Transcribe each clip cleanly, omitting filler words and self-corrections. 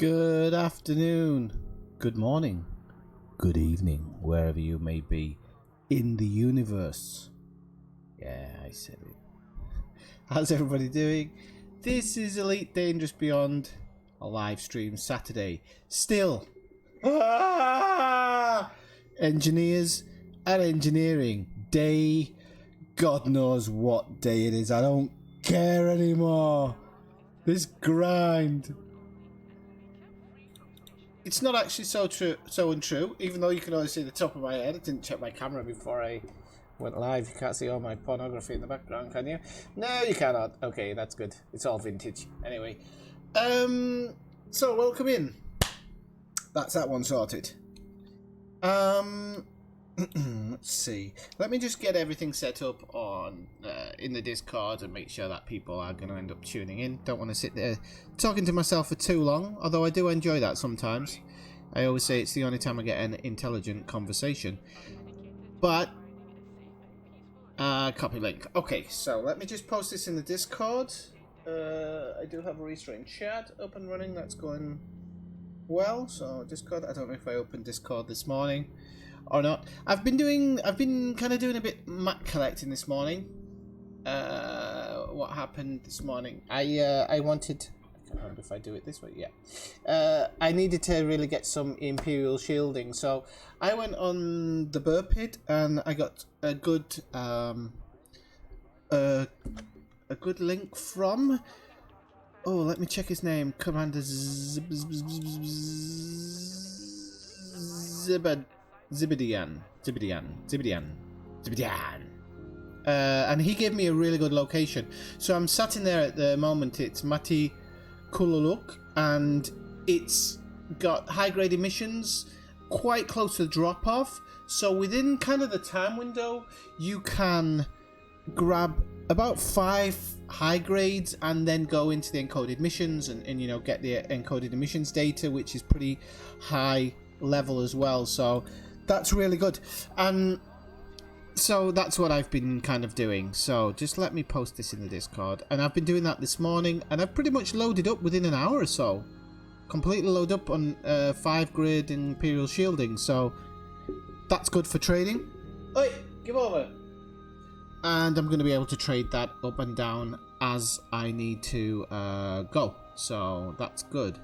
Good afternoon, good morning, good evening, wherever you may be in the universe. Yeah, I said it. How's everybody doing? This is Elite Dangerous Beyond, a live stream Saturday. Still, engineers and engineering day. God knows what day it is. I don't care anymore. This grind. It's not actually so untrue, even though you can only see the top of my head. I didn't check my camera before I went live. You can't see all my pornography in the background, can you? No, you cannot. Okay, that's good. It's all vintage. Anyway, so welcome in. That's that one sorted. Let's see. Let me just get everything set up on in the Discord and make sure that people are going to end up tuning in. Don't want to sit there talking to myself for too long, although I do enjoy that sometimes. I always say it's the only time I get an intelligent conversation. But copy link. Okay, so let me just post this in the Discord. I do have a restrained chat up and running. That's going well. So Discord. I don't know if I opened Discord this morning or not. I've been kind of doing a bit map collecting this morning. What happened this morning? I wanted, I can't remember if I do it this way. Yeah. I needed to really get some Imperial shielding, so I went on the Burr Pit and I got a good link from. Oh, let me check his name. Commander Zibidian. And he gave me a really good location. So I'm sat in there at the moment. It's Mati Kululuk, and it's got high grade emissions quite close to the drop off. So within kind of the time window, you can grab about 5 high grades and then go into the encoded missions and you know, get the encoded emissions data, which is pretty high level as well. So that's really good. And so that's what I've been kind of doing. So just let me post this in the Discord. And I've been doing that this morning, and I've pretty much loaded up within an hour or so. Completely load up on 5 grid Imperial shielding. So that's good for trading. Oi, give over. And I'm going to be able to trade that up and down as I need to go. So that's good.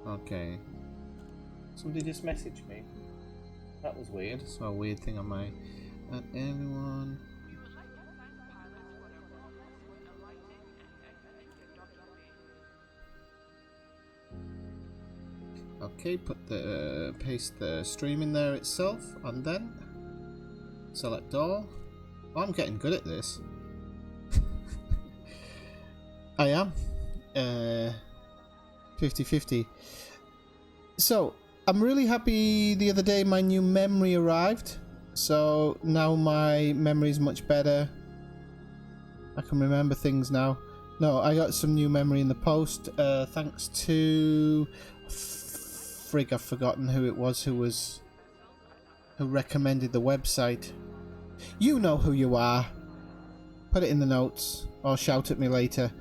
Okay. Somebody just messaged me. That was weird. Saw a weird thing on my... At anyone... Okay, paste the stream in there itself, and then select all. Oh, I'm getting good at this. I am. 50-50. So I'm really happy. The other day my new memory arrived, so now my memory is much better. I can remember things now. No, I got some new memory in the post, thanks to frig, I've forgotten who it was who recommended the website. You know who you are. Put it in the notes or shout at me later.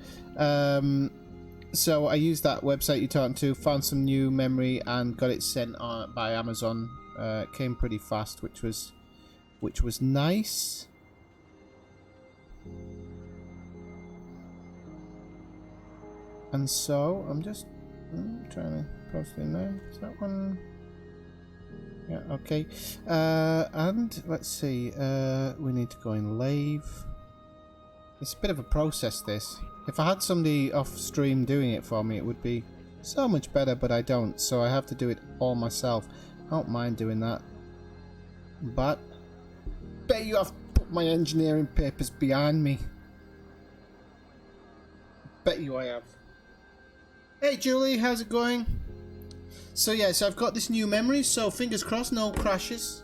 So I used that website you're talking to, found some new memory and got it sent on by Amazon. It came pretty fast, which was nice. And so I'm just trying to post in there. Is that one? Yeah, okay. And let's see. We need to go in Lave. It's a bit of a process, this. If I had somebody off stream doing it for me, it would be so much better, but I don't, so I have to do it all myself. I don't mind doing that. But bet you I've put my engineering papers behind me. Bet you I have. Hey Julie, how's it going? So yeah, so I've got this new memory, so fingers crossed, no crashes.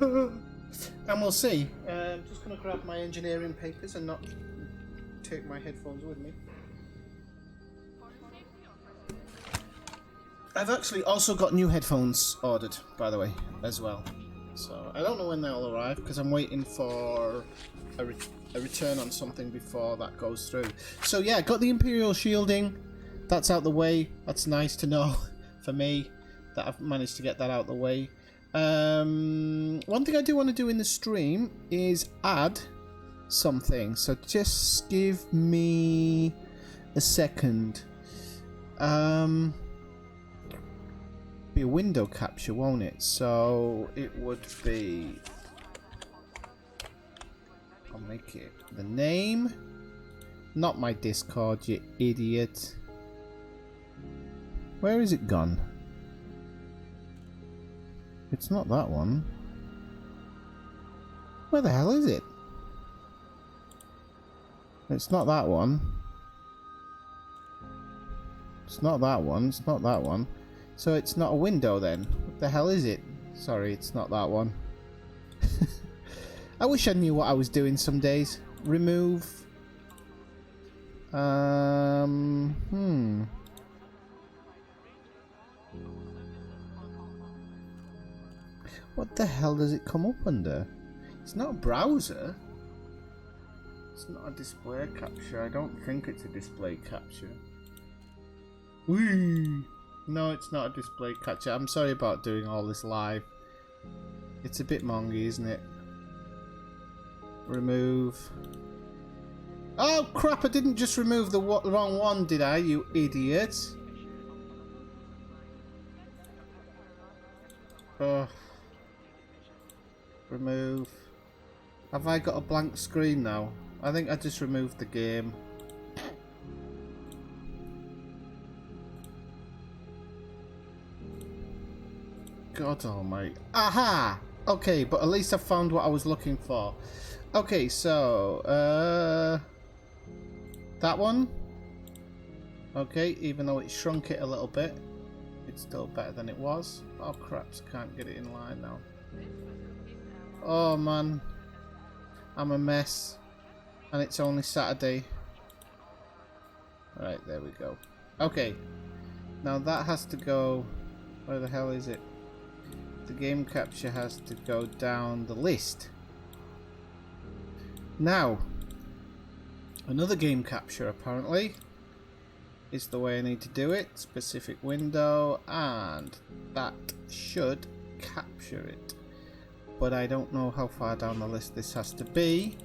And we'll see. I'm just going to grab my engineering papers and not take my headphones with me. I've actually also got new headphones ordered, by the way, as well. So I don't know when they'll arrive because I'm waiting for a return on something before that goes through. So yeah, got the Imperial shielding. That's out the way. That's nice to know for me that I've managed to get that out the way. One thing I do want to do in the stream is add something. So just give me a second. Be a window capture, won't it? So it would be, I'll make it the name, not my Discord, you idiot. Where is it gone? It's not that one. Where the hell is it? It's not that one. It's not that one. It's not that one. So it's not a window then. What the hell is it? Sorry, it's not that one. I wish I knew what I was doing some days. Remove. What the hell does it come up under? It's not a browser. It's not a display capture. I don't think it's a display capture. Whee! No, it's not a display capture. I'm sorry about doing all this live. It's a bit mongy, isn't it? Remove. Oh crap, I didn't just remove the wrong one, did I, you idiot? Oh. Remove. Have I got a blank screen now? I think I just removed the game. God almighty. Aha! Okay, but at least I found what I was looking for. Okay, so that one. Okay, even though it shrunk it a little bit, it's still better than it was. Oh craps, can't get it in line now. Oh man, I'm a mess. And it's only Saturday. Right, there we go. Okay, now that has to go. Where the hell is it? The game capture has to go down the list. Now, another game capture apparently is the way I need to do it. Specific window, and that should capture it. But I don't know how far down the list this has to be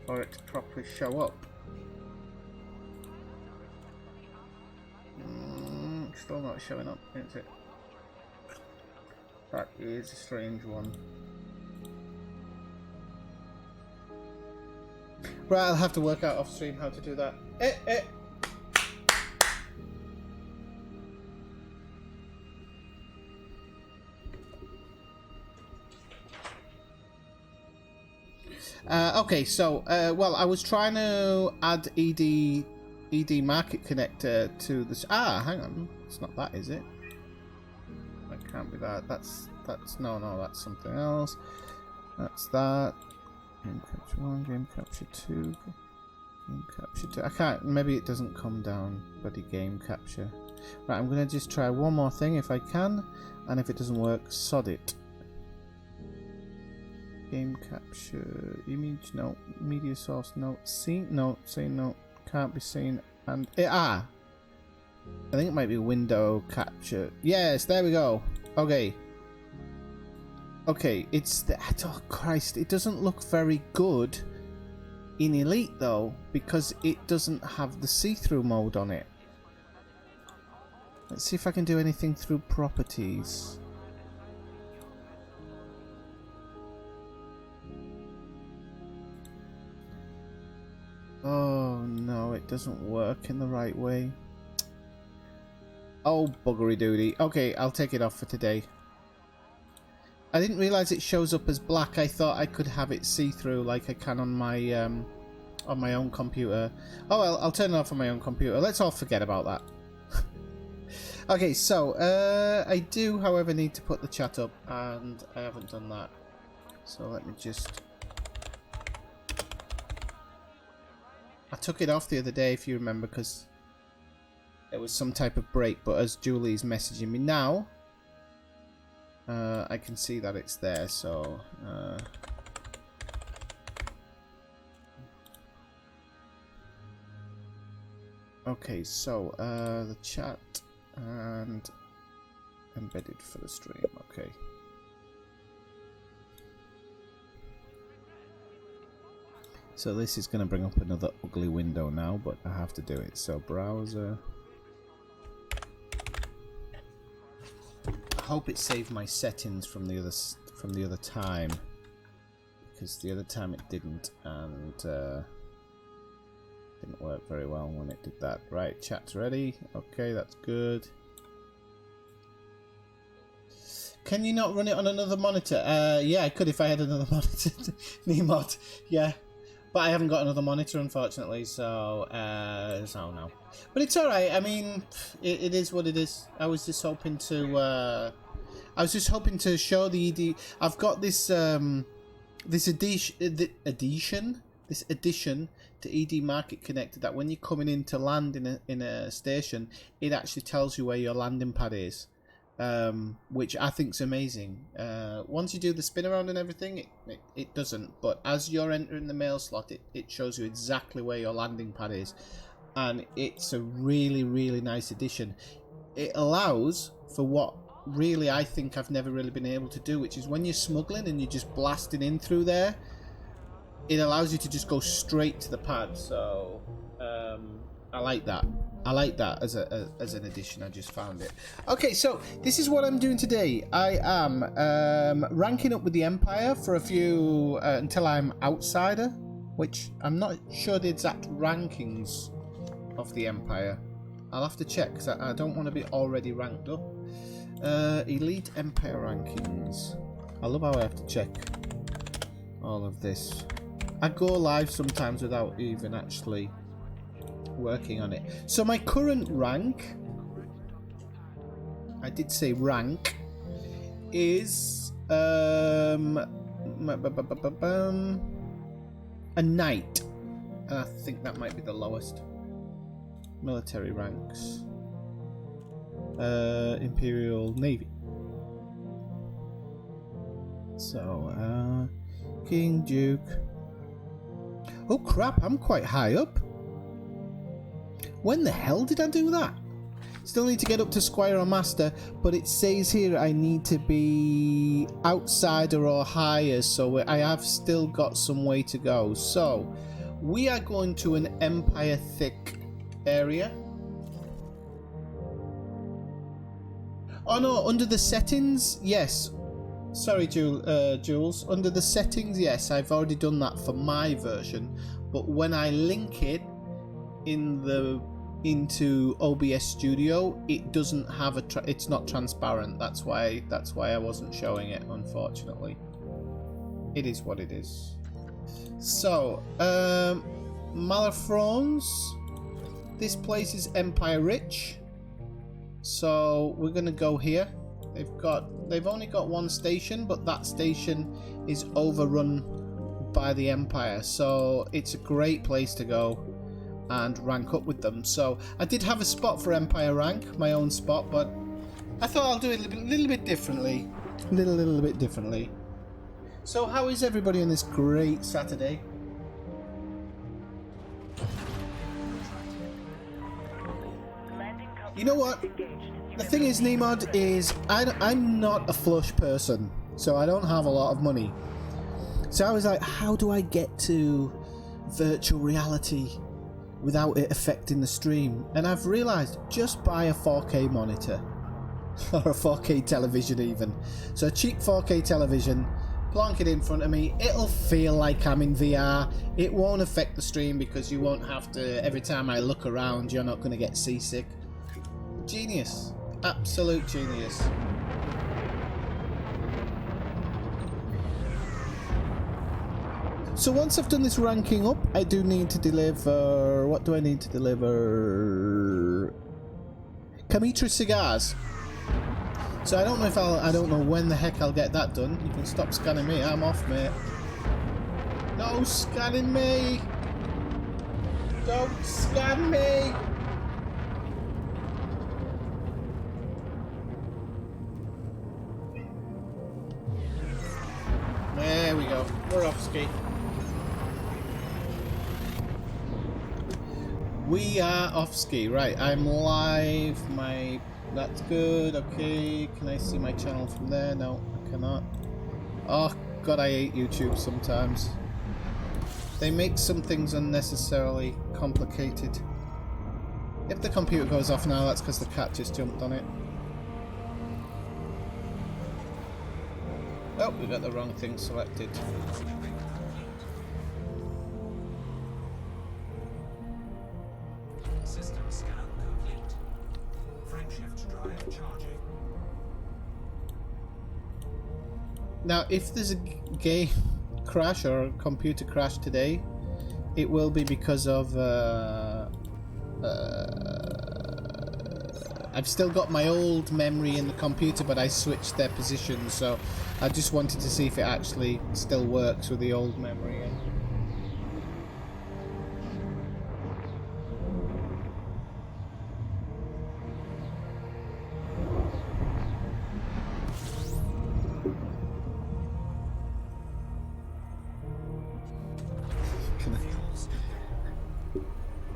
for it to properly show up. Still not showing up, is it? That is a strange one. Right, I'll have to work out off stream how to do that. Okay, so well, I was trying to add ED market connector to this. Ah, hang on, it's not that, is it? That can't be that. That's no, that's something else. That's that. Game capture 1, game capture 2, game capture 2. I can't. Maybe it doesn't come down. Bloody game capture. Right, I'm gonna just try one more thing if I can, and if it doesn't work, sod it. Game capture image, no. Media source, no. Scene, no. Scene, no. Can't be seen. And I think it might be window capture. Yes, there we go. Okay. Okay, it's the. Oh Christ! It doesn't look very good in Elite though, because it doesn't have the see-through mode on it. Let's see if I can do anything through properties. Oh no, it doesn't work in the right way. Oh buggery doody. Okay, I'll take it off for today. I didn't realise it shows up as black. I thought I could have it see-through like I can on my own computer. Oh well, I'll turn it off on my own computer. Let's all forget about that. Okay, so I do, however, need to put the chat up, and I haven't done that. So let me just. I took it off the other day, if you remember, because there was some type of break. But as Julie's messaging me now, I can see that it's there. So Okay, so the chat and embedded for the stream. Okay. So this is going to bring up another ugly window now, but I have to do it. So browser. I hope it saved my settings from the other time, because the other time it didn't, and didn't work very well when it did that. Right, chat's ready. Okay, that's good. Can you not run it on another monitor? Yeah, I could if I had another monitor. Nemod, yeah. But I haven't got another monitor, unfortunately, so no. But it's alright, I mean, it is what it is. I was just hoping to show the ED. I've got this, this addition to ED Market Connected, that when you're coming in to land in a station, it actually tells you where your landing pad is. Which I think's amazing. Once you do the spin around and everything, it doesn't. But as you're entering the mail slot, it shows you exactly where your landing pad is. And it's a really, really nice addition. It allows for what really I think I've never really been able to do, which is when you're smuggling and you're just blasting in through there, it allows you to just go straight to the pad. So I like that. I like that as an addition. I just found it. Okay, so this is what I'm doing today. I am ranking up with the Empire for a few until I'm outsider, which I'm not sure the exact rankings of the Empire. I'll have to check because I don't want to be already ranked up. Elite Empire rankings. I love how I have to check all of this. I go live sometimes without even actually working on it. So my current rank, I did say rank, is a knight, and I think that might be the lowest. Military ranks, Imperial Navy. So King, Duke. Oh crap, I'm quite high up. When the hell did I do that? Still need to get up to Squire or Master, but it says here I need to be outsider or higher, so I have still got some way to go. So we are going to an Empire thick area. Oh no, under the settings, yes. Sorry, Jules. Under the settings, yes, I've already done that for my version, but when I link it into OBS Studio, it doesn't have it's not transparent. That's why I wasn't showing it, unfortunately. It is what it is. So Malafrons, this place is Empire Rich, so we're gonna go here. They've only got one station, but that station is overrun by the Empire, so it's a great place to go and rank up with them. So I did have a spot for Empire rank, my own spot, but I thought I'll do it a little bit differently. A little bit differently. So how is everybody on this great Saturday? You know what? The thing is, Nemod, is I'm not a flush person, so I don't have a lot of money. So I was like, how do I get to virtual reality without it affecting the stream? And I've realised, just buy a 4K monitor. Or a 4K television even. So a cheap 4K television, plonk it in front of me, it'll feel like I'm in VR. It won't affect the stream because you won't have to, every time I look around, you're not going to get seasick. Genius. Absolute genius. So once I've done this ranking up, I do need to deliver... What do I need to deliver? Kamitra cigars. So I don't know if I don't know when the heck I'll get that done. You can stop scanning me. I'm off, mate. No scanning me. Don't scan me. There we go. We're off ski. We are off ski. Right, I'm live. That's good. Okay, can I see my channel from there? No, I cannot. Oh god, I hate YouTube sometimes. They make some things unnecessarily complicated. If the computer goes off now, that's because the cat just jumped on it. Oh, we got the wrong thing selected. System scan complete. Frameshift drive charging. Now, if there's a game crash or a computer crash today, it will be because of I've still got my old memory in the computer, but I switched their positions, so I just wanted to see if it actually still works with the old memory.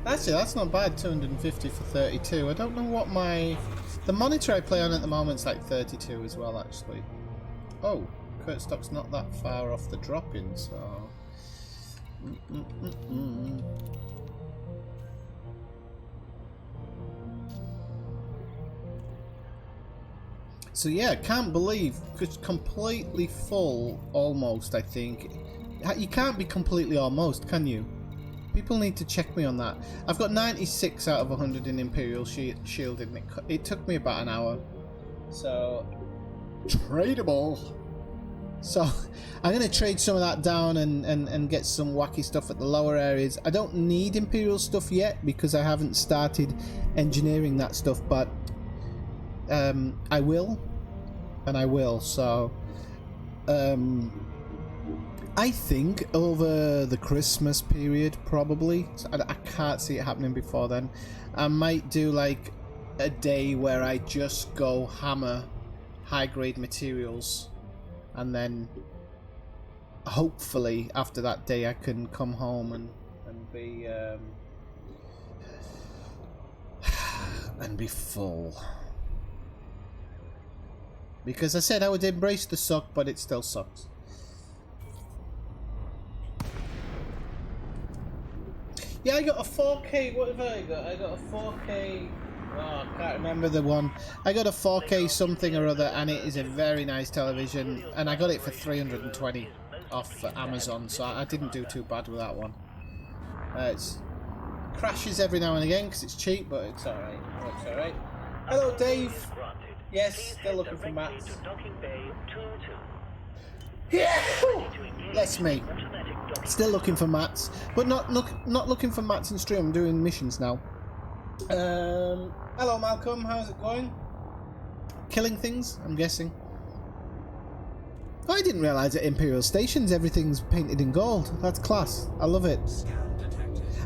Actually, that's not bad, 250 for 32. I don't know what the monitor I play on at the moment is like 32 as well, actually. Oh, Kurtstock's not that far off the drop-in, so... So yeah, can't believe, it's completely full, almost, I think. You can't be completely almost, can you? People need to check me on that. I've got 96 out of 100 in Imperial Shielding. It took me about an hour. So, tradable. So, I'm going to trade some of that down and get some wacky stuff at the lower areas. I don't need Imperial stuff yet because I haven't started engineering that stuff, but I will. And I will, so... I think over the Christmas period, probably. So I can't see it happening before then. I might do like a day where I just go hammer high-grade materials, and then hopefully after that day I can come home and be full. Because I said I would embrace the suck, but it still sucks. Yeah, I got a 4K, what have I got? I got a 4K, oh, I can't remember the one. I got a 4K something or other, and it is a very nice television, and I got it for 320 off Amazon, so I didn't do too bad with that one. It crashes every now and again because it's cheap, but it's alright. It works alright. Hello, Dave. Yes, still looking for mats. Yeah! Bless me. Still looking for mats, but not looking for mats in stream. I'm doing missions now. Hello, Malcolm. How's it going? Killing things, I'm guessing. Oh, I didn't realise at Imperial Stations everything's painted in gold. That's class. I love it.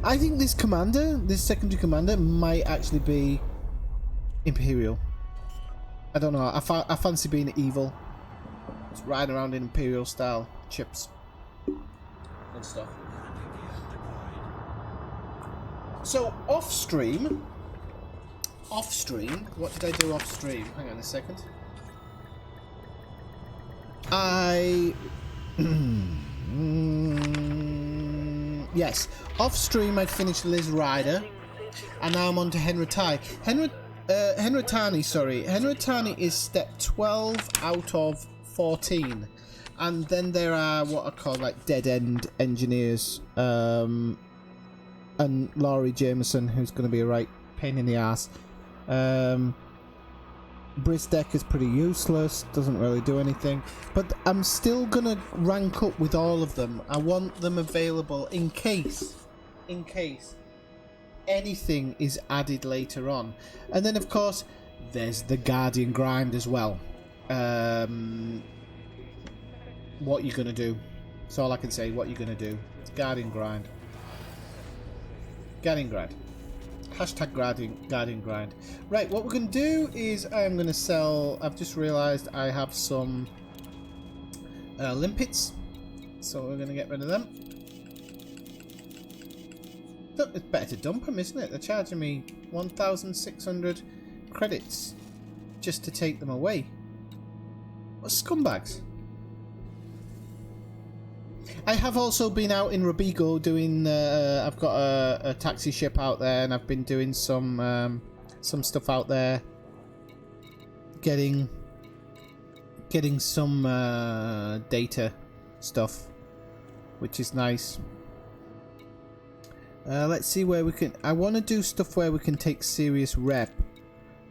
I think this commander, this secondary commander, might actually be Imperial. I don't know. I fancy being evil. Just riding around in Imperial style chips and stuff. So off stream, what did I do off stream? Hang on a second. Yes, off stream I finished Liz Ryder, and now I'm on to Henratani. Henratani is step 12 out of 14, and then there are what are called like dead end engineers, and Laurie Jameson, who's going to be a right pain in the ass. Brisdeck is pretty useless, doesn't really do anything, but I'm still going to rank up with all of them. I want them available in case anything is added later on. And then of course there's the Guardian grind as well. What you gonna do? That's all I can say. What you gonna do? It's Guardian grind. Guardian grind. Hashtag Guardian grind. Right, what we're gonna do is I'm gonna sell. I've just realised I have some limpets, so we're gonna get rid of them. It's better to dump them, isn't it? They're charging me 1,600 credits just to take them away. What scumbags? I have also been out in Robigo doing. I've got a taxi ship out there, and I've been doing some stuff out there, getting some data stuff, which is nice. Let's see where we can. I want to do stuff where we can take serious rep,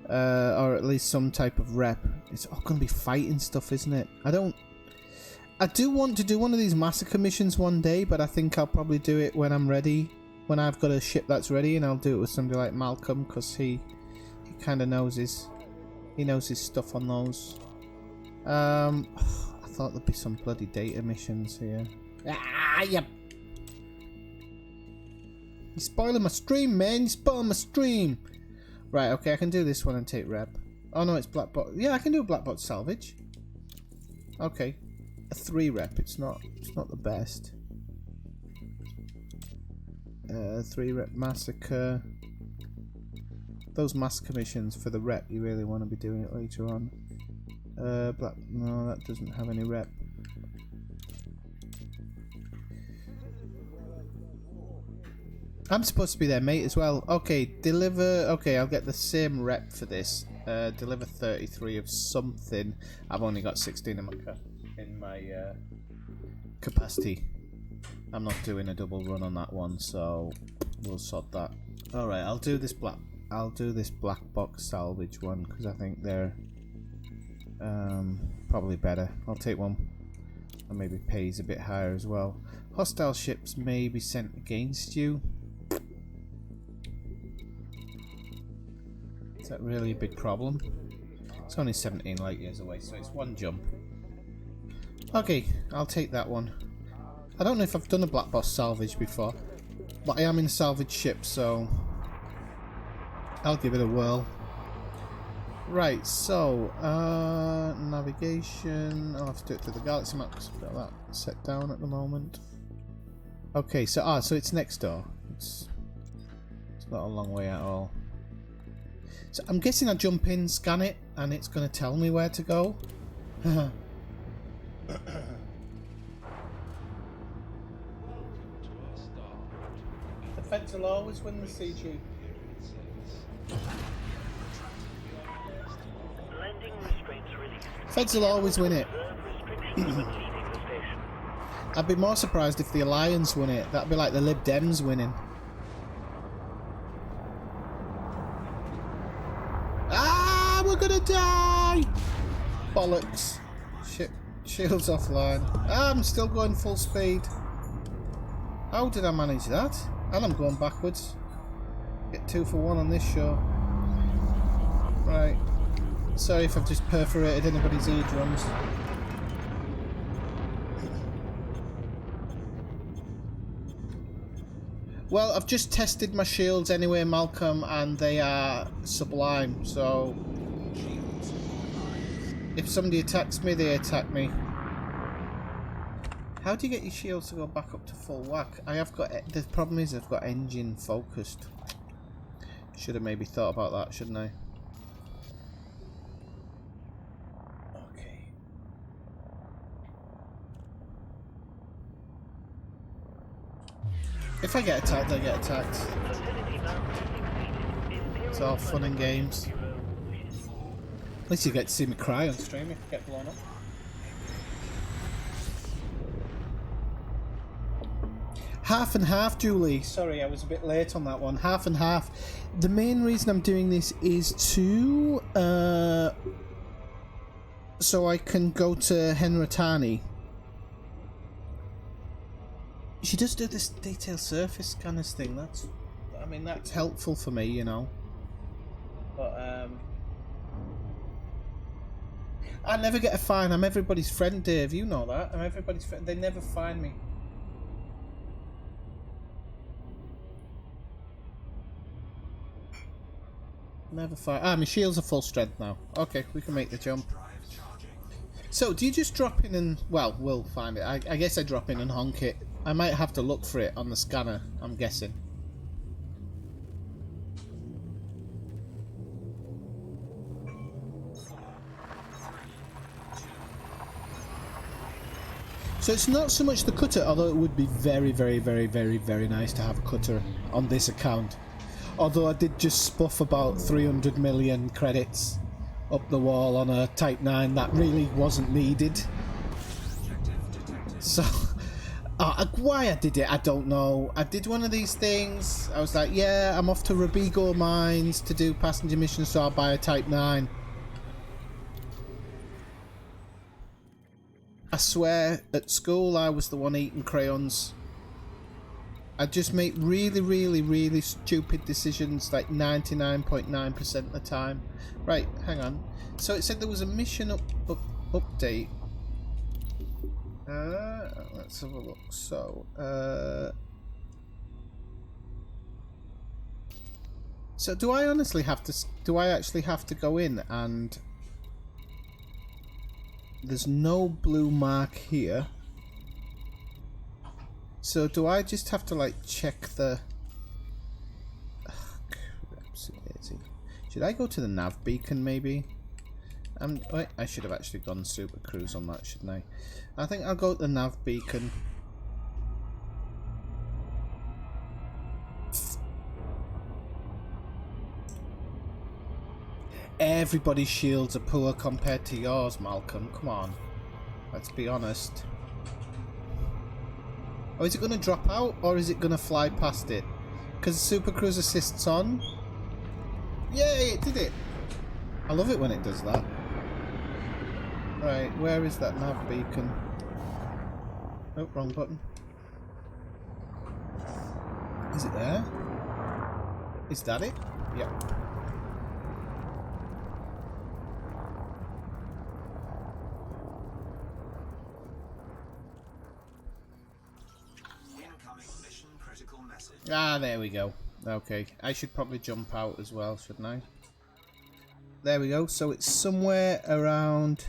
or at least some type of rep. It's all going to be fighting stuff, isn't it? I do want to do one of these massacre missions one day, but I think I'll probably do it when I'm ready, when I've got a ship that's ready, and I'll do it with somebody like Malcolm, because he kind of knows his stuff on those. I thought there'd be some bloody data missions here. Ah, yep. You're spoiling my stream, man. You're spoiling my stream. Right, okay, I can do this one and take rep. Oh no, it's black bot. Yeah, I can do a black bot salvage. Okay. A 3 rep, it's not the best. 3 rep massacre. Those massacre missions for the rep, you really want to be doing it later on. Black, no, that doesn't have any rep. I'm supposed to be their mate as well. Okay, deliver. Okay, I'll get the same rep for this. Deliver 33 of something. I've only got 16 in my capacity. I'm not doing a double run on that one, so we'll sort that. All right, I'll do this black box salvage one because I think they're probably better. I'll take one, and maybe pays a bit higher as well. Hostile ships may be sent against you. Is that really a big problem? It's only 17 light years away, so it's one jump. Okay, I'll take that one. I don't know if I've done a black boss salvage before, but I am in a salvage ship, so I'll give it a whirl. Right, so navigation. I'll have to do it through the galaxy map because I've got that set down at the moment. Okay, so so it's next door. It's not a long way at all. So I'm guessing I jump in, scan it, and it's going to tell me where to go. The feds will always win the CG. Feds will always win it. I'd be more surprised if the Alliance won it. That'd be like the Lib Dems winning. Ah, we're gonna die! Bollocks. Shit, shields offline. Ah, I'm still going full speed. How did I manage that? And I'm going backwards. Get 2 for 1 on this show. Right. Sorry if I've just perforated anybody's eardrums. Well, I've just tested my shields anyway, Malcolm, and they are sublime, so if somebody attacks me, they attack me. How do you get your shields to go back up to full whack? The problem is I've got engine focused. Should have maybe thought about that, shouldn't I? Okay. If I get attacked, I get attacked. It's all fun and games. At least you get to see me cry on stream if I get blown up. Half and half, Julie. Sorry, I was a bit late on that one. Half and half. The main reason I'm doing this is to so I can go to Henratani. She does do this detail surface scanners thing. That's helpful for me, you know. But I never get a fine. I'm everybody's friend, Dave. You know that. I'm everybody's friend. They never fine me. Never fire. Ah, my shields are full strength now. Okay, we can make the jump. So, do you just drop in and... Well, we'll find it. I guess I drop in and honk it. I might have to look for it on the scanner, I'm guessing. So it's not so much the cutter, although it would be very, very, very, very, very nice to have a cutter on this account. Although I did just spuff about 300 million credits up the wall on a Type 9 that really wasn't needed. So, why I did it, I don't know. I did one of these things. I was like, yeah, I'm off to Robigo Mines to do passenger missions, so I'll buy a Type 9. I swear, at school I was the one eating crayons. I just make really, really, really stupid decisions like 99.9% of the time. Right, hang on. So it said there was a mission update. Let's have a look. So, so do I honestly have to? Do I actually have to go in and? There's no blue mark here. So do I just have to like check the... Should I go to the nav beacon maybe? I should have actually gone super cruise on that, shouldn't I? I think I'll go to the nav beacon. Everybody's shields are poor compared to yours, Malcolm. Come on. Let's be honest. Oh, is it going to drop out or is it going to fly past it? Because Super Cruise Assist's on. Yay, it did it. I love it when it does that. Right, where is that nav beacon? Oh, wrong button. Is it there? Is that it? Yep. Ah, there we go. Okay, I should probably jump out as well, shouldn't I? There we go. So it's somewhere around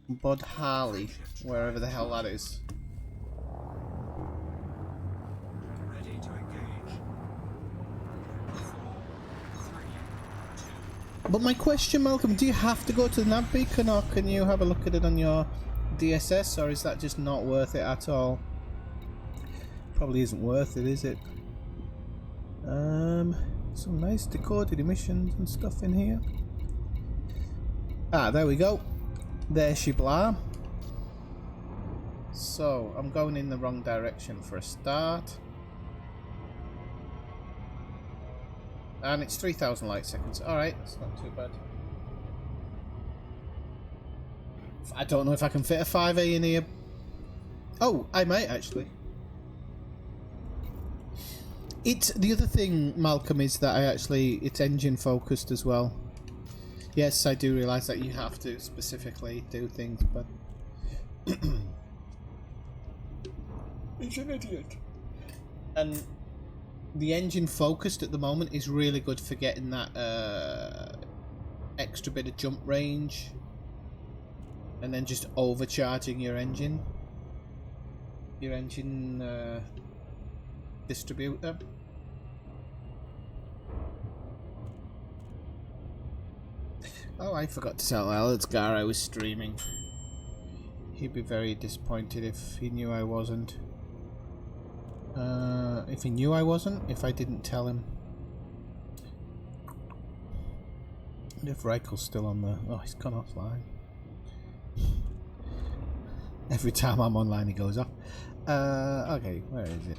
Bud Harley, wherever the hell that is. Ready to engage. 4, 3, 2. But my question, Malcolm, do you have to go to the nav beacon or can you have a look at it on your DSS, or is that just not worth it at all? Probably isn't worth it, is it? Some nice decoded emissions and stuff in here. Ah, there we go. There she blah. So, I'm going in the wrong direction for a start. And it's 3,000 light seconds. Alright, that's not too bad. I don't know if I can fit a 5A in here. Oh, I might actually. It's the other thing, Malcolm, is that it's engine focused as well. Yes, I do realise that you have to specifically do things, but he's an idiot. And the engine focused at the moment is really good for getting that extra bit of jump range, and then just overcharging your engine distributor. Oh, I forgot to tell Alexgar I was streaming. He'd be very disappointed if he knew I wasn't. If he knew I wasn't, if I didn't tell him. And if Reichel's still on the... Oh, he's gone offline. Every time I'm online he goes off. Okay, where is it?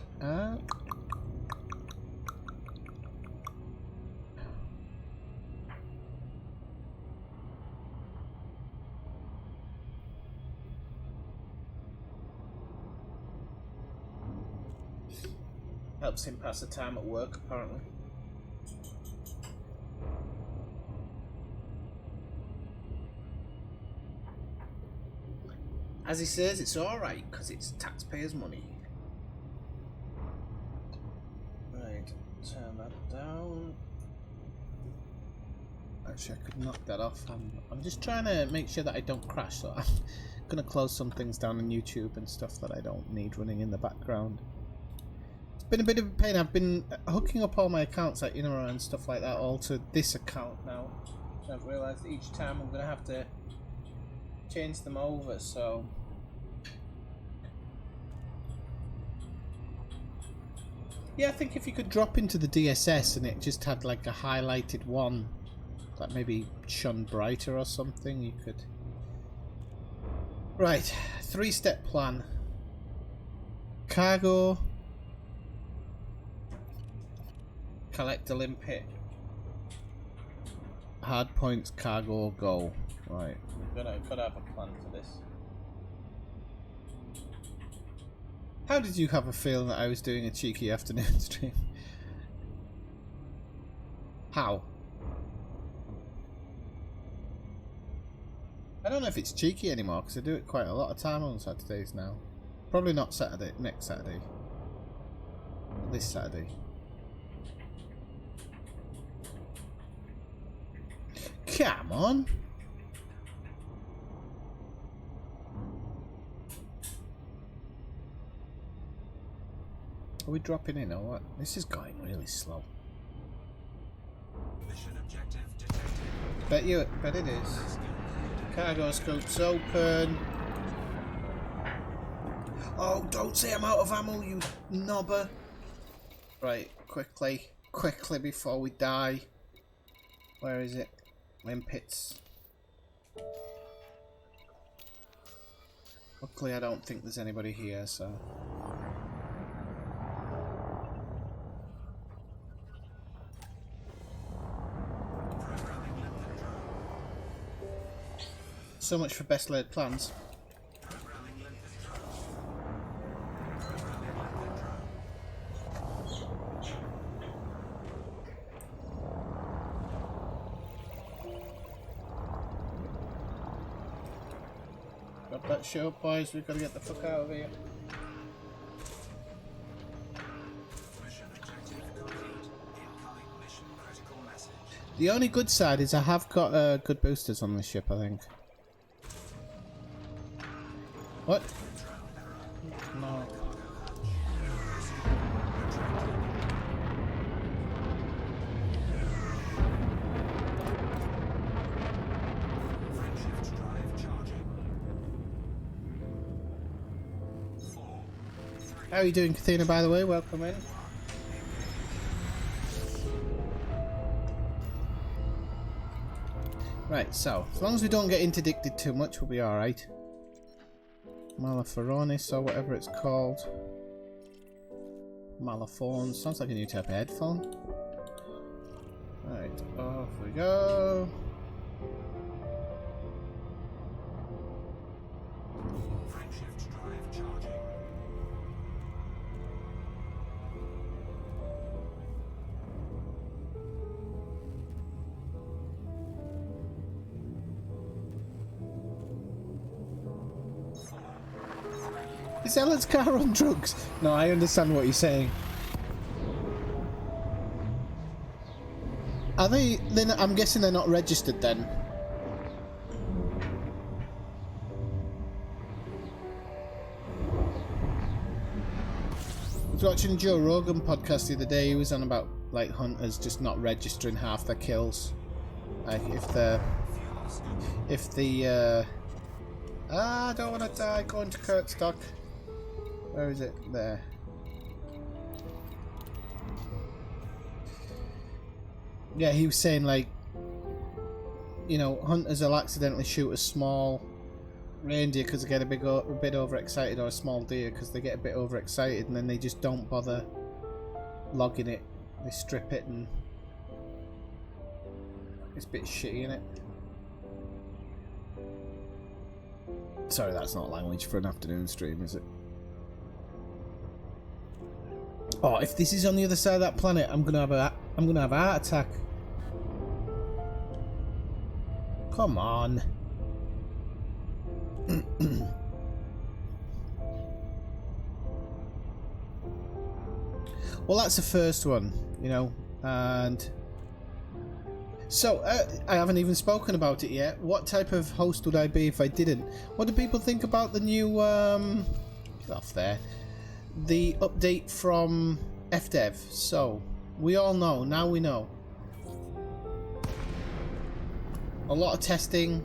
Helps him pass the time at work, apparently. As he says, it's alright, because it's taxpayers' money. Right, turn that down. Actually, I could knock that off. I'm just trying to make sure that I don't crash, so I'm going to close some things down on YouTube and stuff that I don't need running in the background. It's been a bit of a pain. I've been hooking up all my accounts like Inora and stuff like that all to this account now. So I've realised each time I'm going to have to changed them over, so yeah, I think if you could drop into the DSS and it just had like a highlighted one that maybe shone brighter or something, you could. Right, 3-step plan. Cargo, collect a limpet, hard points, cargo, go. Right, gotta have a plan for this. How did you have a feeling that I was doing a cheeky afternoon stream? How? I don't know if it's cheeky anymore because I do it quite a lot of time on Saturdays now. Probably not Saturday, next Saturday. This Saturday. Come on! Are we dropping in or what? This is going really slow. Mission objective detected. Bet it is. Cargo scope's open. Oh, don't say I'm out of ammo, you knobber. Right, quickly before we die. Where is it? Limpets. Luckily, I don't think there's anybody here, so. So much for best laid plans. Got that shit up, boys. We've got to get the fuck out of here. Mission objective complete. Incoming mission critical message. The only good side is I have got good boosters on this ship, I think. What? No. Frameshift drive charging. 4, 3. How are you doing, Kathina, by the way? Welcome in. Right, so, as long as we don't get interdicted too much, we'll be alright. Malafaronis, or whatever it's called. Malaphone, sounds like a new type of headphone. Right, off we go. Frameshift drive charging. Is Ellen's car on drugs? No, I understand what you're saying. Are they? I'm guessing they're not registered then. I was watching Joe Rogan podcast the other day. He was on about like hunters just not registering half their kills. Like if the I don't want to die. Going to Kurtstock. Where is it? There. Yeah, he was saying like, you know, hunters will accidentally shoot a small reindeer because they get a bit overexcited, or a small deer because they get a bit overexcited, and then they just don't bother logging it. They strip it, and it's a bit shitty, innit? Sorry, that's not language for an afternoon stream, is it? Oh, if this is on the other side of that planet, I'm gonna have a heart attack. Come on. Well, that's the first one, you know, and so I haven't even spoken about it yet. What type of host would I be if I didn't? What do people think about the new get off there, the update from FDev? So we all know, now we know. A lot of testing,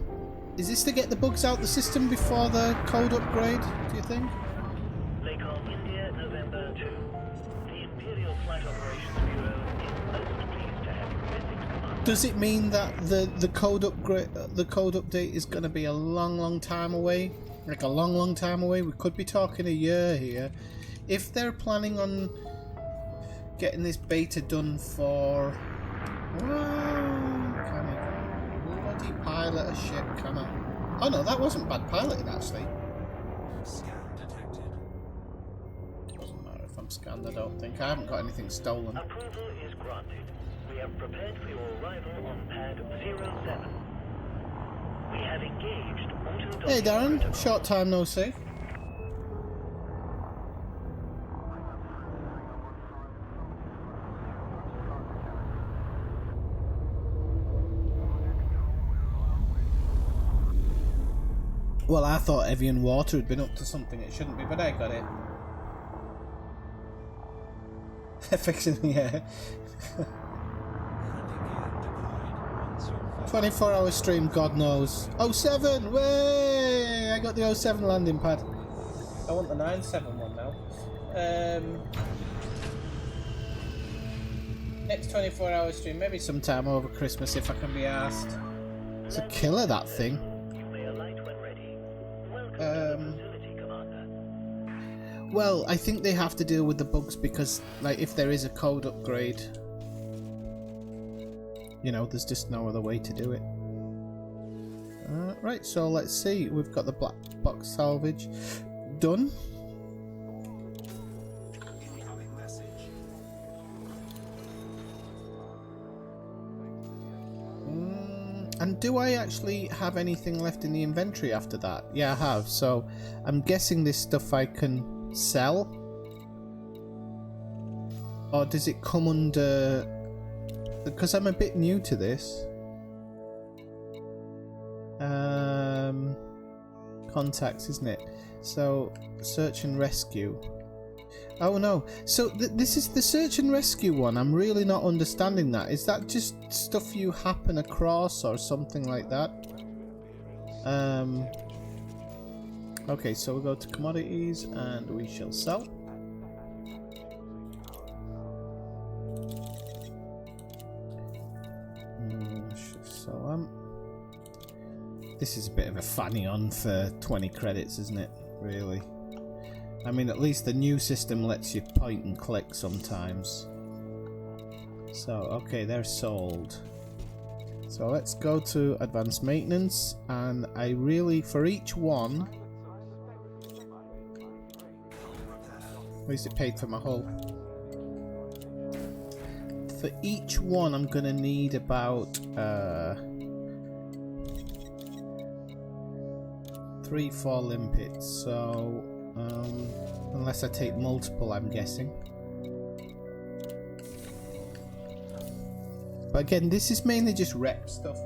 Is this to get the bugs out the system before the code upgrade, do you think? Lakon, India, November 2. The Imperial Flight Operations Bureau is most pleased to have you visit Command. Does it mean that the code update is going to be a long time away? Like a long time away? We could be talking a year here. If they're planning on getting this beta done for... Can I bloody pilot a ship, can I? Oh no, that wasn't bad piloting actually. Scan detected. Doesn't matter if I'm scanned, I don't think. I haven't got anything stolen. Approval is granted. We have prepared for your arrival on pad 07. We have engaged auto. Hey Darren, short time no see. Well, I thought Evian Water had been up to something it shouldn't be, but I got it. Fixing, yeah. 24-hour stream, God knows. 07! Way! I got the 07 landing pad. I want the 97 one now. Next 24-hour stream, maybe sometime over Christmas if I can be asked. It's a killer, that thing. You may alight when ready. Welcome to the facility, Commander. Well, I think they have to deal with the bugs because, like, if there is a code upgrade, you know, there's just no other way to do it. Right, so let's see. We've got the black box salvage done. Incoming message. And do I actually have anything left in the inventory after that? Yeah, I have. So I'm guessing this stuff I can sell. Or does it come under... Because I'm a bit new to this. Contacts, isn't it? So, search and rescue. Oh no. So this is the search and rescue one. I'm really not understanding that. Is that just stuff you happen across or something like that? Okay, so we'll go to commodities and we shall sell. This is a bit of a fanny on for 20 credits, isn't it? Really. I mean, at least the new system lets you point and click sometimes. So, okay, they're sold. So let's go to advanced maintenance, and I really, for each one... At least it paid for my hull. For each one, I'm gonna need about 3-4 limpets, so unless I take multiple, I'm guessing. But again, this is mainly just rep stuff.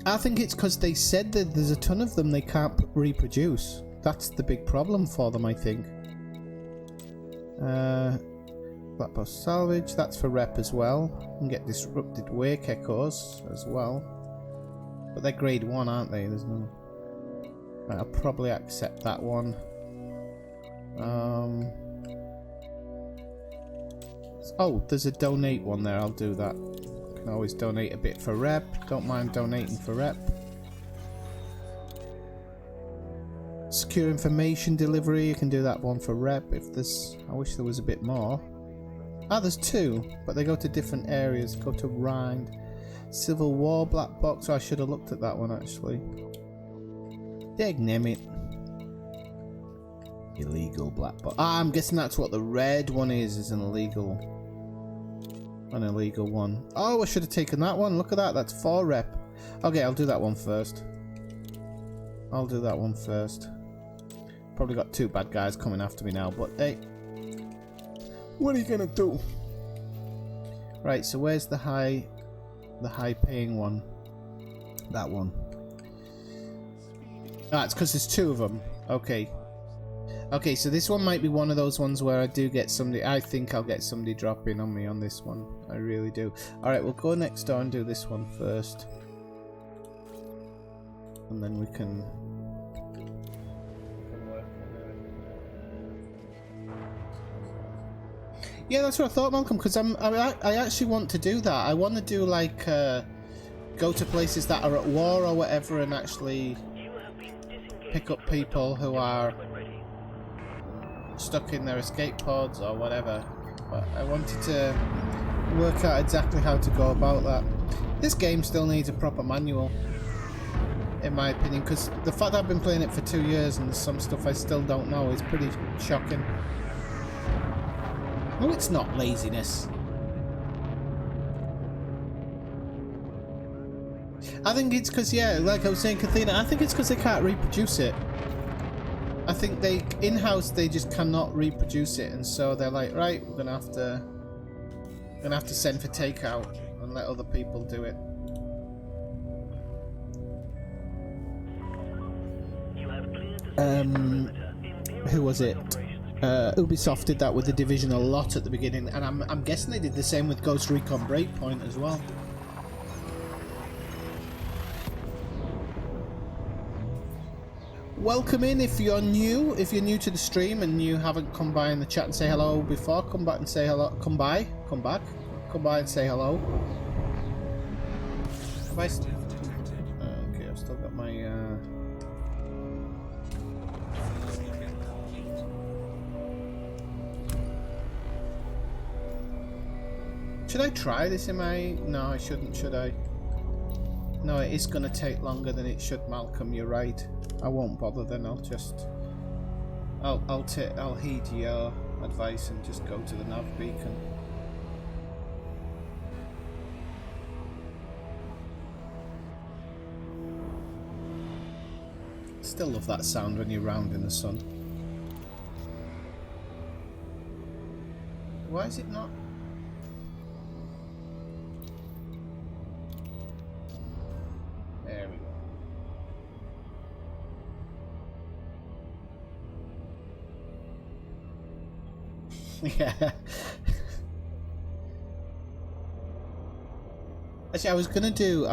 I think it's because they said that there's a ton of them they can't reproduce. That's the big problem for them, I think. Black box salvage, that's for rep as well. You can get disrupted wake echoes as well. But they're grade 1, aren't they? There's no... Right, I'll probably accept that one. Oh, there's a donate one there, I'll do that. Can always donate a bit for rep. Don't mind donating for rep. Secure information delivery, you can do that one for rep if there's... I wish there was a bit more. Ah, there's 2, but they go to different areas. Go to Rind. Civil War black box. Oh, I should have looked at that one actually. Dagnammit. Illegal black box. Ah, I'm guessing that's what the red one is an illegal one. Oh, I should have taken that one. Look at that. That's 4 rep. Okay, I'll do that one first. Probably got 2 bad guys coming after me now, but hey. What are you gonna do? Right, so where's the high paying one? That one. Ah, it's because there's 2 of them. Okay. Okay, so this one might be one of those ones where I do get somebody. I think I'll get somebody dropping on me on this one. I really do. Alright, we'll go next door and do this one first. And then we can work on it. Yeah, that's what I thought, Malcolm, because I actually want to do that. I want to do like go to places that are at war or whatever and actually pick up people who are stuck in their escape pods or whatever. But I wanted to work out exactly how to go about that. This game still needs a proper manual, in my opinion, because the fact that I've been playing it for 2 years and there's some stuff I still don't know is pretty shocking. Oh, it's not laziness. I think it's because, yeah, like I was saying, Kathina, I think it's because they can't reproduce it. I think they, in-house, they just cannot reproduce it, and so they're like, right, we're gonna have to send for takeout and let other people do it. Who was it? Ubisoft did that with The Division a lot at the beginning, and I'm guessing they did the same with Ghost Recon Breakpoint as well. Welcome in if you're new. If you're new to the stream and you haven't come by in the chat and say hello before, come back and say hello. Come by and say hello. Have I okay, I've still got my Should I try this in my... No, I shouldn't, should I? No, it is going to take longer than it should, Malcolm, you're right. I won't bother then, I'll just... I'll heed your advice and just go to the nav beacon. Still love that sound when you're round in the sun. Why is it not? There we go. Yeah. Actually, I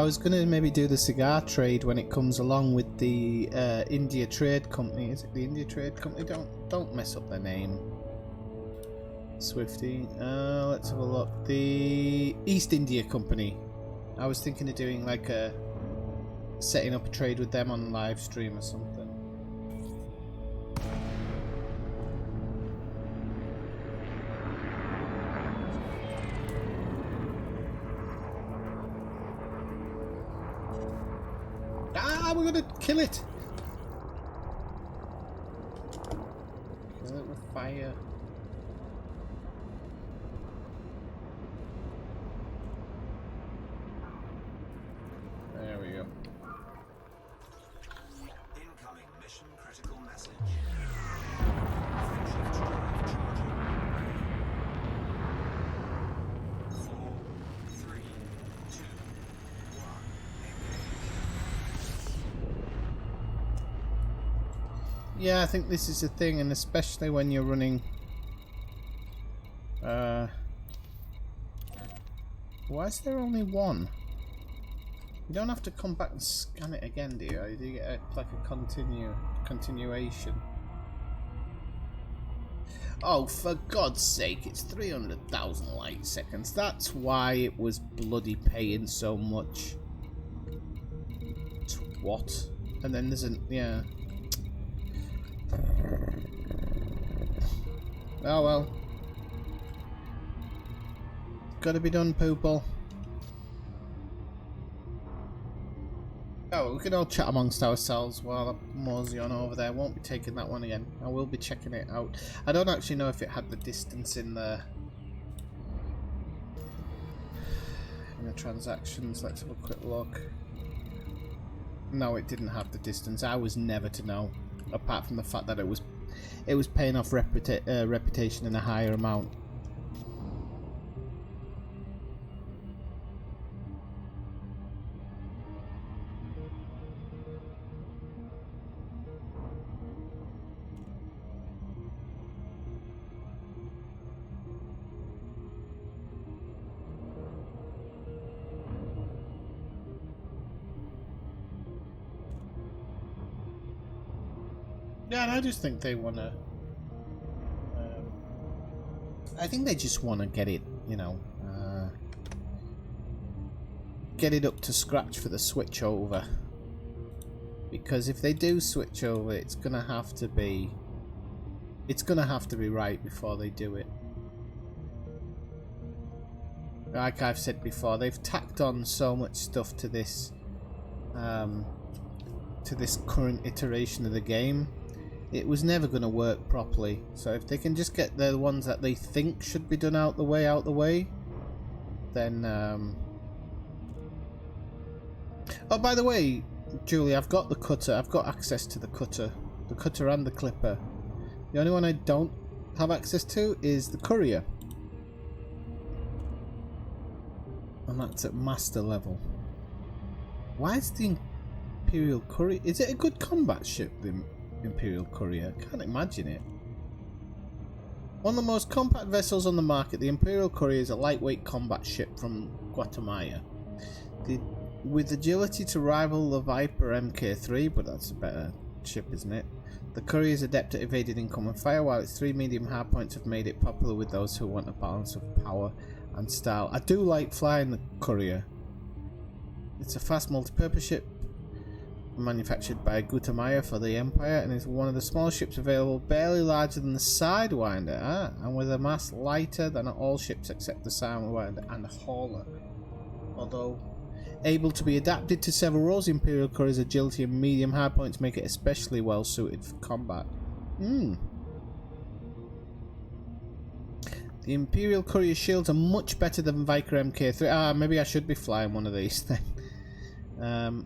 was gonna maybe do the cigar trade when it comes along with the India Trade Company. Is it the India Trade Company? Don't mess up their name. Swifty. Let's have a look. The East India Company. I was thinking of doing like setting up a trade with them on live stream or something. Ah, we're gonna kill it. Kill it with fire. There we go. Incoming mission critical message. Friendship drive charging. 4, 3, 2, 1. Yeah, I think this is a thing, and especially when you're running. Why is there only one? You don't have to come back and scan it again, do you? Or do you get like a continuation? Oh, for God's sake, it's 300,000 light seconds. That's why it was bloody paying so much. What? And then there's an... yeah. Oh well. Gotta be done, poople. Oh, we can all chat amongst ourselves while I'm mosey on over there. Won't be taking that one again. I will be checking it out. I don't actually know if it had the distance in the transactions. Let's have a quick look. No, it didn't have the distance. I was never to know, apart from the fact that it was paying off reputation in a higher amount. Yeah, and I just think they want to... I think they just want to get it, you know, get it up to scratch for the switch over. Because if they do switch over, it's gonna have to be right before they do it. Like I've said before, they've tacked on so much stuff to this current iteration of the game. It was never going to work properly. So if they can just get the ones that they think should be done out the way, then oh, by the way, Julie, I've got the cutter. I've got access to the cutter and the clipper. The only one I don't have access to is the courier. And that's at master level. Why is the Imperial Courier... Is it a good combat ship, the Imperial Courier? I can't imagine it. One of the most compact vessels on the market, the Imperial Courier is a lightweight combat ship from Guatemala. With agility to rival the Viper Mk3, but that's a better ship, isn't it? The Courier is adept at evading incoming fire, while its 3 medium hardpoints have made it popular with those who want a balance of power and style. I do like flying the Courier. It's a fast multi-purpose ship manufactured by Guatemala for the Empire and is one of the smallest ships available, barely larger than the Sidewinder, and with a mass lighter than all ships except the Sidewinder and Hauler. Although able to be adapted to several roles, Imperial Courier's agility and medium hardpoints make it especially well suited for combat. The Imperial Courier shields are much better than Viper Mk3. Maybe I should be flying one of these then.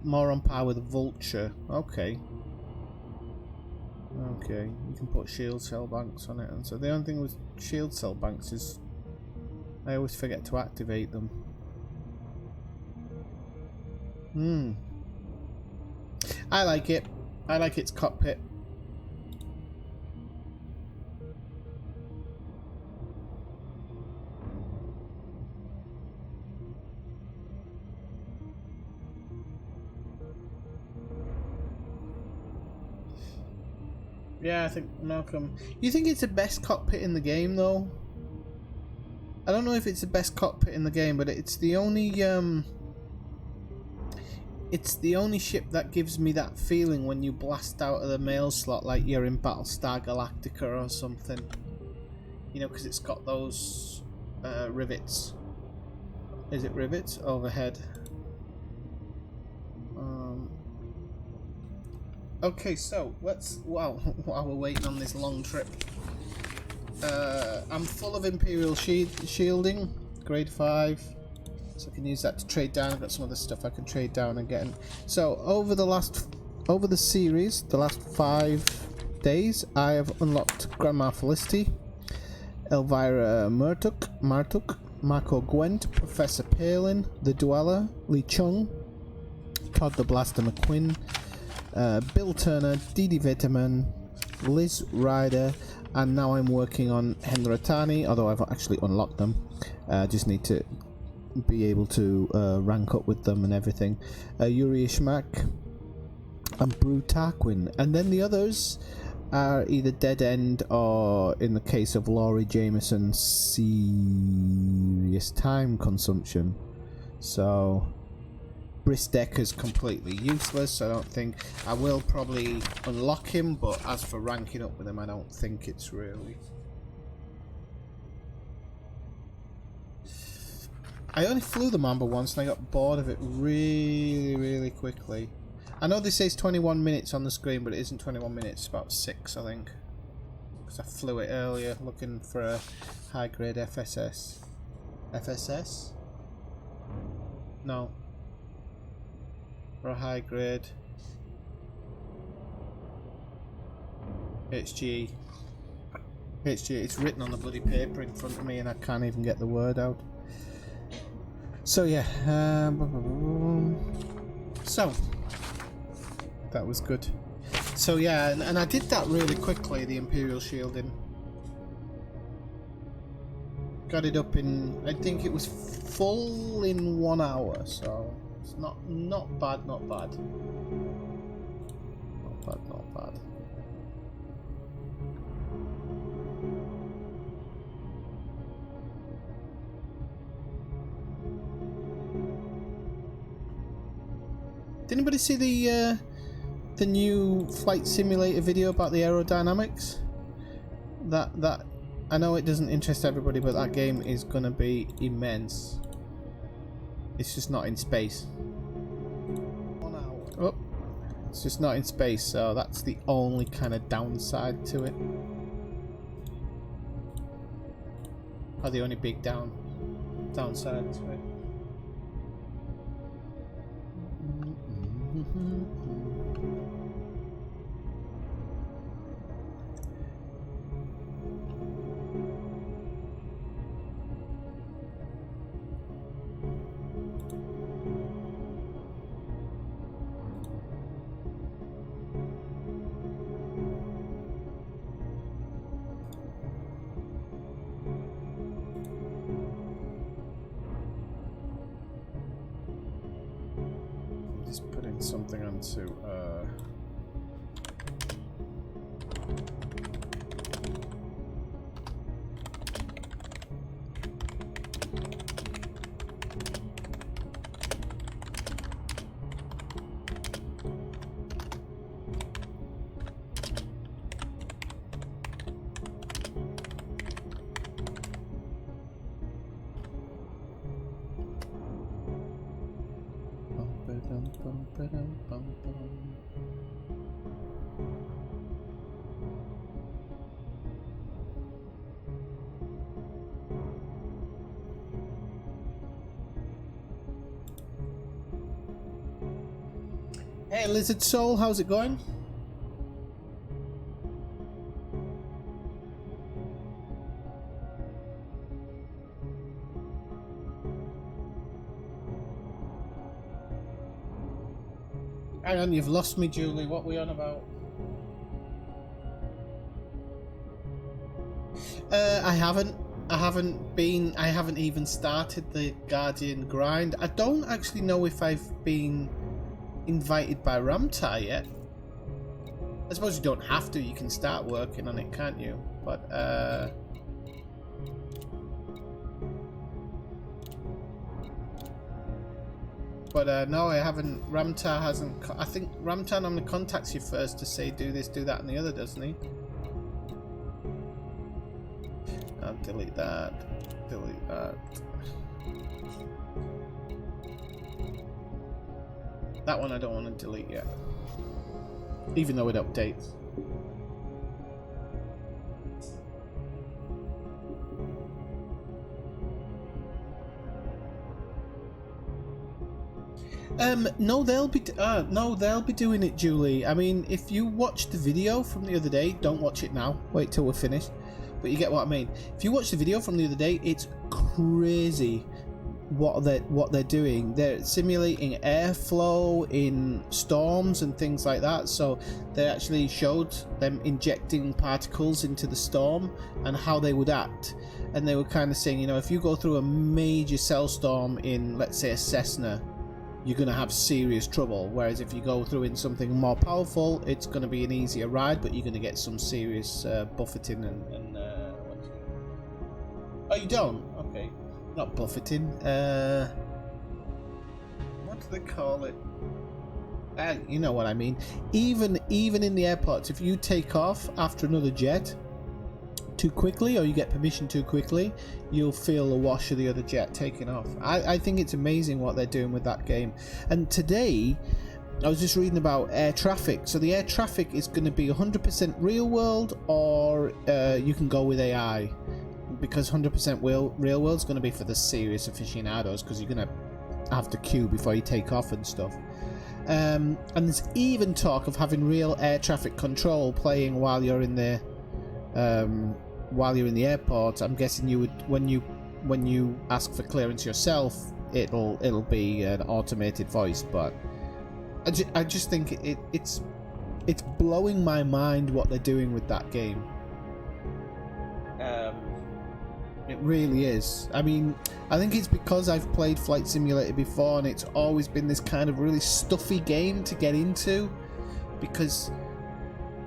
More on par with Vulture. Okay. Okay, you can put shield cell banks on it, and so the only thing with shield cell banks is I always forget to activate them. I like it. I like its cockpit. Yeah, I think Malcolm. You think it's the best cockpit in the game, though? I don't know if it's the best cockpit in the game, but it's the only ship that gives me that feeling when you blast out of the mail slot like you're in Battlestar Galactica or something. You know, because it's got those rivets. Is it rivets? Overhead. Okay, so let's... Wow, while we're waiting on this long trip. I'm full of Imperial shielding, grade 5. So I can use that to trade down. I've got some other stuff I can trade down and get. So over the series, the last 5 days, I have unlocked Grandma Felicity, Elvira Martuk, Marco Gwent, Professor Palin, The Dweller, Lee Chung, Todd the Blaster McQuinn, Bill Turner, Didi Vitamin, Liz Ryder, and now I'm working on Henratani, although I've actually unlocked them. Just need to be able to rank up with them and everything. Yuri Ishmak and Brew Tarquin, and then the others are either dead end or, in the case of Laurie Jameson, serious time consumption. So Bristecker's completely useless, so I don't think I will probably unlock him, but as for ranking up with him, I don't think it's really. I only flew the Mamba once and I got bored of it really quickly. I know this says 21 minutes on the screen, but it isn't 21 minutes, it's about 6 I think. Because I flew it earlier looking for a high grade FSS. FSS? No. For a high grade HGE. It's written on the bloody paper in front of me and I can't even get the word out. So yeah, so that was good. So yeah, and I did that really quickly, the Imperial shielding. Got it up in, I think it was full in 1 hour, so it's not bad. Not bad. Did anybody see the new flight simulator video about the aerodynamics? That I know it doesn't interest everybody, but that game is gonna be immense. It's just not in space. 1 hour. Oh, it's just not in space, so that's the only kind of downside to it. Or the only big downside to it. Just putting something onto Hey Lizard Soul, how's it going? Hang on, you've lost me, Julie. What were we on about? I haven't even started the Guardian grind. I don't actually know if I've been invited by Ramtar yet. I suppose you don't have to, you can start working on it, can't you? But no, I haven't. Ramtar hasn't. I think Ramtar normally contacts you first to say do this, do that, and the other, doesn't he? I'll delete that. Delete that. That one I don't want to delete yet, even though it updates. No, they'll be doing it, Julie. I mean, if you watched the video from the other day, don't watch it now. Wait till we're finished. But you get what I mean. If you watch the video from the other day, it's crazy what they're doing. They're simulating airflow in storms and things like that. So they actually showed them injecting particles into the storm and how they would act. And they were kind of saying, you know, if you go through a major cell storm in, let's say, a Cessna, you're going to have serious trouble. Whereas if you go through in something more powerful, it's going to be an easier ride, but you're going to get some serious buffeting and oh, you don't? Okay. Not buffeting. What do they call it? You know what I mean. Even in the airports, if you take off after another jet too quickly, or you get permission too quickly, you'll feel the wash of the other jet taking off. I think it's amazing what they're doing with that game. And today I was just reading about air traffic. So the air traffic is going to be 100% real world, or you can go with AI, because 100% real world is going to be for the serious aficionados, because you're going to have to queue before you take off and stuff. And there's even talk of having real air traffic control playing while you're in the airport. I'm guessing you would, when you ask for clearance yourself, it'll be an automated voice. But I just think it's blowing my mind what they're doing with that game. It really is. I mean, I think it's because I've played Flight Simulator before, and it's always been this kind of really stuffy game to get into, because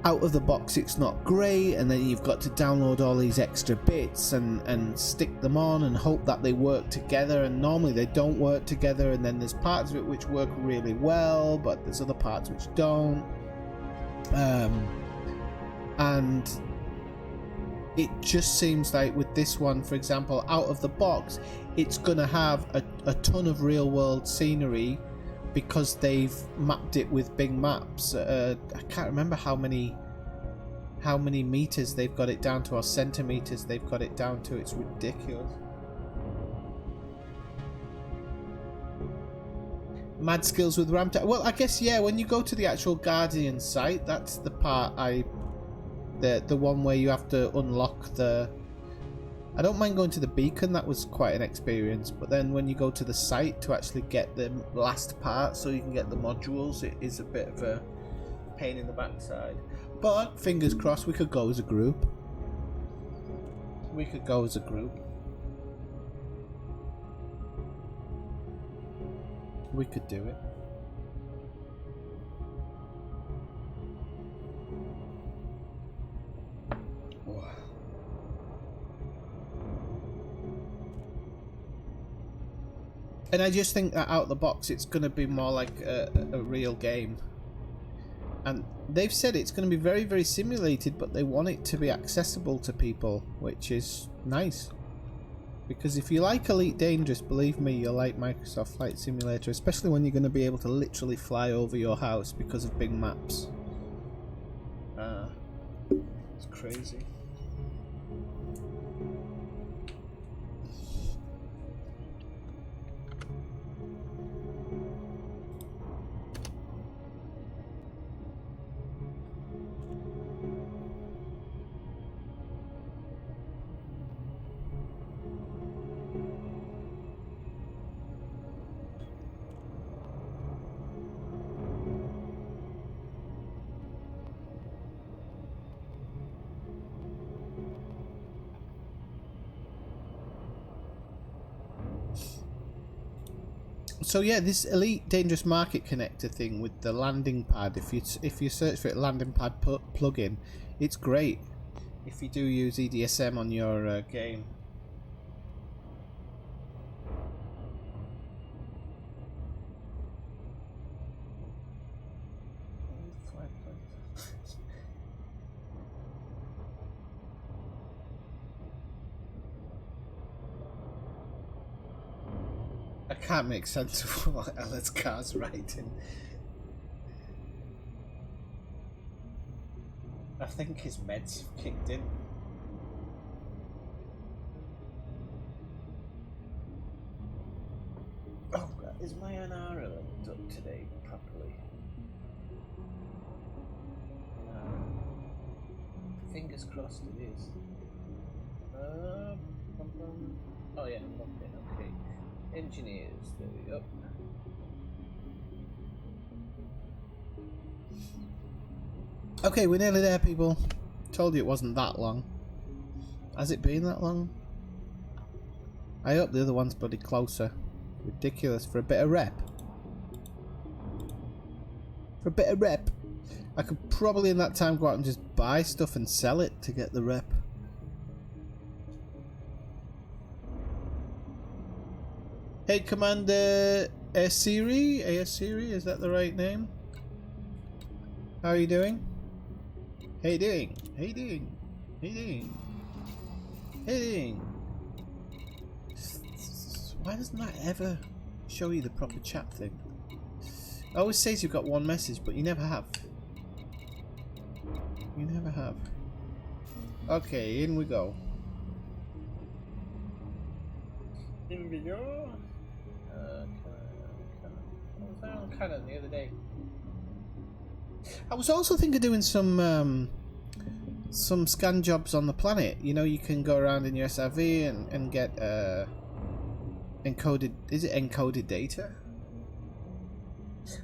out of the box it's not great, and then you've got to download all these extra bits and stick them on and hope that they work together, and normally they don't work together, and then there's parts of it which work really well but there's other parts which don't, and it just seems like with this one, for example, out of the box it's gonna have a ton of real world scenery because they've mapped it with big maps. I can't remember how many meters they've got it down to, or centimeters they've got it down to. It's ridiculous. Mad skills with ramp. Well, I guess yeah. When you go to the actual Guardian site, that's the part the one where you have to unlock the. I don't mind going to the beacon, that was quite an experience, but then when you go to the site to actually get the last part so you can get the modules, it is a bit of a pain in the backside. But fingers crossed, we could go as a group. We could go as a group. We could do it. And I just think that out of the box it's going to be more like a real game. And they've said it's going to be very, very simulated, but they want it to be accessible to people, which is nice. Because if you like Elite Dangerous, believe me, you'll like Microsoft Flight Simulator, especially when you're going to be able to literally fly over your house because of big maps. It's crazy. So yeah, this Elite Dangerous Market Connector thing with the landing pad, if you search for it, landing pad plugin, it's great if you do use EDSM on your game. I can't make sense of what Ellis Carr's writing. I think his meds kicked in. Oh God, is my NR linked up today properly? Fingers crossed it is. Oh yeah, okay. Engineers, there we go. Okay, we're nearly there, people. Told you it wasn't that long. Has it been that long? I hope the other one's bloody closer. Ridiculous for a bit of rep. For a bit of rep. I could probably in that time go out and just buy stuff and sell it to get the rep. Hey, Commander Asiri? Asiri, is that the right name? How are you doing? How you doing? How you doing? How you doing? How you doing? Why doesn't that ever show you the proper chat thing? It always says you've got one message, but you never have. You never have. Okay, in we go. In we go. I was on Canon the other day. I was also thinking of doing some scan jobs on the planet. You know, you can go around in your SRV and get encoded. Is it encoded data?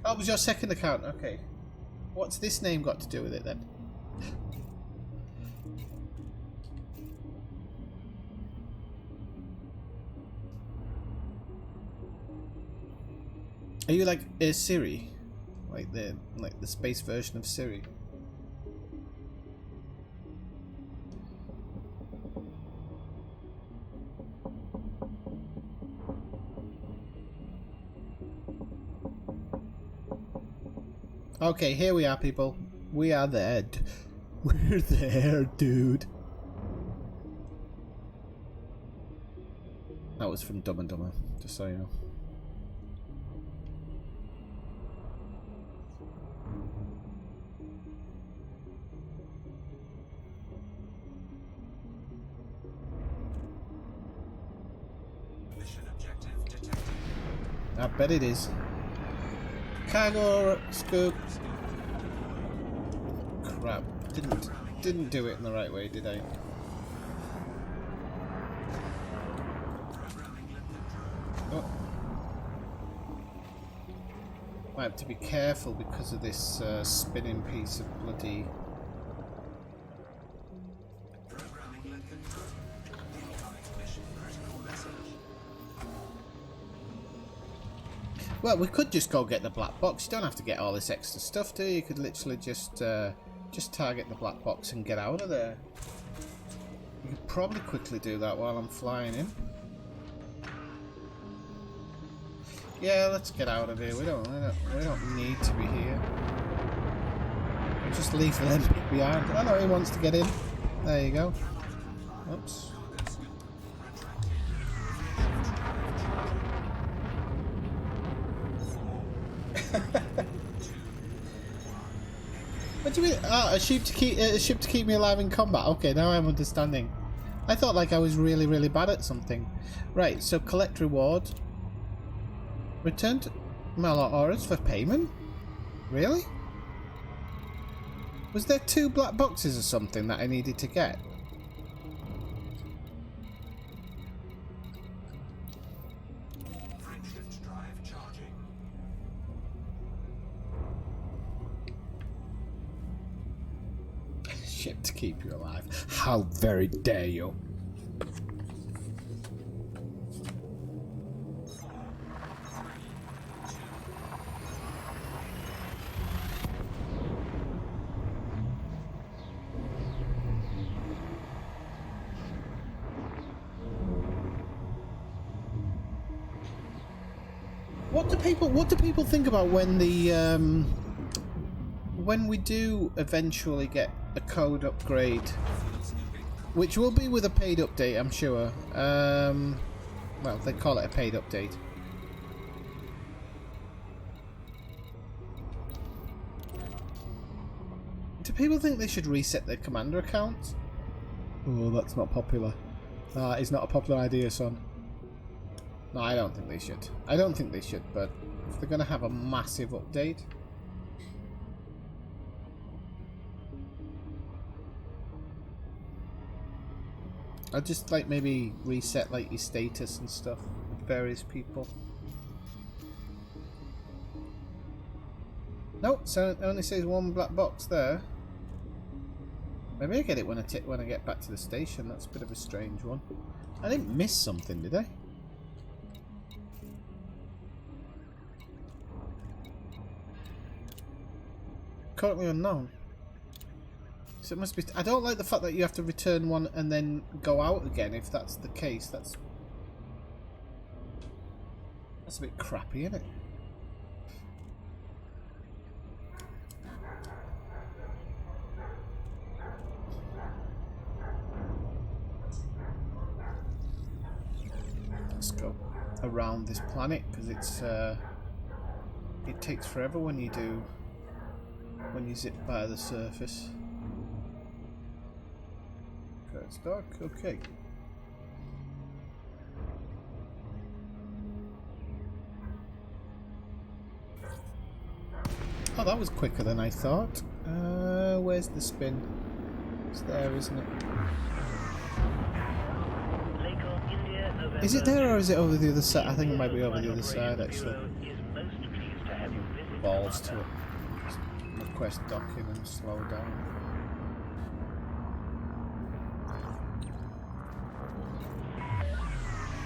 Oh, it was your second account. Okay. What's this name got to do with it then? Are you like Siri? Like the space version of Siri? Okay, here we are, people. We are there. We're there, dude. That was from Dumb and Dumber, just so you know. Mission objective detected. I bet it is. Cargo scoop. Crap. Didn't do it in the right way, did I? Oh. I have to be careful because of this spinning piece of bloody. Programming link confirmed. Incoming mission critical message. Well, we could just go get the black box. You don't have to get all this extra stuff, do you? You could literally just target the black box and get out of there. You could probably quickly do that while I'm flying in. Yeah, let's get out of here. We don't need to be here. We'll just leave the end behind. I know he wants to get in. There you go. Oops. What do you mean? Ah, a ship to keep me alive in combat. Okay, now I'm understanding. I thought like I was really, really bad at something. Right, so collect reward. Return to Malot Auras for payment? Really? Was there 2 black boxes or something that I needed to get? Frameshift drive charging. Ship to keep you alive. How very dare you? What do people think about when the when we do eventually get a code upgrade, which will be with a paid update, I'm sure. Well, they call it a paid update. Do people think they should reset their commander accounts? Oh, that's not popular. It's not a popular idea, son. No, I don't think they should. I don't think they should, but if they're going to have a massive update... I'd just like maybe reset like your status and stuff with various people. Nope, so it only says 1 black box there. Maybe I get it when I get back to the station. That's a bit of a strange one. I didn't miss something, did I? Currently unknown. So it must be. I don't like the fact that you have to return one and then go out again. If that's the case, that's a bit crappy, isn't it? Let's go around this planet because it's it takes forever when you zip by the surface. Okay, it's dark. Okay. Oh, that was quicker than I thought. Where's the spin? It's there, isn't it? Is it there or is it over the other side? I think it might be over the other side, actually. Balls to it. Just request docking and slow down.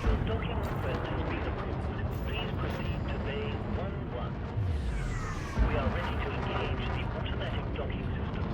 Your docking request has been approved. Please proceed to Bay 11. We are ready to engage the automatic docking system.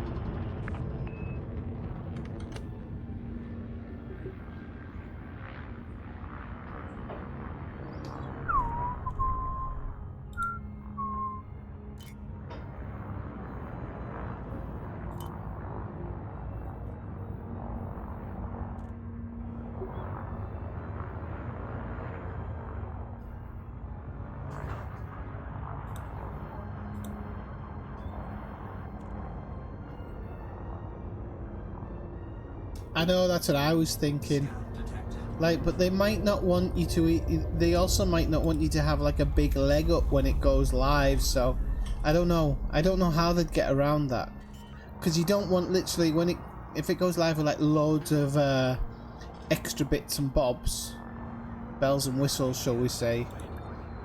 I know, that's what I was thinking. Like, but they might not want you to eat. They also might not want you to have like a big leg up when it goes live. So, I don't know. I don't know how they'd get around that. Because you don't want literally when if it goes live with like loads of extra bits and bobs, bells and whistles, shall we say.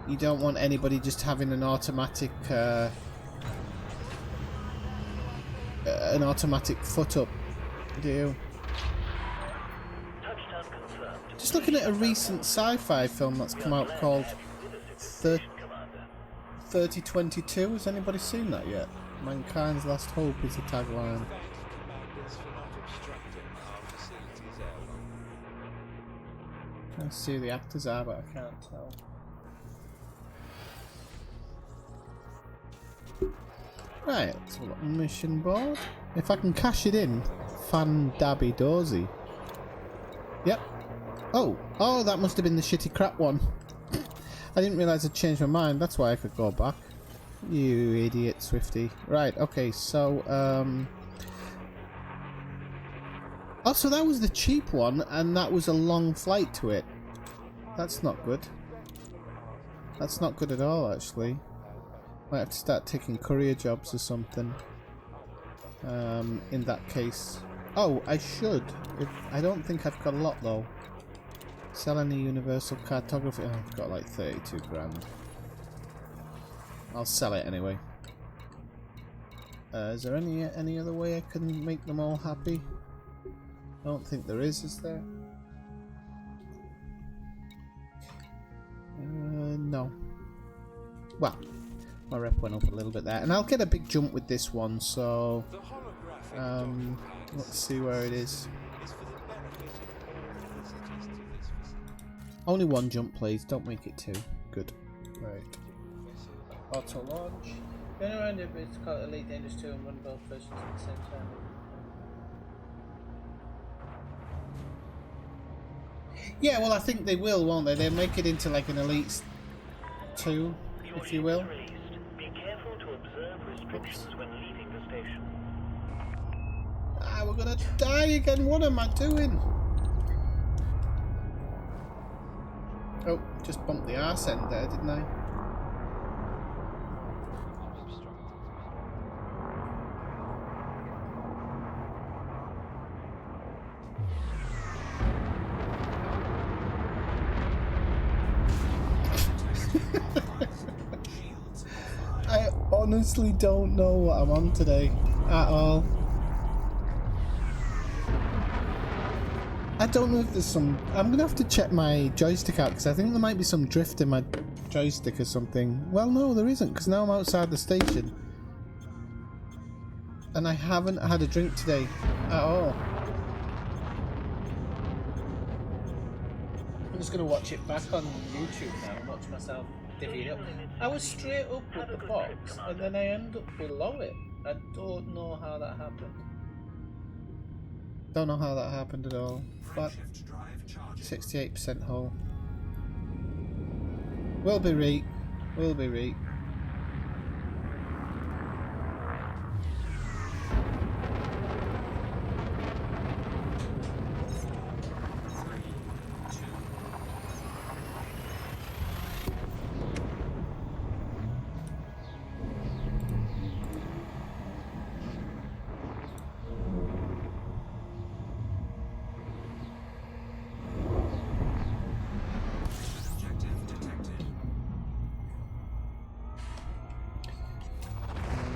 You don't want anybody just having an automatic foot up, do you? Touchdown confirmed. Just looking at a recent sci-fi film that's come out called 3022. Has anybody seen that yet? Mankind's last hope is the tagline. Trying to see who the actors are, but I can't tell. Right, let's have a look. Mission board. If I can cash it in, fan dabby dozy. Yep. Oh, that must have been the shitty crap one. I didn't realise I'd changed my mind. That's why I could go back. You idiot, Swifty. Right. Okay. So, oh, so that was the cheap one, and that was a long flight to it. That's not good. That's not good at all, actually. Might have to start taking courier jobs or something. In that case. Oh, I should. I don't think I've got a lot though. Sell any universal cartography. Oh, I've got like 32 grand. I'll sell it anyway. Is there any other way I can make them all happy? I don't think there is there? No. Well, my rep went up a little bit there, and I'll get a big jump with this one. So, let's see where it is. Only one jump, please. Don't make it two. Good. Right. Auto launch. Going around it, it's called Elite Dangerous 2 and run both versions at the same time. Yeah, well, I think they will, won't they? They'll make it into like an Elite 2, if you will. Be careful to observe restrictions when leaving the station. Ah, we're gonna die again. What am I doing? Oh, just bumped the arse end there, didn't I? I honestly don't know what I'm on today at all. I don't know if there's some... I'm gonna have to check my joystick out because I think there might be some drift in my joystick or something. Well, no, there isn't, because now I'm outside the station and I haven't had a drink today at all. I'm just gonna watch it back on YouTube now and watch myself divvy it up. I was straight up with the box and then I end up below it. I don't know how that happened. Don't know how that happened at all. But 68% hull. Will be re. Will be re.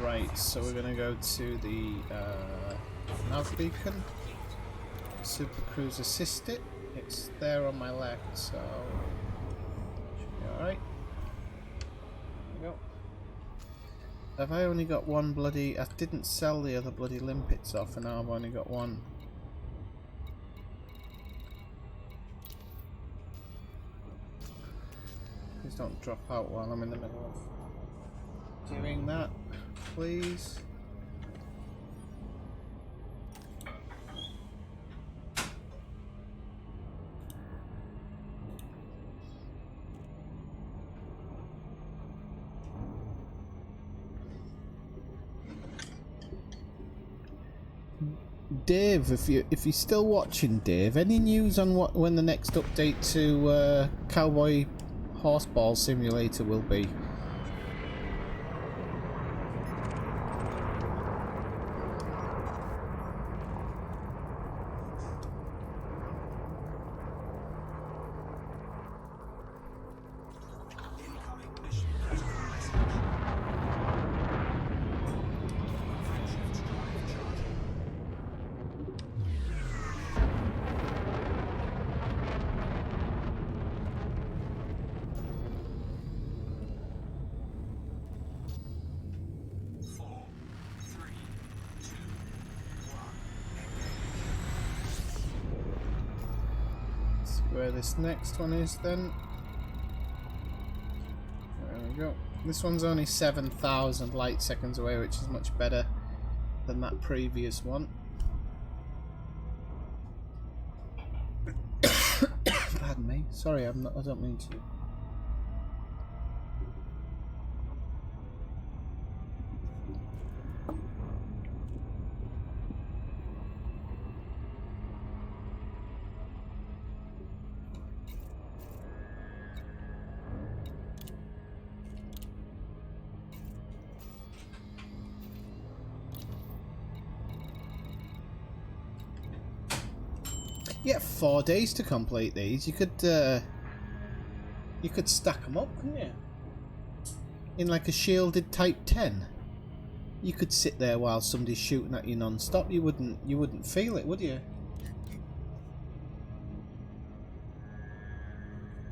Right, so we're gonna go to the nav beacon. Super Cruise assist it. It's there on my left, so should be alright. There we go. Have I only got one bloody... I didn't sell the other bloody limpets off, and now I've only got one. Please don't drop out while I'm in the middle of doing that, please. Dave, if you're still watching, Dave, any news on when the next update to Cowboy Horseball Simulator will be? Where this next one is then. There we go. This one's only 7,000 light seconds away, which is much better than that previous one. Pardon me. Sorry, I don't mean to. You get 4 days to complete these. You could stack them up, couldn't you? In like a shielded type 10. You could sit there while somebody's shooting at you non-stop. You wouldn't feel it, would you?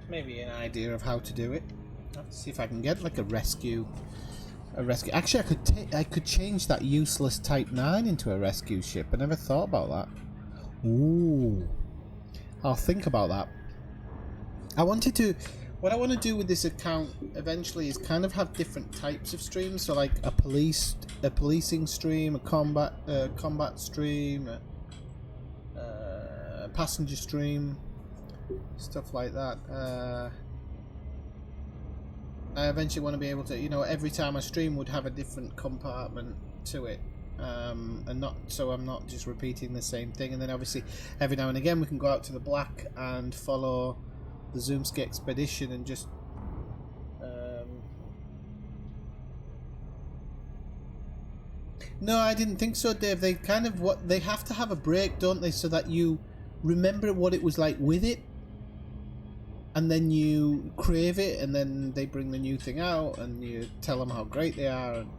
Maybe an idea of how to do it. Let's see if I can get like a rescue. Actually, I could change that useless type 9 into a rescue ship. I never thought about that. Ooh. I'll think about that. What I want to do with this account eventually is kind of have different types of streams. So like a policing stream, a combat stream, a passenger stream, stuff like that. I eventually want to be able to, every time I stream would have a different compartment to it. And not so I'm not just repeating the same thing, and then obviously every now and again we can go out to the black and follow the Zoomski expedition and just No, I didn't think so, Dave. They kind of they have to have a break, don't they, so that you remember what it was like with it, and then you crave it, and then they bring the new thing out and you tell them how great they are. And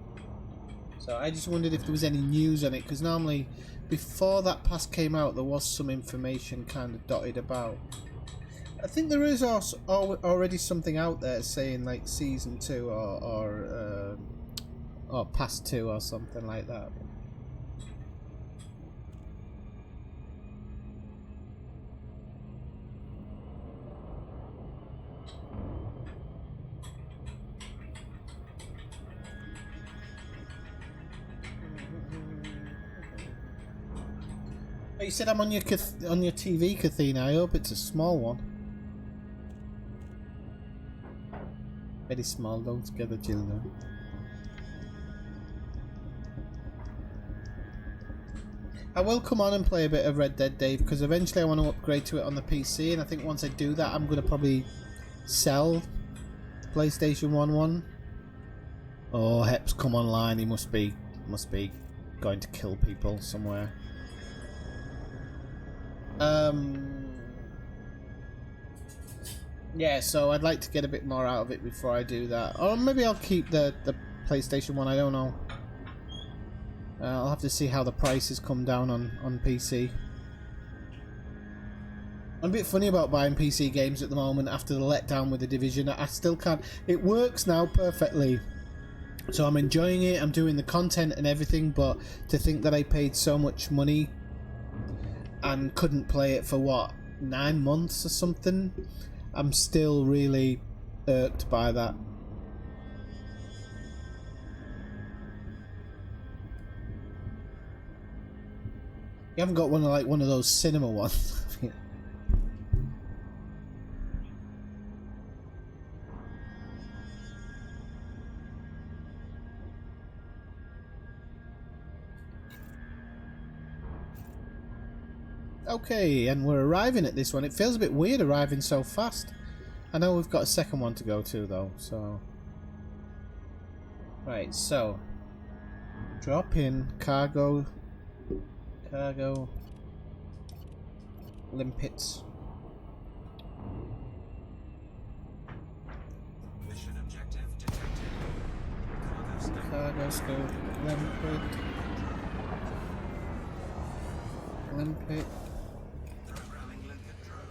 so I just wondered if there was any news on it, because normally before that pass came out there was some information kind of dotted about. I think there is also already something out there saying like season 2 or pass 2 or something like that. Oh, you said I'm on your TV, Kathina. I hope it's a small one. Very small, don't scare the children. I will come on and play a bit of Red Dead, Dave, because eventually I want to upgrade to it on the PC, and I think once I do that I'm going to probably sell the PlayStation 1 one. Oh, Hep's come online. He must be going to kill people somewhere. Yeah, so I'd like to get a bit more out of it before I do that. Or maybe I'll keep the PlayStation 1, I don't know. I'll have to see how the prices come down on PC. I'm a bit funny about buying PC games at the moment after the letdown with The Division. I still can't. It works now perfectly. So I'm enjoying it, I'm doing the content and everything, but to think that I paid so much money and couldn't play it for what, 9 months or something, I'm still really irked by that. You haven't got one of those cinema ones. Okay, and we're arriving at this one. It feels a bit weird arriving so fast. I know we've got a second one to go to though, so... Right, so... Drop in, cargo... Limpets. Mission objective detected. Cargo scope, limpet. Programming Lincoln drone.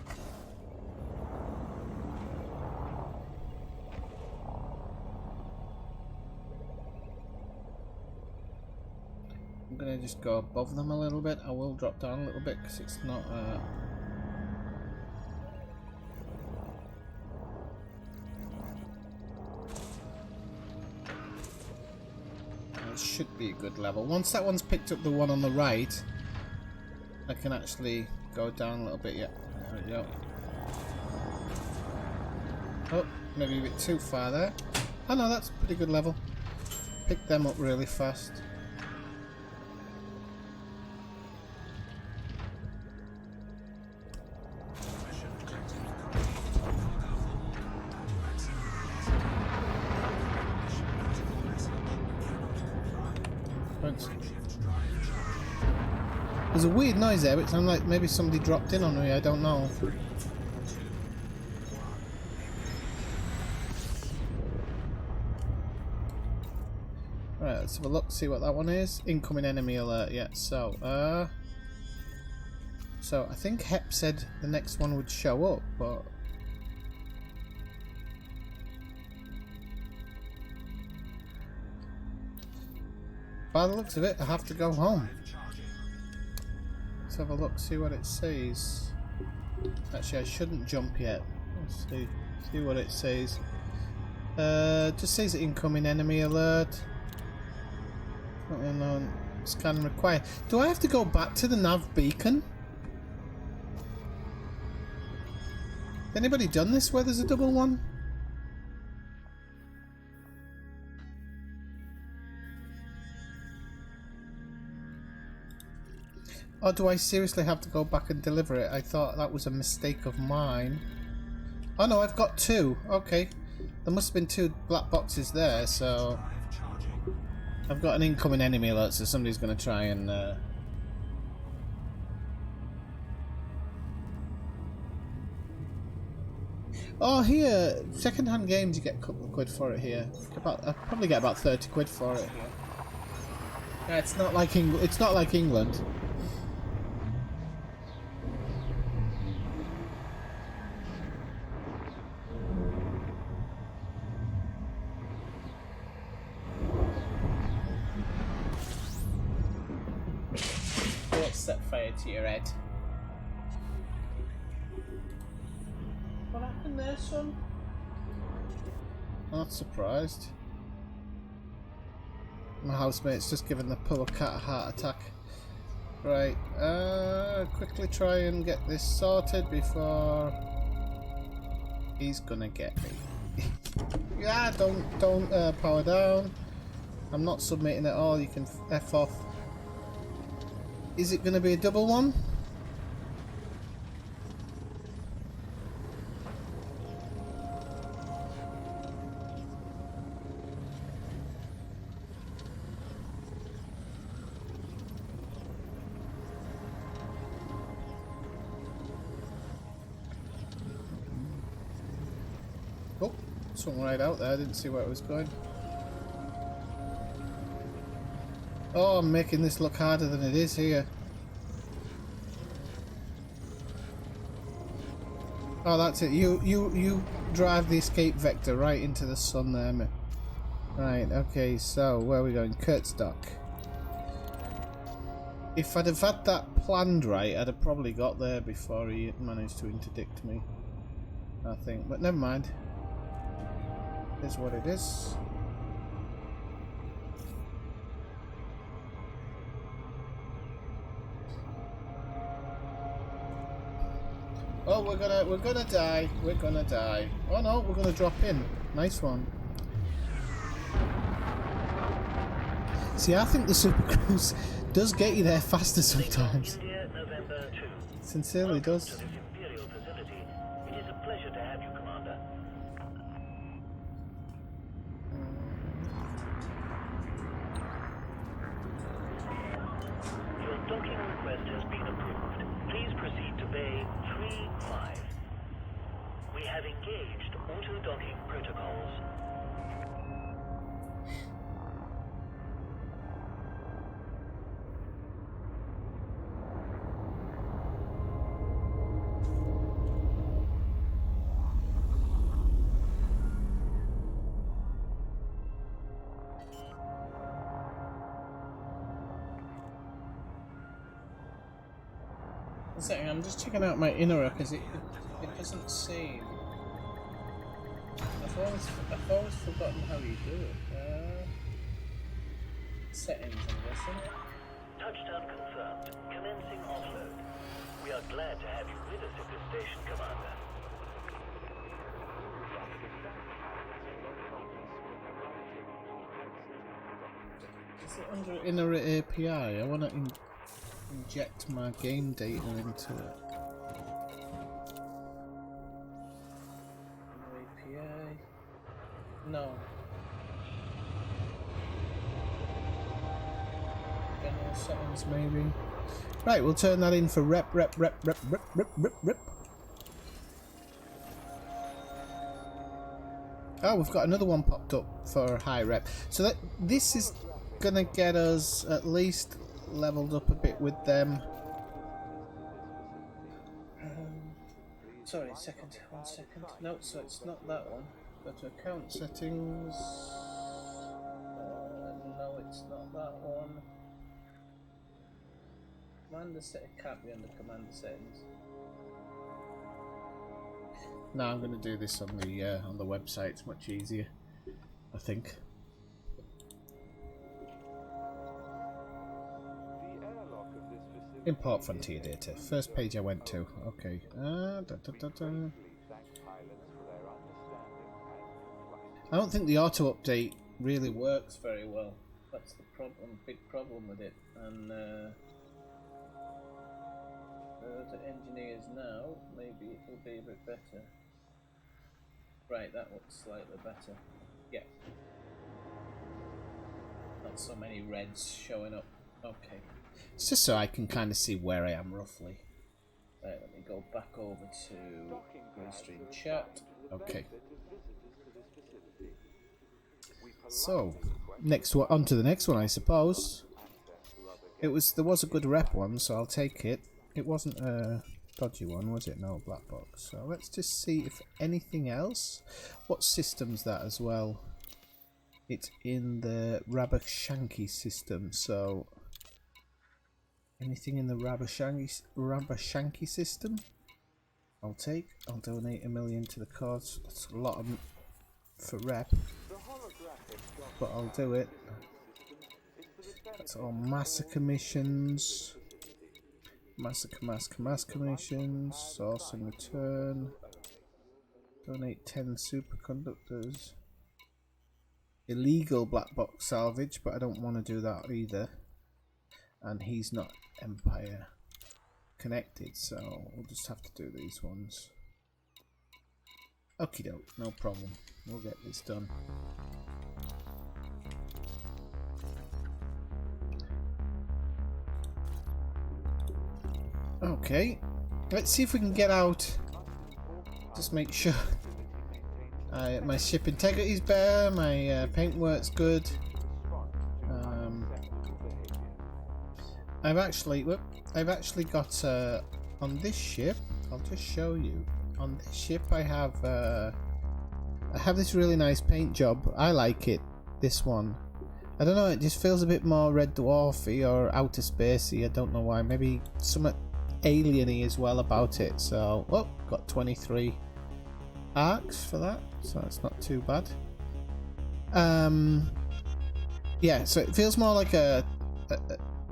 I'm gonna just go above them a little bit. I will drop down a little bit because it's not it should be a good level. Once that one's picked up the one on the right, I can actually go down a little bit. Yeah, there we go. Oh, maybe a bit too far there. Oh no, that's a pretty good level. Pick them up really fast. Mission objective complete. Cargo hold. To exit. Mission critical message. Cannot comply. Thanks. Shift drive charging. There's a weird noise there. It sounds like maybe somebody dropped in on me. I don't know. 3, 2, 1. Right, let's have a look, see what that one is. Incoming enemy alert, yeah, so I think Hep said the next one would show up, but... By the looks of it, I have to go home. Let's have a look, see what it says. Actually, I shouldn't jump yet. Let's see what it says. Just says incoming enemy alert. Scan required. Do I have to go back to the nav beacon? Anybody done this where there's a double one? Or do I seriously have to go back and deliver it? I thought that was a mistake of mine. Oh no, I've got two. Okay. There must have been two black boxes there, so... I've got an incoming enemy alert, so somebody's going to try and... Oh, here! Second-hand games, you get a couple of quid for it here. I'll probably get about 30 quid for it here. Yeah, it's not like England. Set fire to your head. What happened there, son? Not surprised. My housemate's just given the poor cat a heart attack. Right, quickly try and get this sorted before he's gonna get me. Yeah, don't power down. I'm not submitting at all. You can F off. Is it going to be a double one? Oh, something right out there. I didn't see where it was going. Oh, I'm making this look harder than it is here. Oh, that's it. You drive the escape vector right into the sun there, mate. Right, okay, so where are we going? Kurtzdock. If I'd have had that planned right, I'd have probably got there before he managed to interdict me, I think. But never mind. It is what it is. Oh, we're gonna die. We're gonna die. Oh no, we're gonna drop in. Nice one. See, I think the Super Cruise does get you there faster sometimes. India, November 2. sincerely Welcome does. to this Imperial facility. It is a pleasure to have you, Commander. Your docking request has been approved. Please proceed to Bay 3-5. We have engaged auto-docking protocols. One second, I'm just checking out my inner because it doesn't seem. I've always forgotten how you do it. Settings, I'm guessing. Touchdown confirmed. Commencing offload. We are glad to have you with us at this station, Commander. Is it under inner API? I want to inject my game data into it. Inner API. No. General settings, maybe. Right, we'll turn that in for rep. Oh, we've got another one popped up for high rep. So this is gonna get us at least leveled up a bit with them. Sorry, one second. No, so it's not that one. Go to account settings. No, it's not that one. Commander setting can't be under commander settings. No, I'm going to do this on the website. It's much easier, I think. Import frontier data. First page I went to. Okay. I don't think the auto update really works very well. That's the problem. Big problem with it. And the engineers now, maybe it will be a bit better. Right, that looks slightly better. Yeah. Not so many reds showing up. Okay. It's just so I can kind of see where I am roughly. Right, let me go back over to Restream chat. Okay. So, next one, on to the next one, I suppose. There was a good rep one, so I'll take it. It wasn't a dodgy one, was it? No, black box. So let's just see if anything else. What system's that as well? It's in the Rabashanki system, so anything in the Rabashanki system, I'll take. I'll donate 1 million to the cause. That's a lot of for rep, but I'll do it. That's all massacre missions. Massacre missions. Source and return. Donate 10 superconductors. Illegal black box salvage, but I don't want to do that either. And he's not Empire connected, so we'll just have to do these ones. Okie doke, no problem. We'll get this done. Okay, let's see if we can get out. Just make sure my ship integrity is better, my paintwork's good. I've actually got on this ship. I'll just show you. On this ship, I have this really nice paint job. I like it. This one. I don't know. It just feels a bit more Red Dwarfy or outer spacey. I don't know why. Maybe somewhat alien-y as well about it. So, well, got 23 arcs for that. So it's not too bad. Yeah. So it feels more like a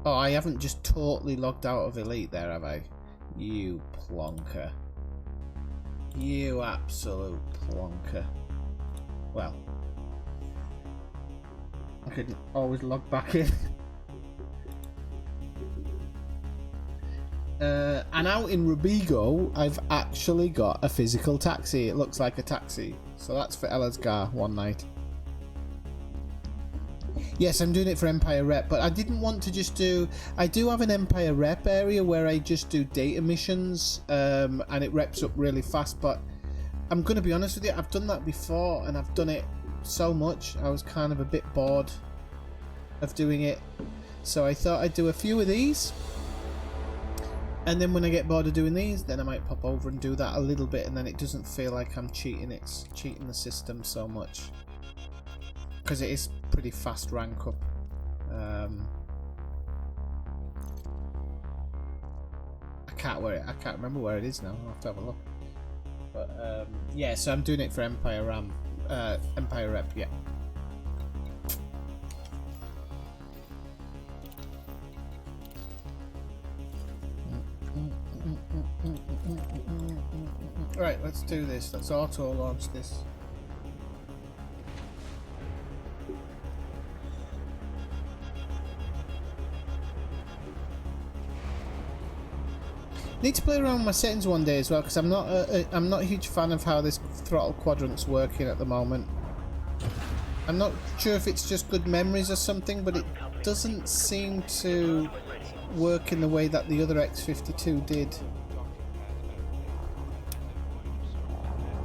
oh, I haven't just totally logged out of Elite there, have I? You plonker. You absolute plonker. Well, I could always log back in. And out in Rubigo, I've actually got a physical taxi. It looks like a taxi. So that's for Elazgar one night. Yes, I'm doing it for Empire Rep, but I didn't want to just do... I do have an Empire Rep area where I just do data missions, and it reps up really fast, but I'm going to be honest with you, I've done that before, and I've done it so much, I was kind of a bit bored of doing it. So I thought I'd do a few of these, and then when I get bored of doing these, then I might pop over and do that a little bit, and then it doesn't feel like I'm cheating. It's cheating the system so much, because it is pretty fast rank up. I can't remember where it is now. I'll have to have a look. But yeah, so I'm doing it for Empire Rep. Yeah. Right, let's do this. Let's auto launch this. Need to play around with my settings one day as well, because I'm not a huge fan of how this throttle quadrant's working at the moment. I'm not sure if it's just good memories or something, but it doesn't seem to work in the way that the other X52 did.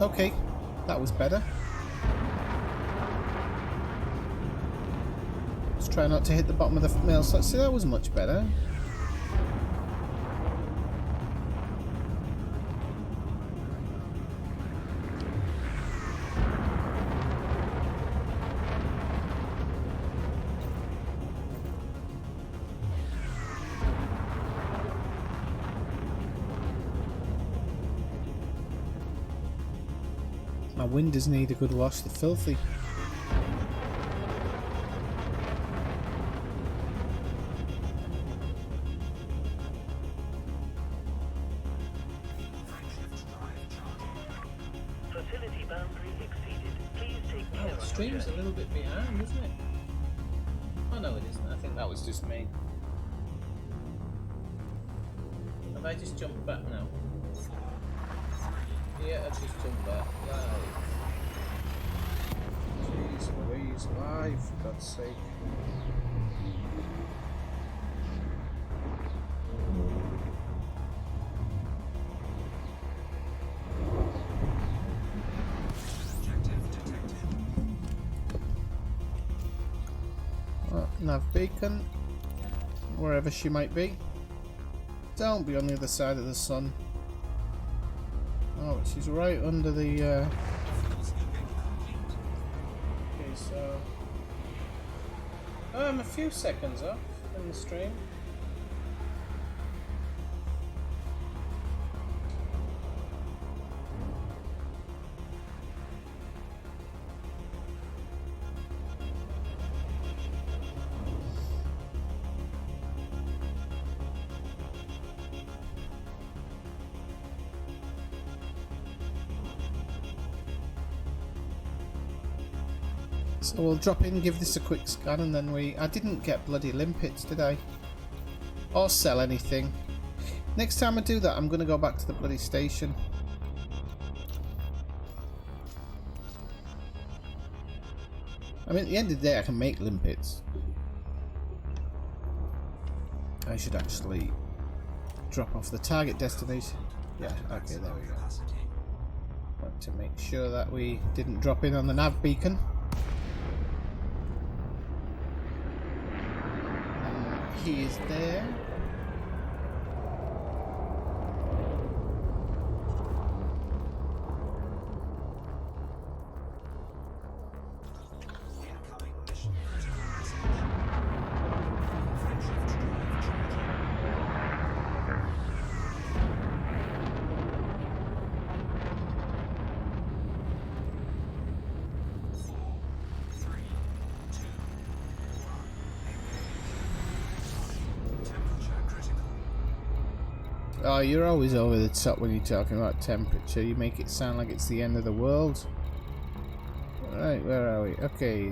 Okay, that was better. Let's try not to hit the bottom of the mail slot. See, that was much better. My windows need a good wash, they're filthy. Facility boundary exceeded. Please take care Oh, of the stream's a little bit behind, isn't it? Oh no, it isn't. I think that was just me. Have I just jumped back now? Yeah, I've just jumped back. Live. Jeez Louise, live, for God's sake. Objective detected. Nav beacon, wherever she might be. Don't be on the other side of the sun. Oh, she's right under the. Okay, so I'm a few seconds off in the stream. So we'll drop in, give this a quick scan, and then I didn't get bloody limpets, did I? Or sell anything. Next time I do that, I'm going to go back to the bloody station. I mean, at the end of the day, I can make limpets. I should actually drop off the target destination. Yeah, okay, there we go. Want to make sure that we didn't drop in on the nav beacon. He is there. Incoming mission critical message. French left drive charging. 4, 3, 2, 1. Temperature critical. Oh, you're always over the top when you're talking about temperature. You make it sound like it's the end of the world. Right, where are we? Okay.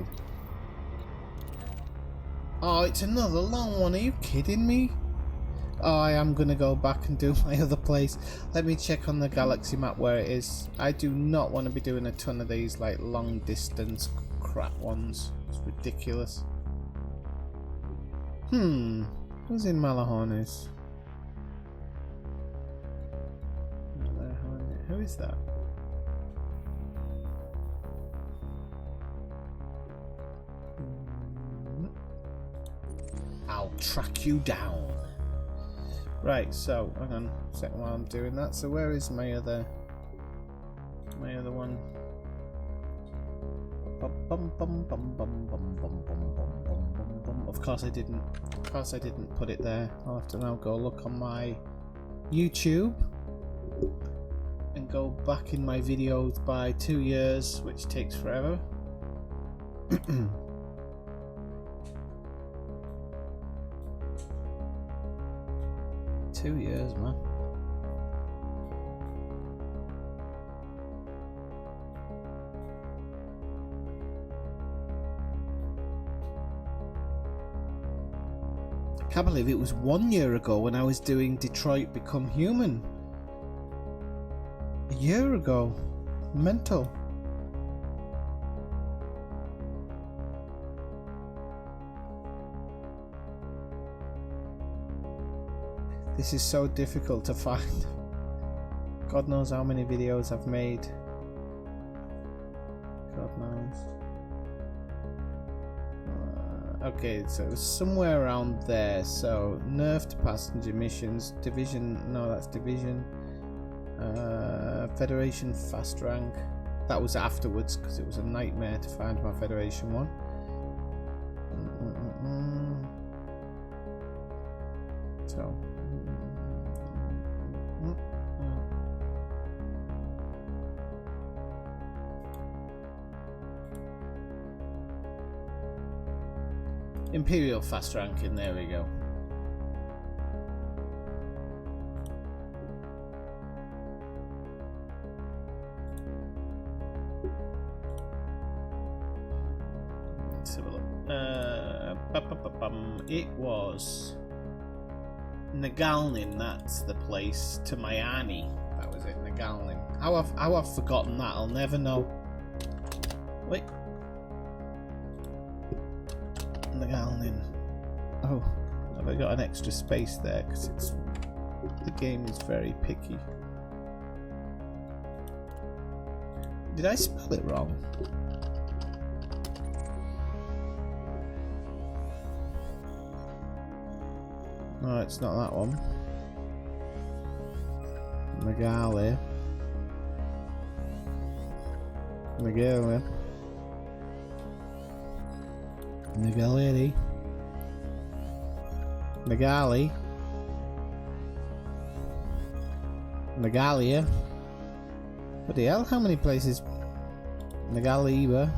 Oh, it's another long one. Are you kidding me? Oh, I am going to go back and do my other place. Let me check on the galaxy map where it is. I do not want to be doing a ton of these like long distance crap ones. It's ridiculous. Who's in Malahones? Who is that? I'll track you down. Right, so hang on a second while I'm doing that. So where is my other one? Of course I didn't. Of course I didn't put it there. I'll have to now go look on my YouTube and go back in my videos by 2 years, which takes forever. 2 years, man. I can't believe it was 1 year ago when I was doing Detroit Become Human. A year ago. Mental. This is so difficult to find. God knows how many videos I've made. God knows. Okay, so it was somewhere around there. So, nerfed passenger missions. Division. No, that's Division. Federation fast rank. That was afterwards because it was a nightmare to find my Federation one. So. Imperial fast ranking, there we go. Let's have a look. It was Nagalnin, that's the place, to Miami. That was it, Nagalnin. How I've forgotten that, I'll never know. Wait. Nagalnin. Oh, have I got an extra space there? Because the game is very picky. Did I spell it wrong? No, it's not that one. Nagali. Nagali. Nagali. Nagali. Nagalia. What the hell? How many places? Nagaliba.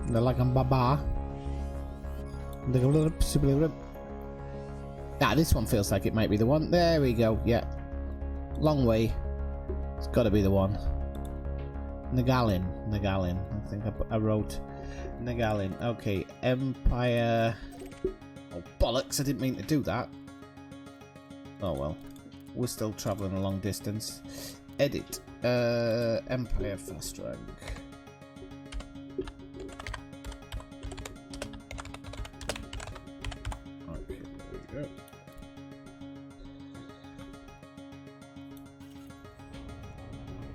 Nalagambaba. Ah, this one feels like it might be the one. There we go. Yeah. Long way. It's got to be the one. Nagalin. Nagalin. I think I wrote Nagalin. Okay. Empire. Oh, bollocks. I didn't mean to do that. Oh, well. We're still traveling a long distance. Edit. Empire fast rank. Okay, there we go.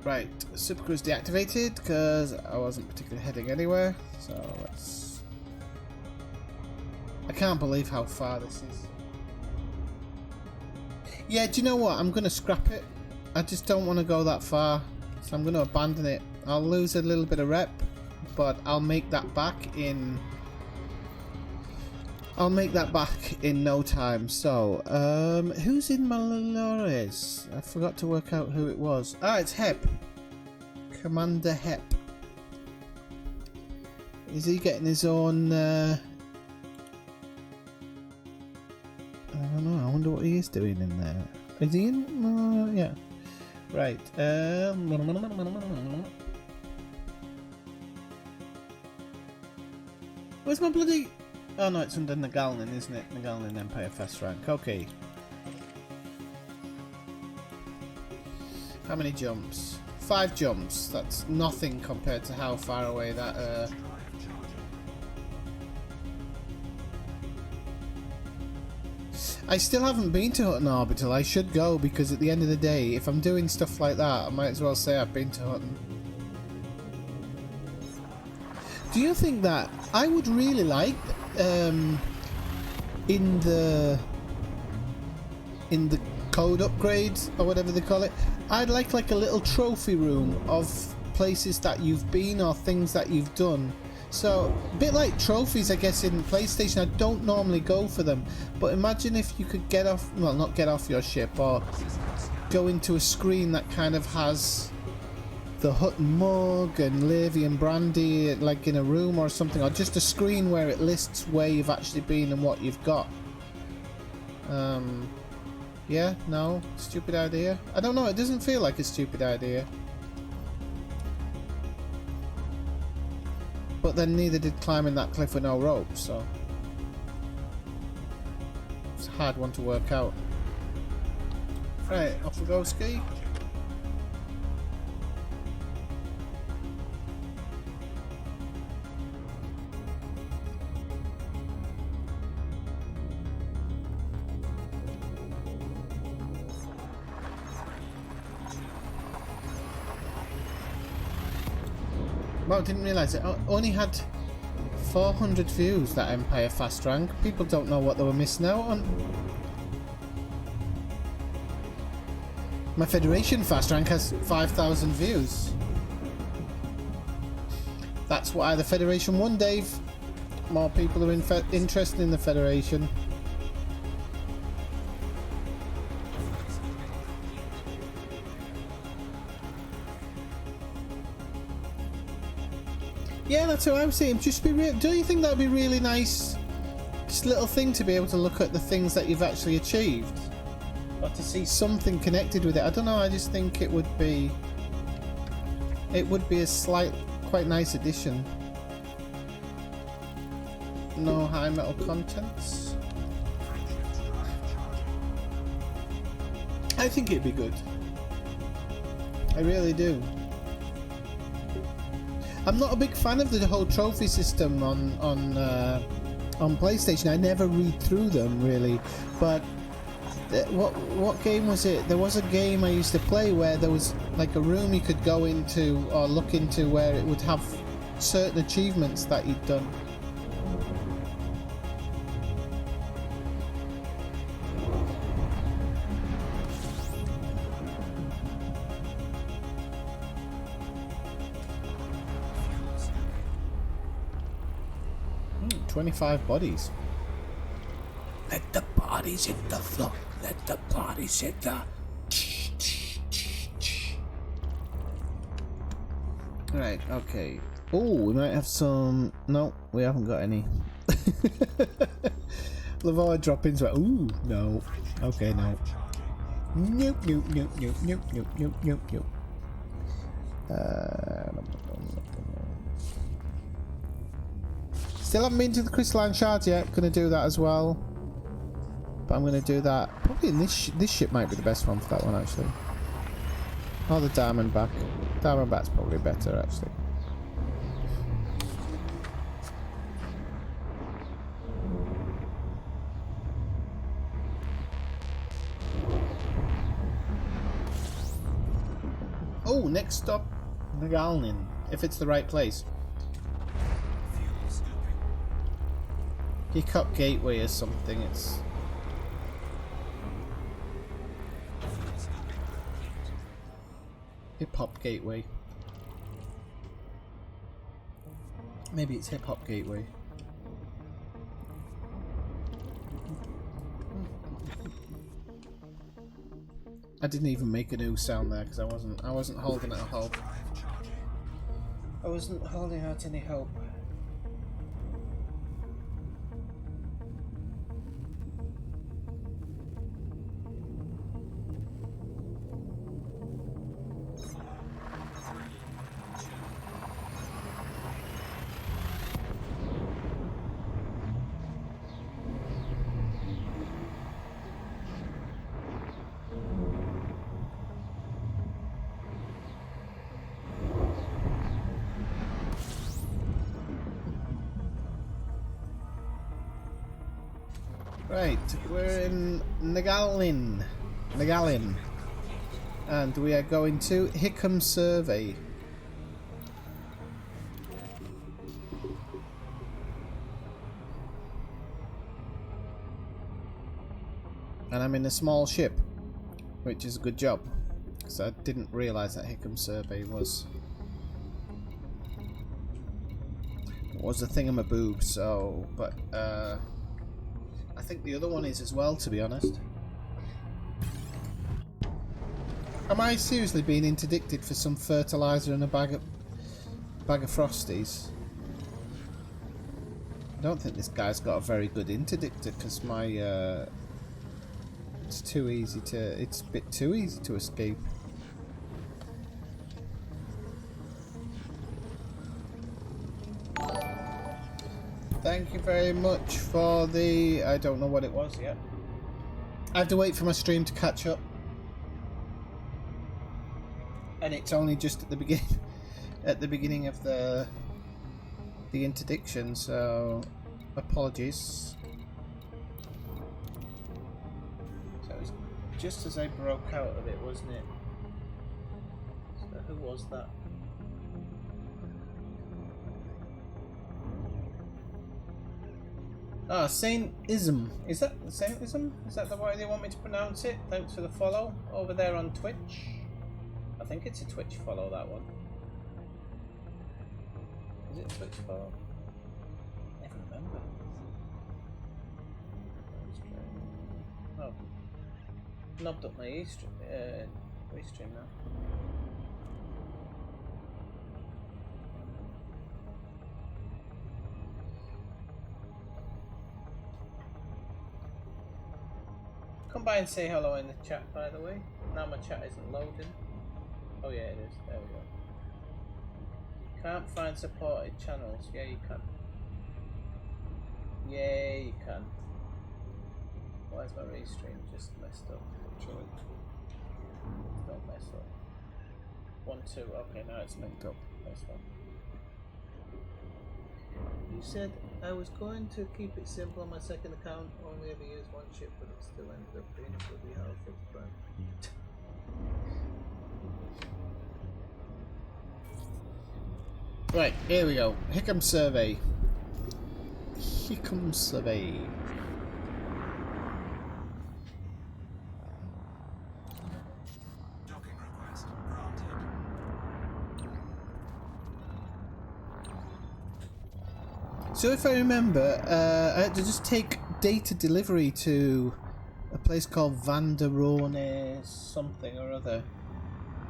Right, Supercruise deactivated because I wasn't particularly heading anywhere. So let's. I can't believe how far this is. Yeah, do you know what? I'm gonna scrap it. I just don't want to go that far, so I'm gonna abandon it. I'll lose a little bit of rep, but I'll make that back in. I'll make that back in no time. So, who's in Malores? I forgot to work out who it was. Ah, it's Hep. Commander Hep. Is he getting his own? I don't know. I wonder what he is doing in there. Is he in? Yeah. Right. Where's my bloody? Oh no, it's under Nagalnin, isn't it? Nagalnin Empire Fast Rank. Okay. How many jumps? 5 jumps. That's nothing compared to how far away that I still haven't been to Hutton Orbital. I should go, because at the end of the day, if I'm doing stuff like that, I might as well say I've been to Hutton. Do you think that I would really like in the code upgrades or whatever they call it, I'd like a little trophy room of places that you've been or things that you've done. So a bit like trophies, I guess, in PlayStation. I don't normally go for them, but imagine if you could get off, well, not get off your ship, or go into a screen that kind of has the Hutton mug and Levy and Brandy, like in a room or something, or just a screen where it lists where you've actually been and what you've got. Yeah, no, stupid idea. I don't know, it doesn't feel like a stupid idea. But then neither did climbing that cliff with no rope, so it's a hard one to work out. Right, off we go, Ski. Well, I didn't realise it only had 400 views, that Empire Fast Rank. People don't know what they were missing out on. My Federation Fast Rank has 5,000 views. That's why the Federation won, Dave. More people are interested in the Federation. Yeah, that's what I'm saying. Just be real. Do you think that'd be really nice? Just a little thing to be able to look at the things that you've actually achieved, or to see something connected with it. I don't know. I just think it would be a slight, quite nice addition. No high metal contents. I think it'd be good. I really do. I'm not a big fan of the whole trophy system on PlayStation. I never read through them really, but what game was it? There was a game I used to play where there was like a room you could go into or look into where it would have certain achievements that you'd done. Hmm, 25 bodies. Let the bodies hit the floor. Let the bodies hit the... Right, okay. Oh, we might have some... No, we haven't got any. Lavoie drop-ins were... Ooh, no. Okay, no. Nope, nope, nope, nope, nope, nope, nope, nope, nope. Still haven't been to the crystalline shards yet. Gonna do that as well. But I'm gonna do that. Probably in this ship might be the best one for that one, actually. Oh, the Diamondback. Diamondback's probably better, actually. Oh, next stop, Nagalnin, if it's the right place. Hiccup Gateway or something, it's... Hip Hop Gateway. Maybe it's Hip Hop Gateway. I didn't even make a new sound there because I wasn't holding out hope. I wasn't holding out any hope. Right, we're in Nagalin, and we are going to Hickam Survey. And I'm in a small ship, which is a good job, because I didn't realise that Hickam Survey was a thingamaboob. So, but I think the other one is as well, to be honest. Am I seriously being interdicted for some fertiliser and a bag of Frosties? I don't think this guy's got a very good interdictor, because my it's too easy to, it's a bit too easy to escape. Thank you very much for the, I don't know what it was yet. I have to wait for my stream to catch up. And it's only just at the beginning of the interdiction, so apologies. So it was just as I broke out of it, wasn't it? So who was that? Ah, Saint-ism. Is that Saint-ism? Is that the way they want me to pronounce it? Thanks for the follow over there on Twitch. I think it's a Twitch follow, that one. Is it a Twitch follow? I never remember. Oh. Knobbed up my restream now. Come by and say hello in the chat, by the way. Now my chat isn't loading. Oh yeah, it is. There we go. Can't find supported channels. Yeah, you can. Yeah, you can. Why is my restream just messed up? Literally. Don't mess up. 1, 2. Okay, now it's linked up. That's fine. You said I was going to keep it simple on my second account, only ever use one chip, but it still ended up being a bloody hell footprint. Right, here we go. Hickam Survey. Hickam Survey. Docking request granted. So if I remember, I had to just take data delivery to a place called Vanderone something or other,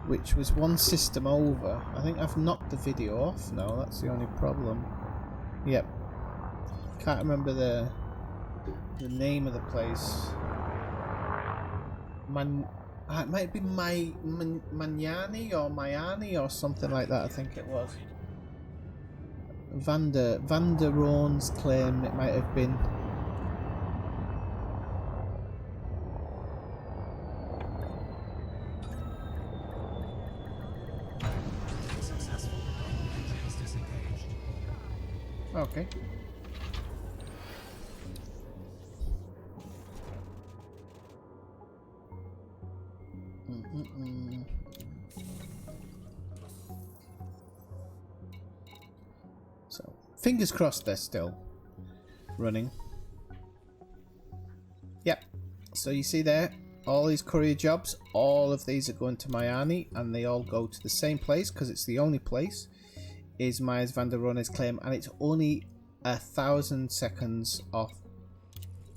which was one system over. I think I've knocked the video off now, that's the only problem. Yep. Can't remember the name of the place. It might be Magnani or Miami or something like that, I think it was. Vanderone's claim it might have been. Successful. Engines disengaged. Okay. So, fingers crossed they're still running. Yep. So you see there, all these courier jobs, all of these are going to Miami, and they all go to the same place because it's the only place. Is Myers Vanderone's claim, and it's only 1,000 seconds off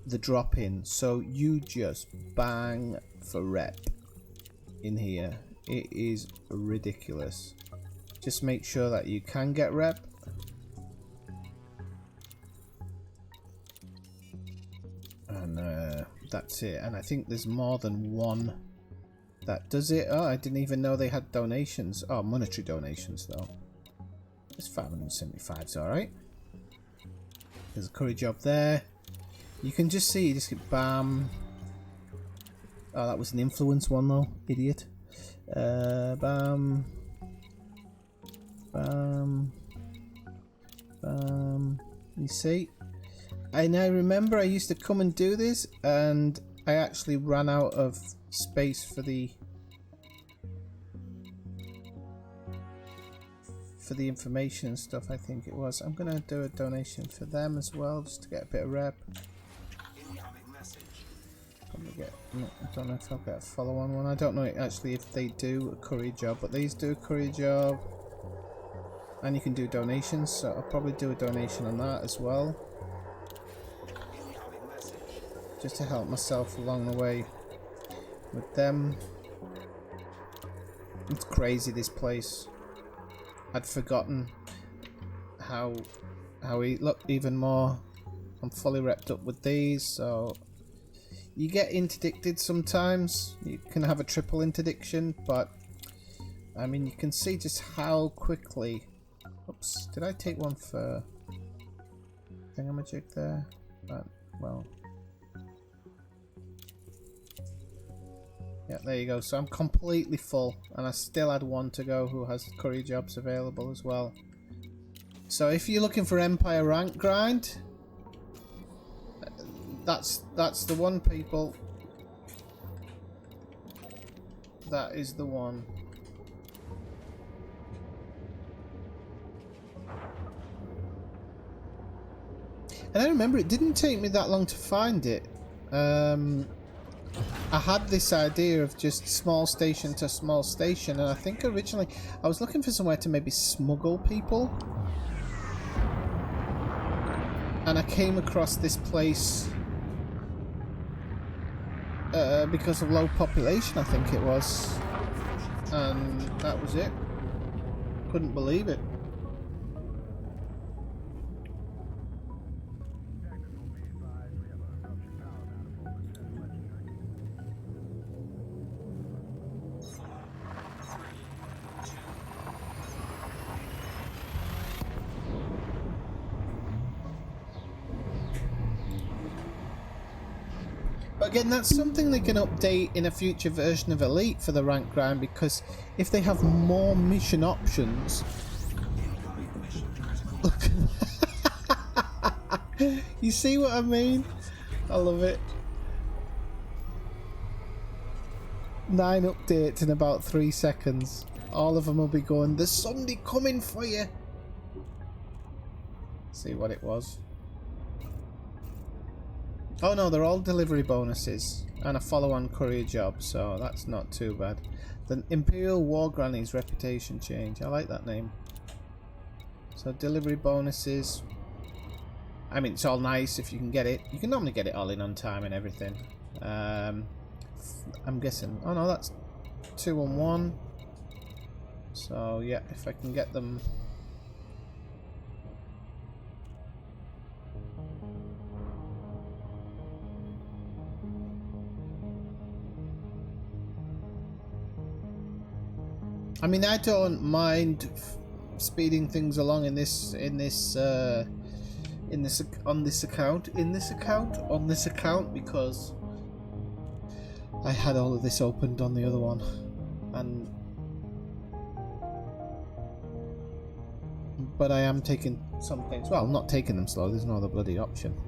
the drop in. So you just bang for rep in here. It is ridiculous. Just make sure that you can get rep. And that's it. And I think there's more than one that does it. Oh, I didn't even know they had donations. Oh, monetary donations though. It's 575, it's alright. There's a curry job there. You can just see, just get bam. Oh, that was an influence one though, idiot. Bam. Bam. Bam. You see? And I remember I used to come and do this, and I actually ran out of space for the information and stuff. I think it was. I'm gonna do a donation for them as well, just to get a bit of rep. Incoming message. Probably get. I don't know if I'll get a follow-on one. I don't know actually if they do a courier job, but these do a courier job, and you can do donations. So I'll probably do a donation on that as well, Incoming message. just to help myself along the way with them. It's crazy, this place. I'd forgotten how we look even more. I'm fully repped up with these, so you get interdicted sometimes. You can have a triple interdiction, but I mean, you can see just how quickly. Oops, did I take one for thingamajig there? Well, yeah, there you go. So I'm completely full, and I still had one to go who has curry jobs available as well. So if you're looking for Empire rank grind, that's the one, people. That is the one. And I remember it didn't take me that long to find it. I had this idea of just small station to small station, and I think originally I was looking for somewhere to maybe smuggle people, and I came across this place because of low population, I think it was, and that was it. Couldn't believe it. But again, that's something they can update in a future version of Elite for the rank grind, because if they have more mission options... Look at that. You see what I mean? I love it. 9 updates in about 3 seconds. All of them will be going, there's somebody coming for you. See what it was. Oh no, they're all delivery bonuses and a follow-on courier job, so that's not too bad. The Imperial War Granny's reputation change. I like that name. So delivery bonuses. I mean, it's all nice if you can get it. You can normally get it all in on time and everything. I'm guessing. Oh no, that's 2 on 1. So yeah, if I can get them. I mean, I don't mind speeding things along on this account because I had all of this opened on the other one, but I am taking some things. Well, not taking them slow. There's no other bloody option.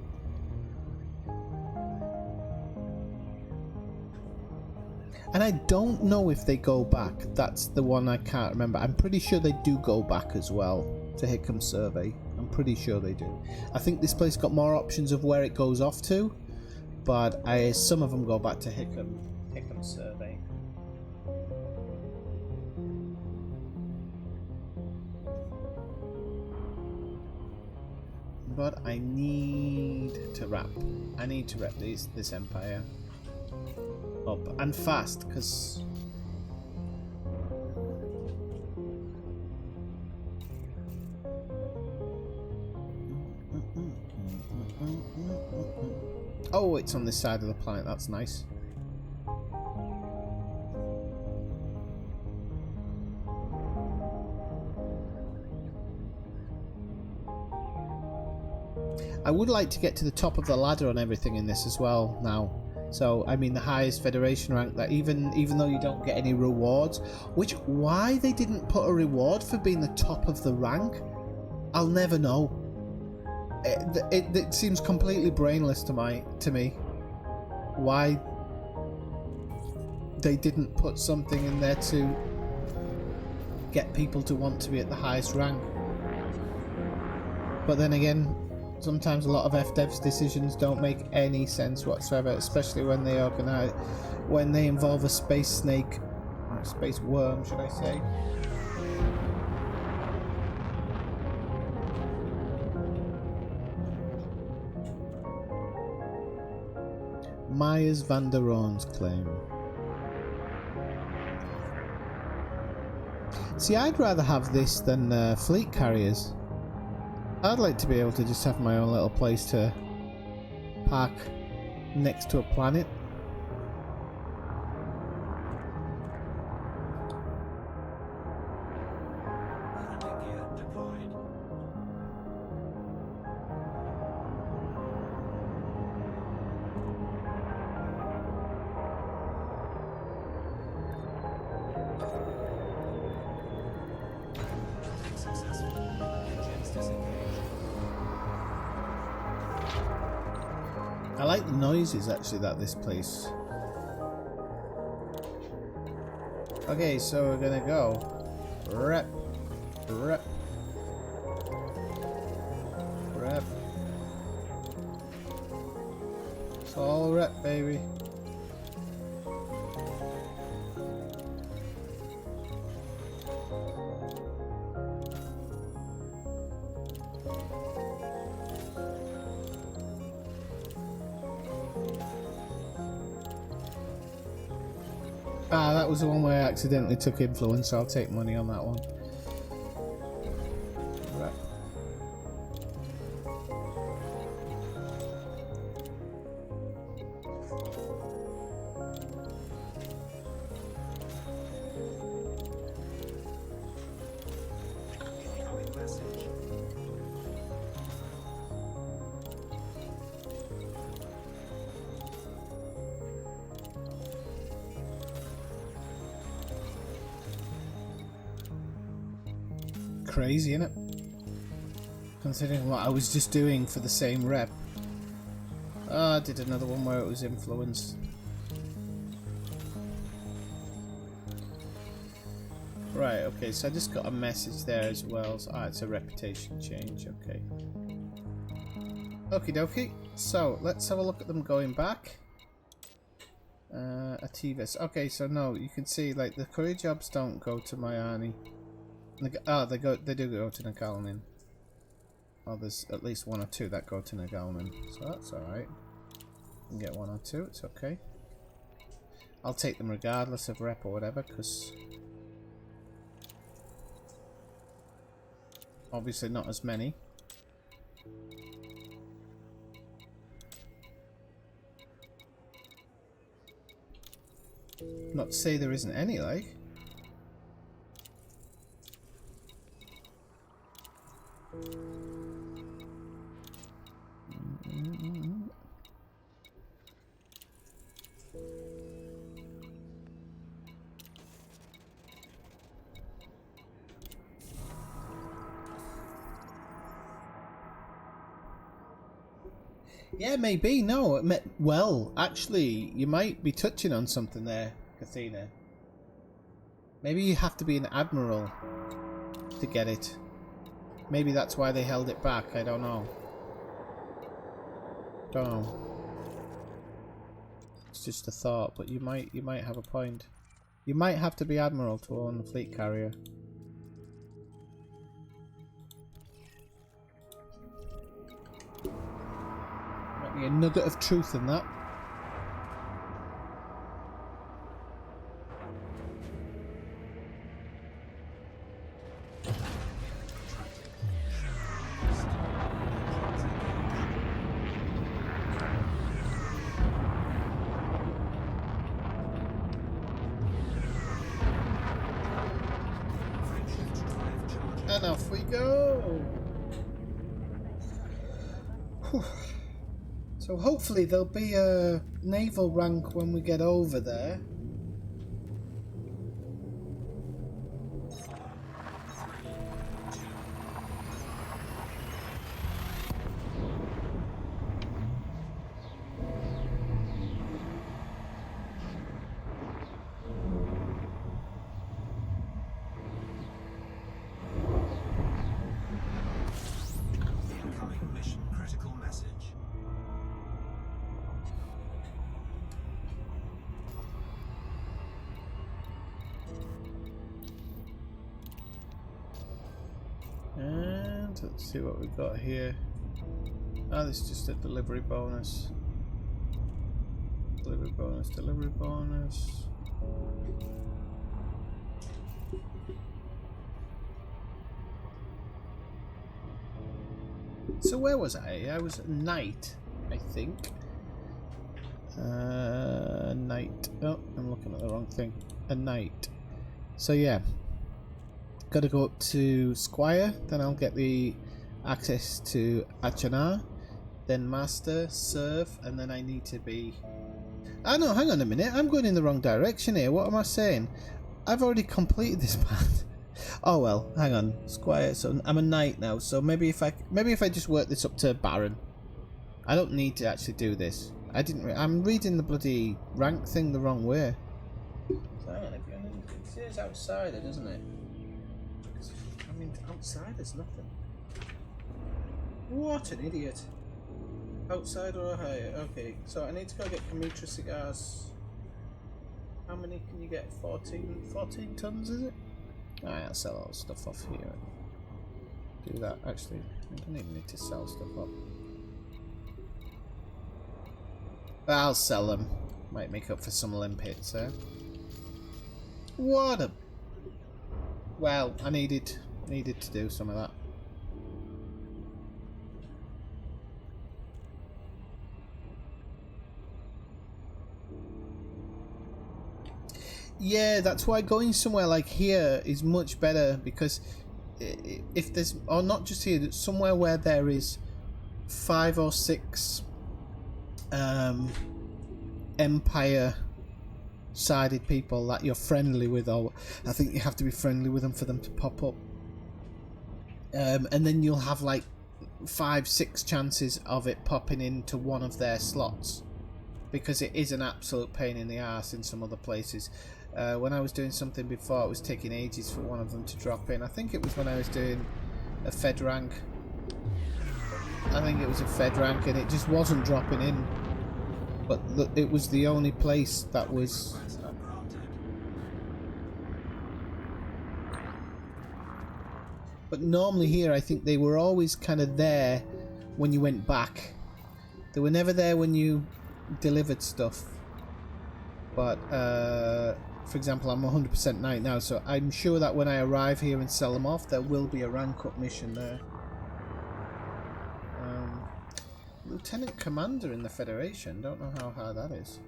And I don't know if they go back. That's the one I can't remember. I'm pretty sure they do go back as well to Hickam Survey. I'm pretty sure they do. I think this place got more options of where it goes off to, but some of them go back to Hickam Survey. But I need to wrap. I need to wrap this Empire up, and fast, because oh, it's on this side of the planet. That's nice. I would like to get to the top of the ladder on everything in this as well now. So, I mean, the highest Federation rank, that even though you don't get any rewards, why they didn't put a reward for being the top of the rank, I'll never know. It seems completely brainless to me why they didn't put something in there to get people to want to be at the highest rank. But then again, sometimes a lot of FDev's decisions don't make any sense whatsoever, especially when they involve a space snake, or a space worm, should I say. Myers van der Rohe's claim. See, I'd rather have this than fleet carriers. I'd like to be able to just have my own little place to park next to a planet. Landing gear deployed. Landing successful. Engines disengaged. I like the noises actually that this place. Okay, so we're gonna go rep. It's all rep, baby. Ah, that was the one where I accidentally took influence, so I'll take money on that one. Right. Incoming message. Crazy, innit? Considering what I was just doing for the same rep. Ah, I did another one where it was influence. Right, okay, so I just got a message there as well. So, it's a reputation change, okay. Okie dokie. So, let's have a look at them going back. Ativis. Okay, so no, you can see, like, the courier jobs don't go to Mayani. They do go to Nagalnin. Oh, there's at least one or two that go to Nagalnin, so that's alright. You can get one or two, it's okay. I'll take them regardless of rep or whatever, because obviously not as many. Not to say there isn't any, like. Yeah, maybe. No, well, actually, you might be touching on something there, Kathina. Maybe you have to be an admiral to get it. Maybe that's why they held it back. I don't know. Don't know. It's just a thought, but you might have a point. You might have to be admiral to own a fleet carrier. Might be a nugget of truth in that. And off we go! Whew. So hopefully there'll be a naval rank when we get over there. let's see what we've got here. Oh, this is just a delivery bonus. Delivery bonus, delivery bonus. So where was I? I was at night, I think. Night. Oh, I'm looking at the wrong thing. A night. So yeah. Gotta go up to Squire, then I'll get the access to Achana, then Master, Serve, and then I need to be... Ah no, hang on a minute, I'm going in the wrong direction here. What am I saying? I've already completed this path. Oh well, hang on. Squire, so I'm a knight now, so maybe if I just work this up to Baron. I don't need to actually do this. I'm reading the bloody rank thing the wrong way. So hang on, it says outsider, doesn't it? I mean, outside there's nothing. What an idiot. Outside or higher? Okay, so I need to go get Kamitra cigars. How many can you get? 14 tons, is it? Alright, I'll sell all the stuff off here. Do that, actually. I don't even need to sell stuff up. But I'll sell them. Might make up for some limpets, eh? What a... Well, I needed to do some of that. Yeah, that's why going somewhere like here is much better, because if there's, or not just here, somewhere where there is 5 or 6 Empire sided people that you're friendly with, or I think you have to be friendly with them for them to pop up, and then you'll have like 5-6 chances of it popping into one of their slots, because it is an absolute pain in the arse in some other places. When I was doing something before, it was taking ages for one of them to drop in. I think it was when I was doing a Fed rank. I think it was a Fed rank and it just wasn't dropping in. But it was the only place that was... But normally here, I think they were always kind of there when you went back. They were never there when you delivered stuff. But, for example, I'm 100% knight now, so I'm sure that when I arrive here and sell them off, there will be a rank up mission there. Lieutenant Commander in the Federation. Don't know how hard that is.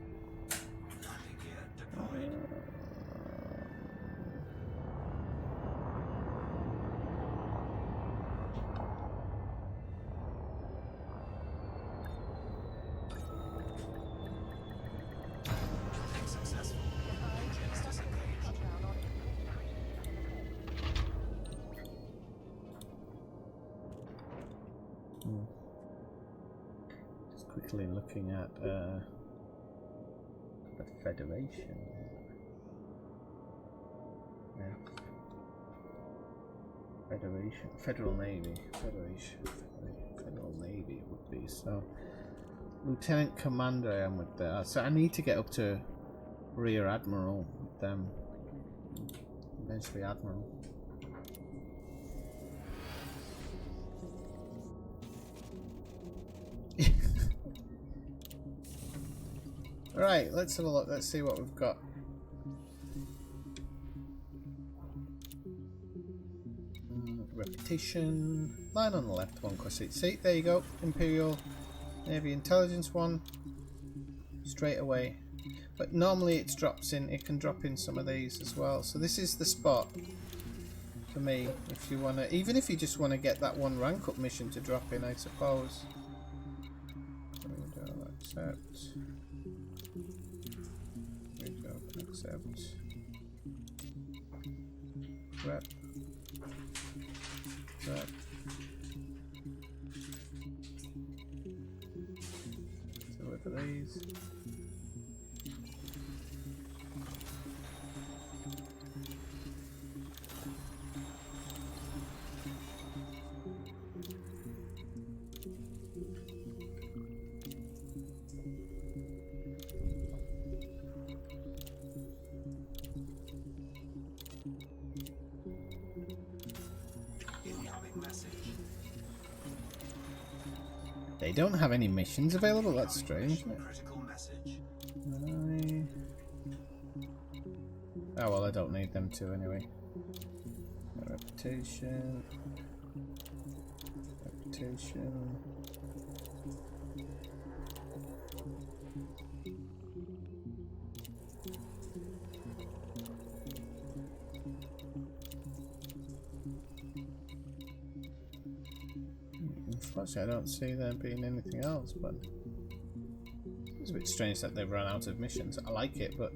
Quickly looking at the Federation. Yeah. Federation, Federal Navy, Federal Navy it would be. So, Lieutenant Commander I am with that. So I need to get up to Rear Admiral with them. Eventually Admiral. Right, let's have a look. Let's see what we've got. Repetition. Line on the left, 1 cross each seat. There you go. Imperial Navy Intelligence 1. Straight away. But normally it drops in. It can drop in some of these as well. So this is the spot for me. If you wanna, even if you just want to get that one rank up mission to drop in, I suppose. Accept. Accept. Rep. Rep. So look at these. Incoming message. They don't have any missions available. That's strange, isn't it? Critical message. Oh well, I don't need them to anyway. Reputation. Reputation. Unfortunately, I don't see there being anything else, but it's a bit strange that they've run out of missions. I like it, but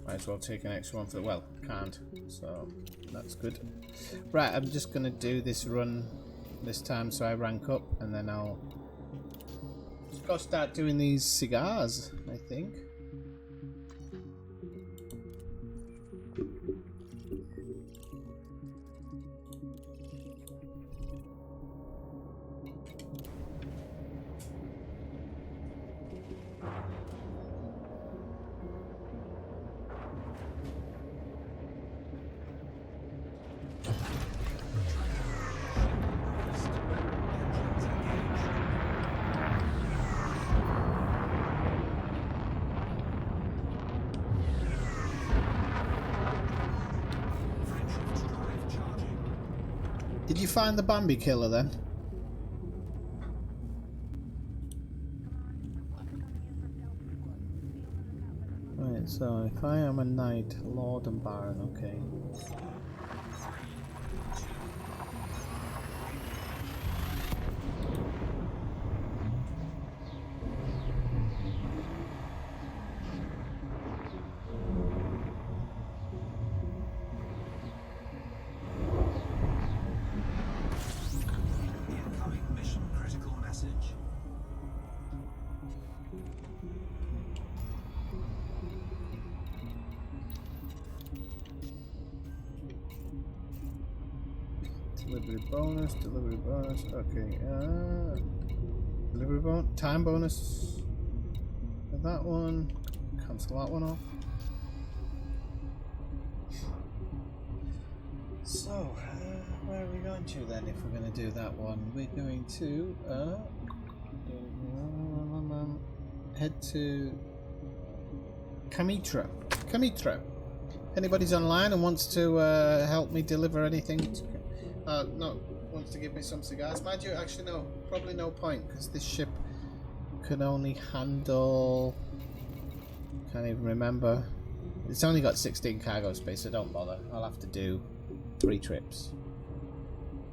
might as well take an extra one for the, well, can't, so that's good. Right, I'm just gonna do this run this time so I rank up, and then I'll just go start doing these cigars, I think. Did you find the Bambi killer then? Right, so if I am a knight, lord and baron, okay. Delivery bonus, okay, delivery bonus, time bonus, that one, cancel that one off. So, where are we going to then if we're going to do that one? We're going to, head to Kamitra. Kamitra. Anybody's online and wants to help me deliver anything? No, wants to give me some cigars. Mind you, actually no, probably no point, because this ship can only handle, can't even remember, it's only got 16 cargo space, so don't bother. I'll have to do 3 trips.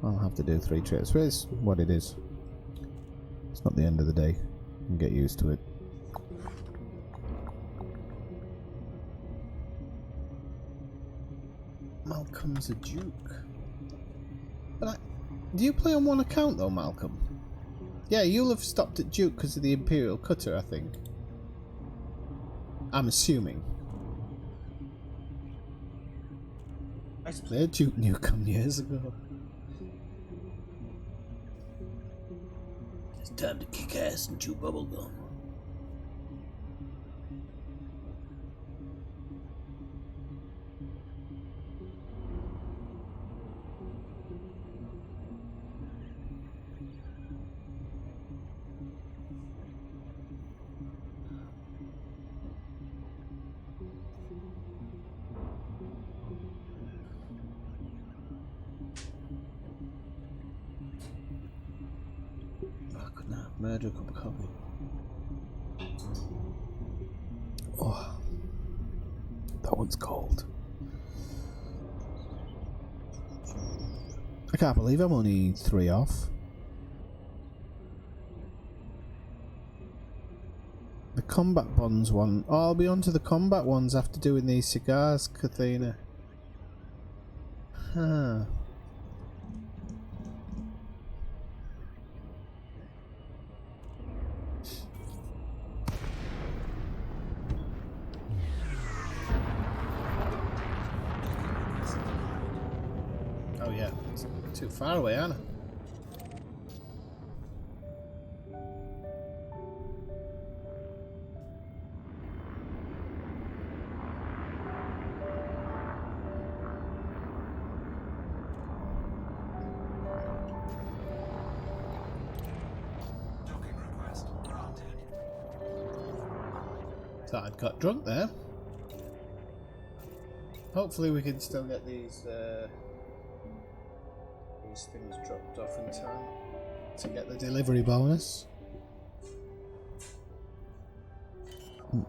I'll have to do 3 trips, but it's what it is. It's not the end of the day. You can get used to it. Malcolm's a Duke. But do you play on one account though, Malcolm? Yeah, you'll have stopped at Duke because of the Imperial Cutter, I think. I'm assuming. I played Duke Nukem years ago. It's time to kick ass and chew bubblegum. Murder a cup of coffee. Oh, that one's cold. I can't believe I'm only 3 off. The combat bonds one. Oh, I'll be on to the combat ones after doing these cigars, Kathina. Huh. Oh yeah, it's too far away, aren't I? Thought I'd got drunk there. Hopefully we can still get these things dropped off in time to get the delivery bonus. Landing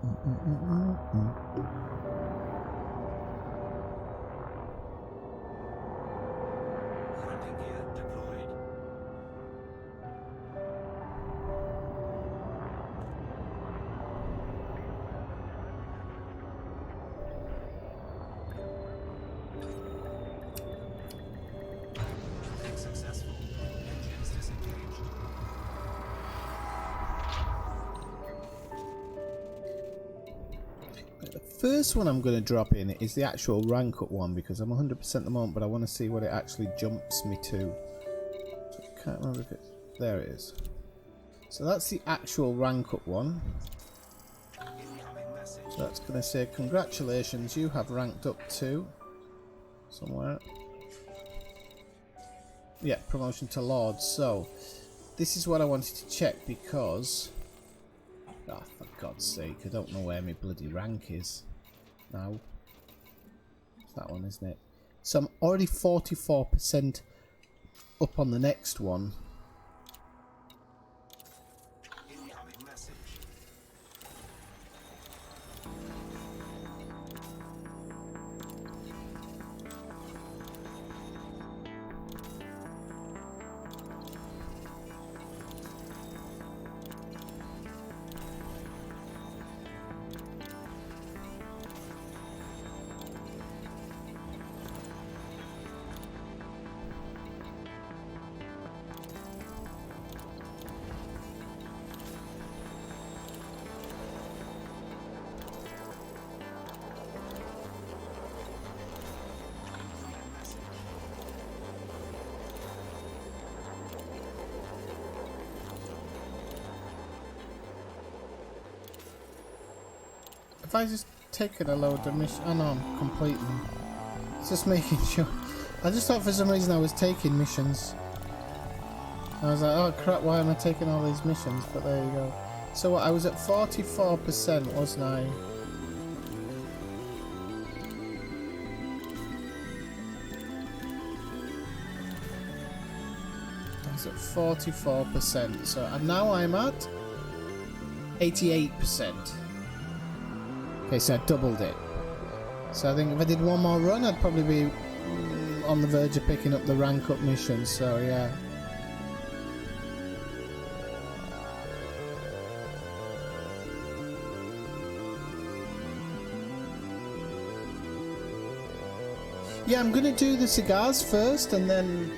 gear deployed. Landing successful. Engines disengaged. The first one I'm going to drop in is the actual rank up one because I'm 100% at the moment, but I want to see what it actually jumps me to. So I can't remember if it's... There it is. So that's the actual rank up one. Incoming message. So that's going to say, congratulations, you have ranked up to... somewhere. Yeah, promotion to Lord. So, this is what I wanted to check because... Oh, for God's sake, I don't know where my bloody rank is now. It's that one, isn't it? So I'm already 44% up on the next one. Incoming message. If I just taken a load of missions... Oh no, I'm completing them. It's just making sure. I just thought for some reason I was taking missions. I was like, oh crap, why am I taking all these missions? But there you go. So what, I was at 44%, wasn't I? I was at 44%. So, and now I'm at 88%. Okay, so I doubled it. So I think if I did one more run, I'd probably be on the verge of picking up the rank up mission. So yeah. Yeah, I'm gonna do the cigars first, and then.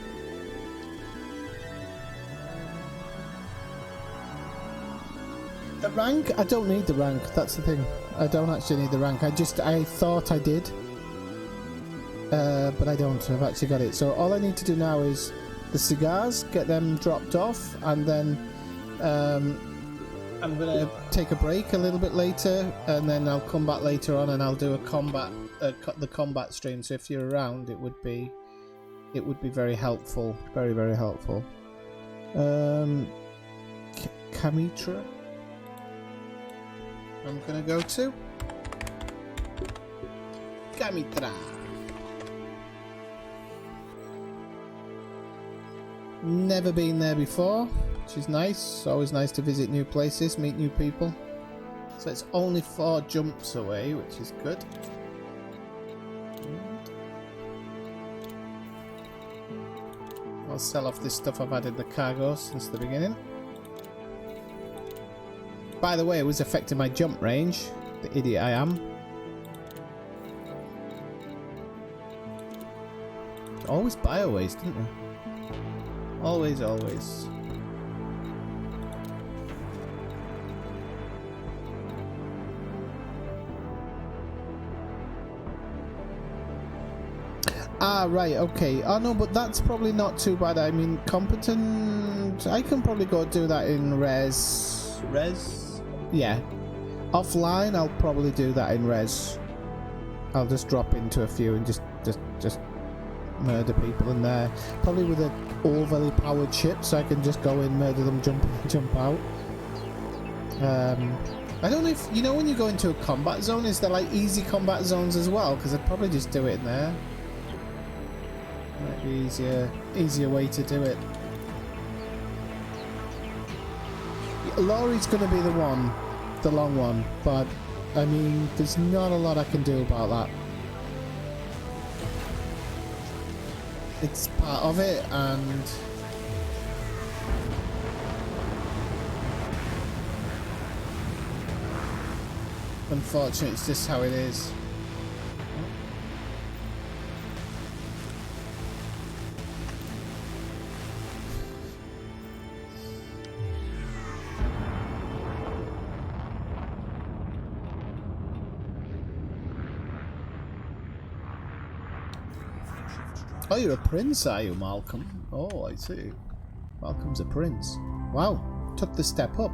The rank? I don't need the rank, that's the thing. I don't actually need the rank. I thought I did. But I don't. I've actually got it. So all I need to do now is the cigars, get them dropped off, and then I'm going to take a break a little bit later, and then I'll come back later on and I'll do a the combat stream. So if you're around, it would be very helpful. Very, very helpful. Kamitra? I'm gonna go to Kamitra. Never been there before, which is nice. It's always nice to visit new places, meet new people. So it's only 4 jumps away, which is good. I'll sell off this stuff I've had in the cargo since the beginning. By the way, it was affecting my jump range. The idiot I am. Always bio waste, didn't we? Always, always. Ah, right, okay. Oh no, but that's probably not too bad. I mean, competent... I can probably go do that in res... Yeah. Offline, I'll probably do that in res. I'll just drop into a few and just murder people in there. Probably with an overly powered ship, so I can just go in, murder them, jump out. I don't know if, you know when you go into a combat zone, is there like easy combat zones as well? Because I'd probably just do it in there. Might be easier way to do it. Laurie's going to be the long one, but I mean, there's not a lot I can do about that. It's part of it, and unfortunately, it's just how it is. Oh, you're a prince, are you, Malcolm? Oh, I see. Malcolm's a prince. Wow, took the step up.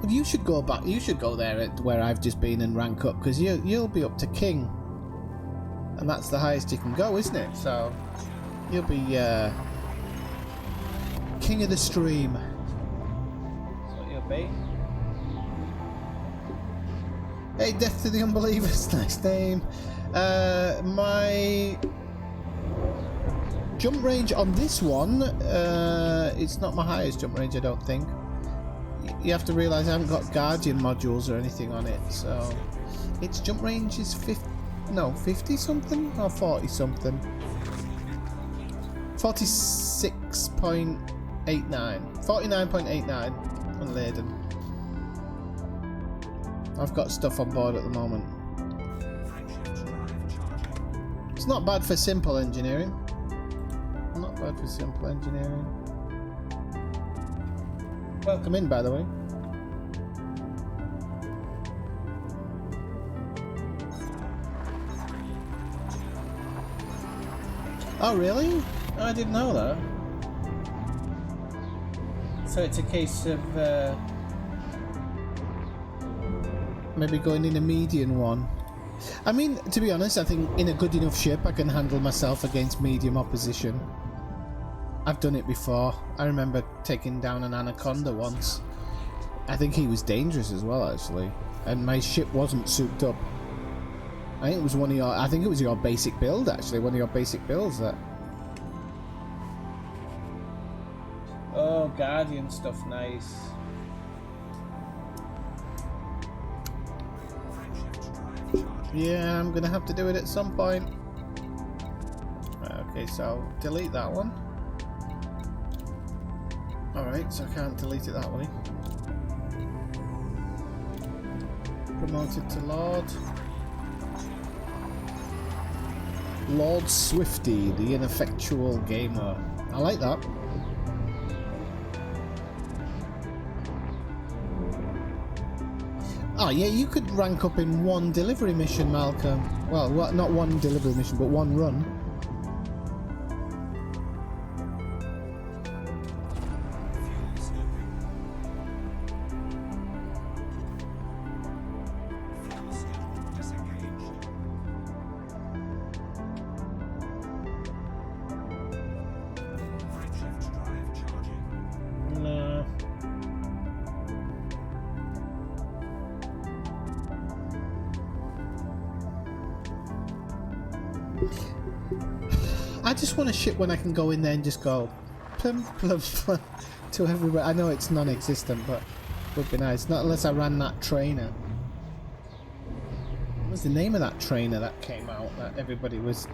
Well, you should go back. You should go there at where I've just been and rank up, because you'll be up to king, and that's the highest you can go, isn't it? So you'll be king of the stream. That's what you'll be. Hey, Death to the Unbelievers. Nice name. My jump range on this one, it's not my highest jump range, I don't think. You have to realise I haven't got Guardian modules or anything on it, so its jump range is 50 something or 40 something. 46.89, 49.89 on Laden. I've got stuff on board at the moment. It's not bad for simple engineering. Not bad for simple engineering. Welcome in, by the way. Oh, really? Oh, I didn't know that. So it's a case of maybe going in a medium one. I mean, to be honest, I think in a good enough ship I can handle myself against medium opposition. I've done it before. I remember taking down an Anaconda once. I think he was dangerous as well, actually. And my ship wasn't souped up. I think it was one of your... I think it was your basic build, actually. One of your basic builds, that. Oh, Guardian stuff, nice. Yeah, I'm gonna have to do it at some point. Okay, so I'll delete that one. Alright, so I can't delete it that way. Promoted to Lord. Lord Swifty, the ineffectual gamer. I like that. Oh yeah, you could rank up in one delivery mission, Malcolm. Well, not one delivery mission, but one run. I just want a ship when I can go in there and just go plum, plum, plum, to everywhere. I know it's non-existent, but it would be nice. Not unless I ran that trainer. What was the name of that trainer that came out that everybody was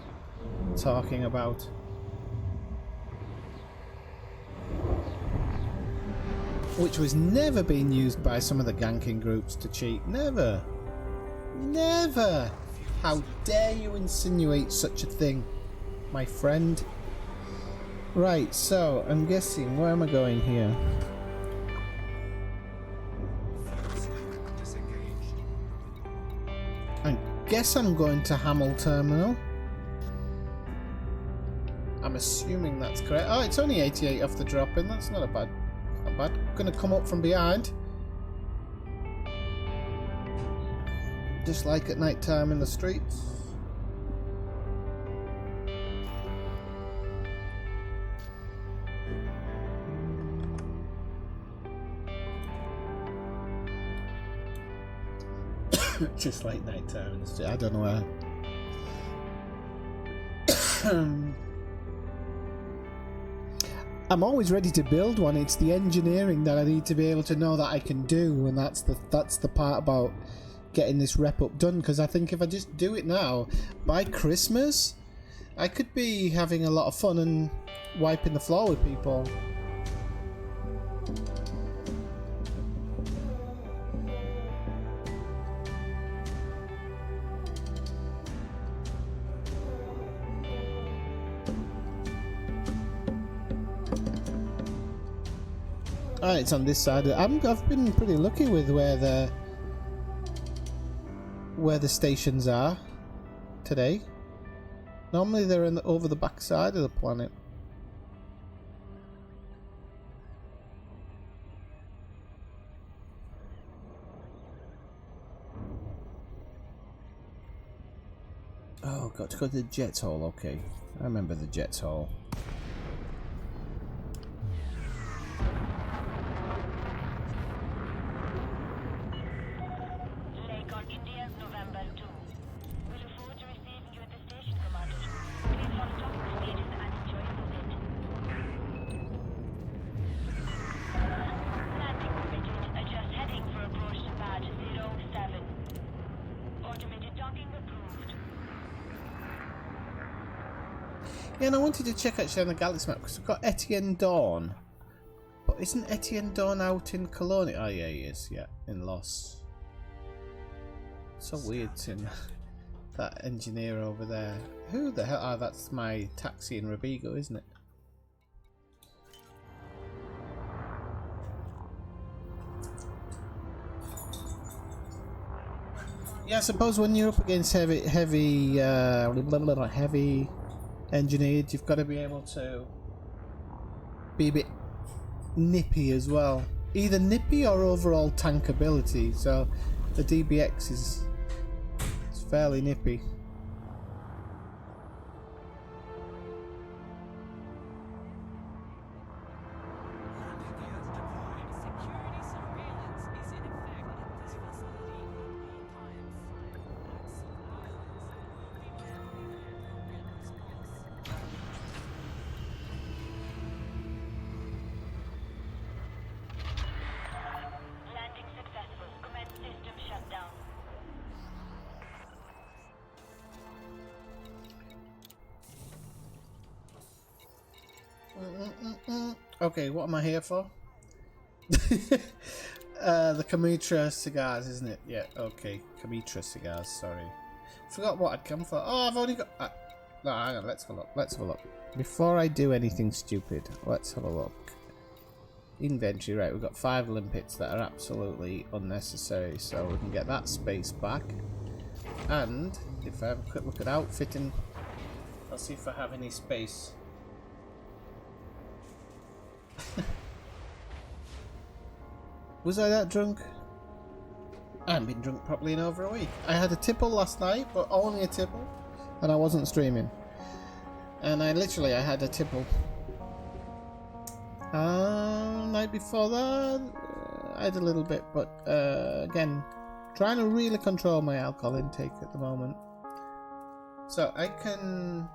talking about? Which was never being used by some of the ganking groups to cheat. Never. Never. How dare you insinuate such a thing, my friend? Right, so I'm guessing, where am I going here? I guess I'm going to Hamel Terminal. I'm assuming that's correct. Oh, it's only 88 off the drop-in. That's not bad. Not bad. Gonna come up from behind. Just like at night time in the streets. Just like night time. I don't know why. I'm always ready to build one. It's the engineering that I need to be able to know that I can do, and that's the part about getting this rep up done. Because I think if I just do it now, by Christmas, I could be having a lot of fun and wiping the floor with people. Oh, it's on this side. I've been pretty lucky with where the stations are today. Normally they're over the back side of the planet. Oh, got to go to the Jets Hall. Okay, I remember the Jets Hall. Yeah, and I wanted to check actually on the Galaxy map because we've got Etienne Dawn. But isn't Etienne Dawn out in Colonia? Oh yeah, he is, yeah, in Los. So weird seeing that engineer over there. Who the hell? Oh, that's my taxi in Robigo, isn't it? Yeah, I suppose when you're up against heavy engineered, you've got to be able to be a bit nippy as well. Either nippy or overall tank ability. So the DBX is fairly nippy. Okay, what am I here for? The Kamitra cigars, isn't it? Yeah, okay. Kamitra cigars, sorry. Forgot what I'd come for. Oh, I've only got... no, hang on, let's have a look. Let's have a look. Before I do anything stupid, let's have a look. Inventory, right, we've got 5 limpets that are absolutely unnecessary, so we can get that space back. And, if I have a quick look at outfitting, I'll see if I have any space. Was I that drunk? I haven't been drunk properly in over a week. I had a tipple last night, but only a tipple, and I wasn't streaming. And I had a tipple. Night before that, I had a little bit, but again, trying to really control my alcohol intake at the moment. So I can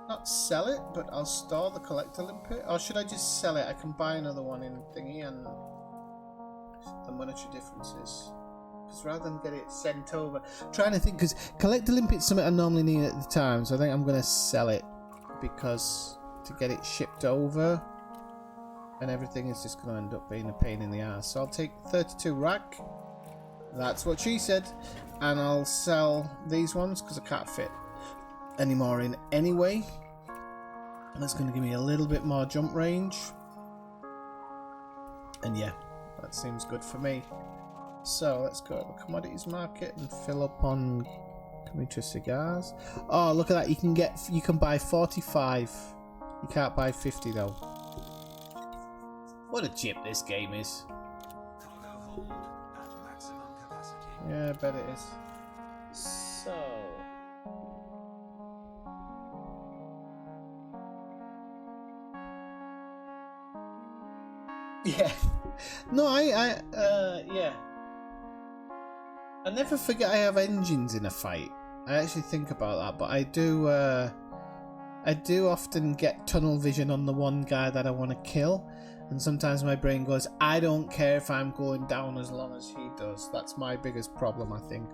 not sell it, but I'll store the collector limpet. Or should I just sell it? I can buy another one in thingy and the monetary differences. Because rather than get it sent over, trying to think, because collector limpet's something I normally need at the time, so I think I'm going to sell it because to get it shipped over and everything is just going to end up being a pain in the ass. So I'll take 32 rack. That's what she said. And I'll sell these ones because I can't fit anymore in anyway. And that's going to give me a little bit more jump range. And yeah, that seems good for me. So let's go to the commodities market and fill up on Kamitra cigars. Oh, look at that! You can buy 45. You can't buy 50 though. What a chip this game is. Cargo hold at maximum capacity. Yeah, I bet it is. So. Yeah. No, yeah. I never forget I have engines in a fight. I actually think about that, but I do often get tunnel vision on the one guy that I want to kill, and sometimes my brain goes, I don't care if I'm going down as long as he does. That's my biggest problem, I think,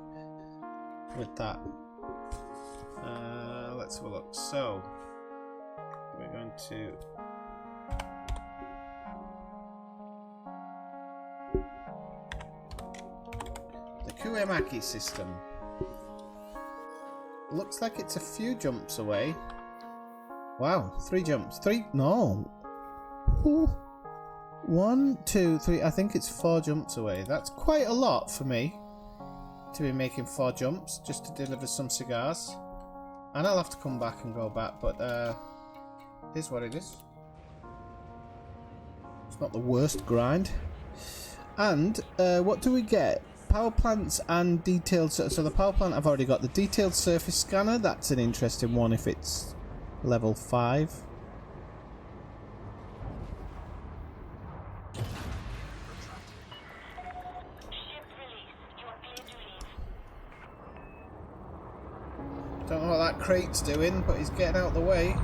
with that. Let's have a look. So, we're going to... the Kuemaki system. Looks like it's a few jumps away. Wow, 3 jumps. 3? No. Ooh. 1, 2, 3. I think it's 4 jumps away. That's quite a lot for me to be making 4 jumps just to deliver some cigars. And I'll have to come back and go back, but here's what it is. It's not the worst grind. And what do we get? Power plants and detailed... So the power plant I've already got. The detailed surface scanner, that's an interesting one if it's level 5. Don't know what that crate's doing, but he's getting out of the way.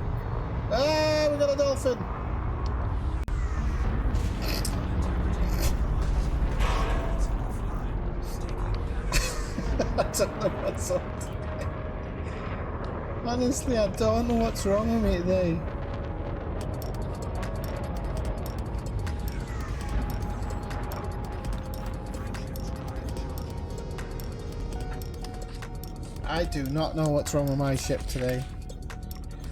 Ah, we got a dolphin! I don't know what's up today. Honestly, I don't know what's wrong with me today. I do not know what's wrong with my ship today.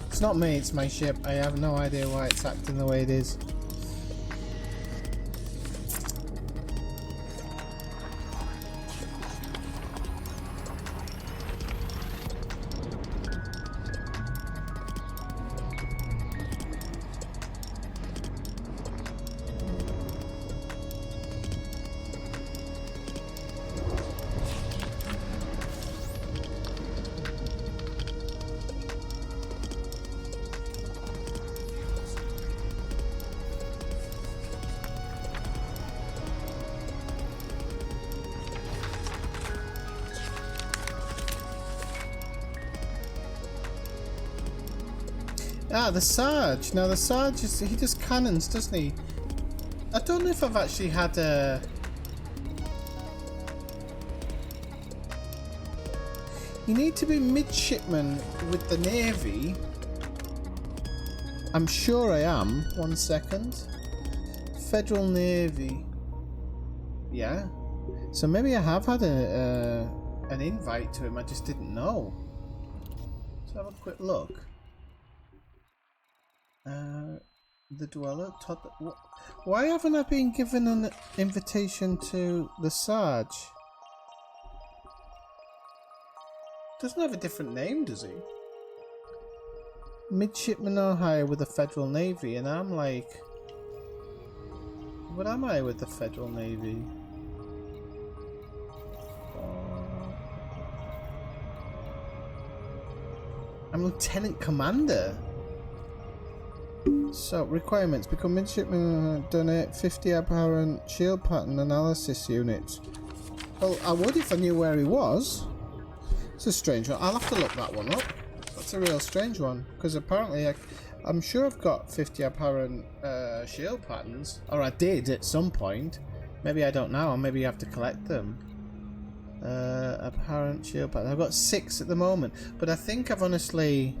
It's not me, it's my ship. I have no idea why it's acting the way it is. Ah, the Sarge. Now the Sarge is, he does cannons, doesn't he? I don't know if I've actually had a... You need to be midshipman with the Navy. I'm sure I am. 1 second. Federal Navy. Yeah. So maybe I have had an invite to him, I just didn't know. Let's have a quick look. The Dweller, Todd. Why haven't I been given an invitation to the Sarge? Doesn't have a different name, does he? Midshipman or higher with the Federal Navy, and I'm like, what am I with the Federal Navy? I'm Lieutenant Commander. So, requirements. Become midshipman, donate 50 apparent shield pattern analysis units. Well, I would if I knew where he was. It's a strange one. I'll have to look that one up. That's a real strange one. Because apparently, I'm sure I've got 50 apparent shield patterns. Or I did at some point. Maybe I don't now, or maybe you have to collect them. Apparent shield pattern. I've got 6 at the moment. But I think I've honestly...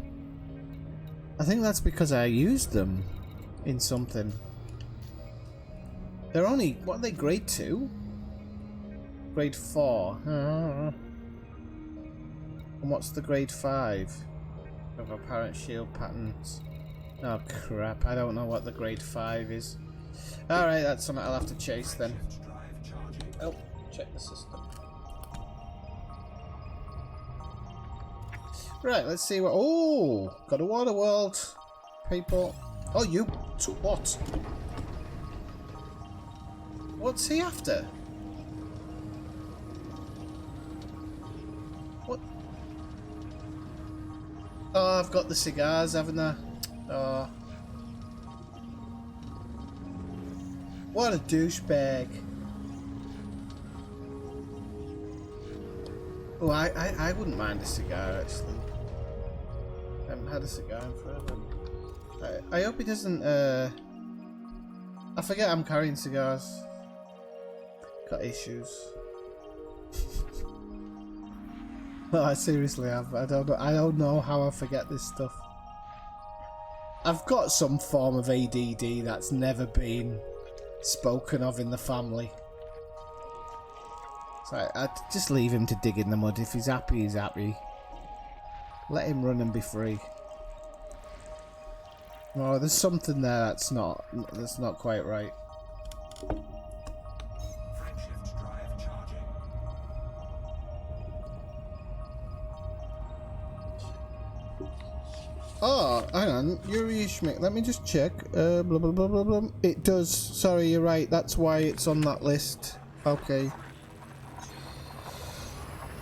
I think that's because I used them in something. They're only, what are they, grade 2? Grade 4. And what's the grade 5? Of apparent shield patterns. Oh crap, I don't know what the grade 5 is. Alright, that's something I'll have to chase then. Oh, check the system. Right, let's see what... Oh! Got a water world, people. Oh, you... What? What's he after? What? Oh, I've got the cigars, haven't I? Oh. What a douchebag. Oh, I wouldn't mind a cigar actually. I haven't had a cigar in forever. I hope he doesn't. I forget I'm carrying cigars. Got issues. No, I seriously have. I don't know how I forget this stuff. I've got some form of ADD that's never been spoken of in the family. So I'd just leave him to dig in the mud. If he's happy, he's happy. Let him run and be free. No, there's something there that's not quite right. Frameshift drive charging. Oh, hang on, Yuri Schmidt. Let me just check. Blah blah blah blah blah. It does. Sorry, you're right. That's why it's on that list. Okay.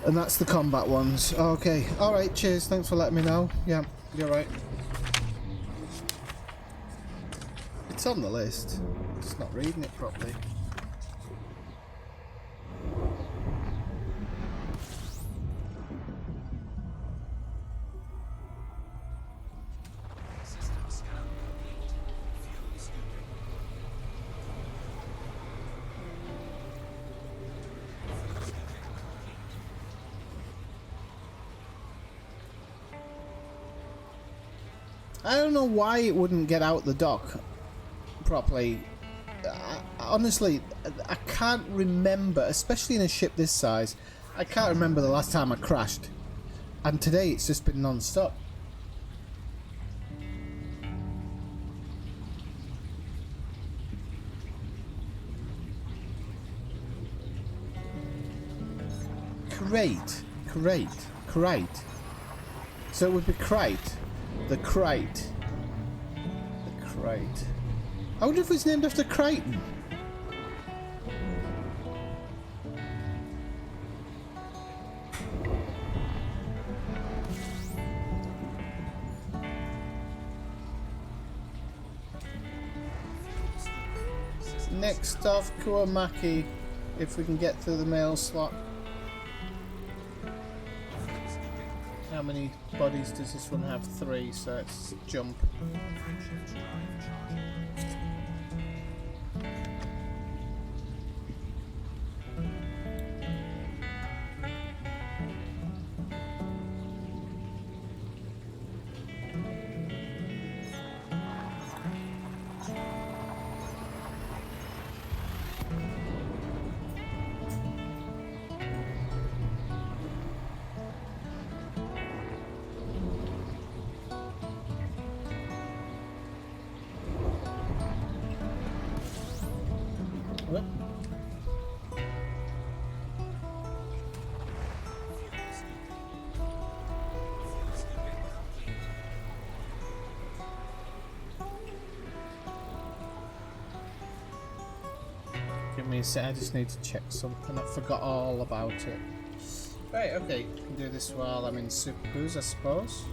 And that's the combat ones. Okay. All right. Cheers. Thanks for letting me know. Yeah, you're right. It's on the list. Just not reading it properly. System scan complete. Fuel scooping. Fuel scooping complete. I don't know why it wouldn't get out the dock properly. Honestly, I can't remember, especially in a ship this size, I can't remember the last time I crashed. And today it's just been non-stop. Crate. So it would be crate. The crate. I wonder if it's named after Crichton. Next off, Kuomaki, if we can get through the mail slot. How many bodies does this one have? 3, so let's jump. Frameshift drive charging. Whoop. Give me a sec, I just need to check something. I forgot all about it. Right, okay, can do this while I'm in Super Cruise, I suppose.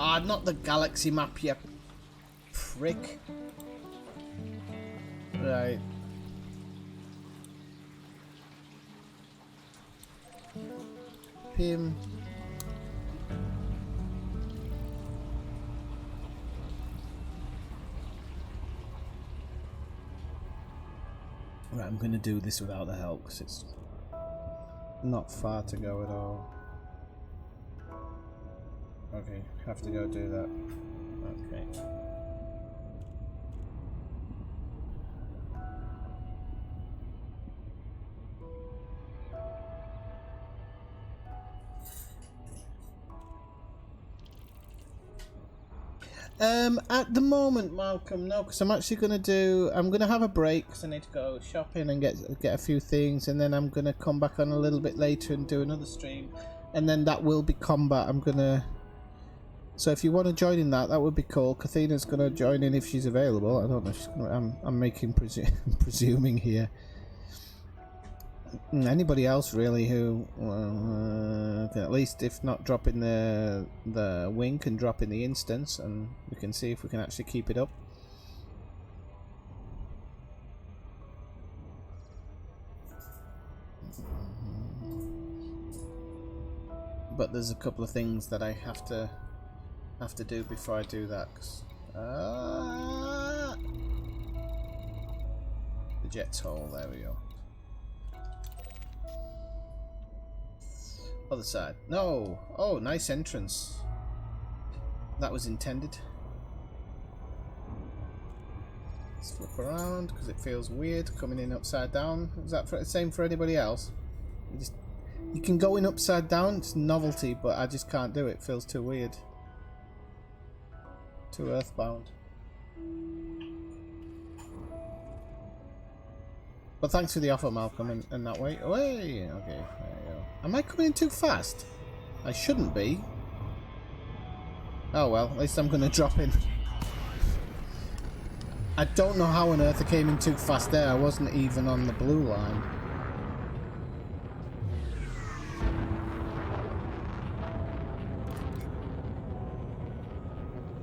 Ah, not the galaxy map, you prick. Right. Pim. Right, I'm going to do this without the help because it's not far to go at all. Okay, have to go do that. Okay. At the moment, Malcolm, no, because I'm actually going to do, I'm going to have a break because I need to go shopping and get a few things, and then I'm going to come back on a little bit later and do another stream, and then that will be combat. I'm going to, so if you want to join in that, that would be cool. Kathina's going to join in if she's available. I don't know if she's going to, I'm making, presuming here. Anybody else really who can at least, if not drop in the wing, can drop in the instance, and we can see if we can actually keep it up. but there's a couple of things that I have to do before I do that. The jet's hole, there we go. Other side. No! Oh, nice entrance. That was intended. Let's flip around because it feels weird coming in upside down. Is that the same for anybody else? You can go in upside down, it's novelty, but I just can't do it. It feels too weird. Too earthbound. But thanks for the offer, Malcolm, and that way. Away! Okay, there you go. Am I coming in too fast? I shouldn't be. Oh well, at least I'm going to drop in. I don't know how on earth I came in too fast there. I wasn't even on the blue line.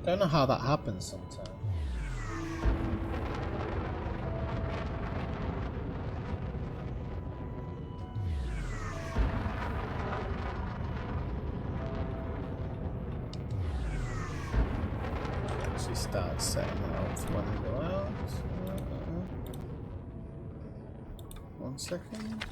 Don't know how that happens sometimes. Actually start setting it up for when we go out. 1 second.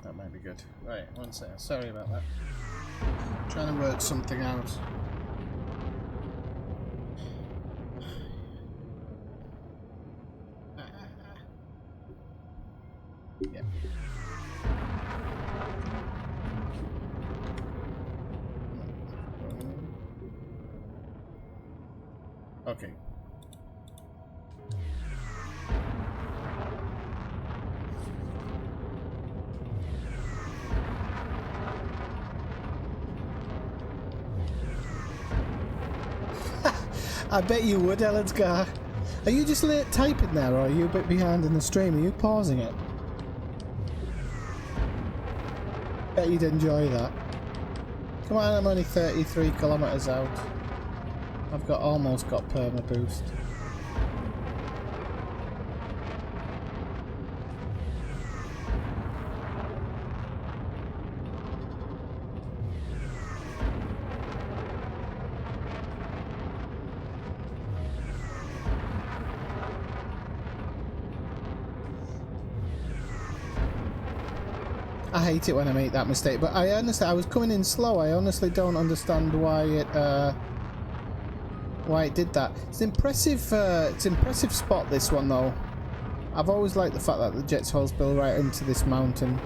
That might be good. Right, 1 second. Sorry about that. Trying to work something out. Yeah. Okay. I bet you would, Elensgar. Are you just late typing there, or are you a bit behind in the stream? Are you pausing it? Bet you'd enjoy that. Come on, I'm only 33 kilometers out. I've almost got perma boost. I hate it when I make that mistake, but I was coming in slow. I honestly don't understand why it did that. It's impressive. It's an impressive spot, this one though. I've always liked the fact that the jet's hole's built right into this mountain.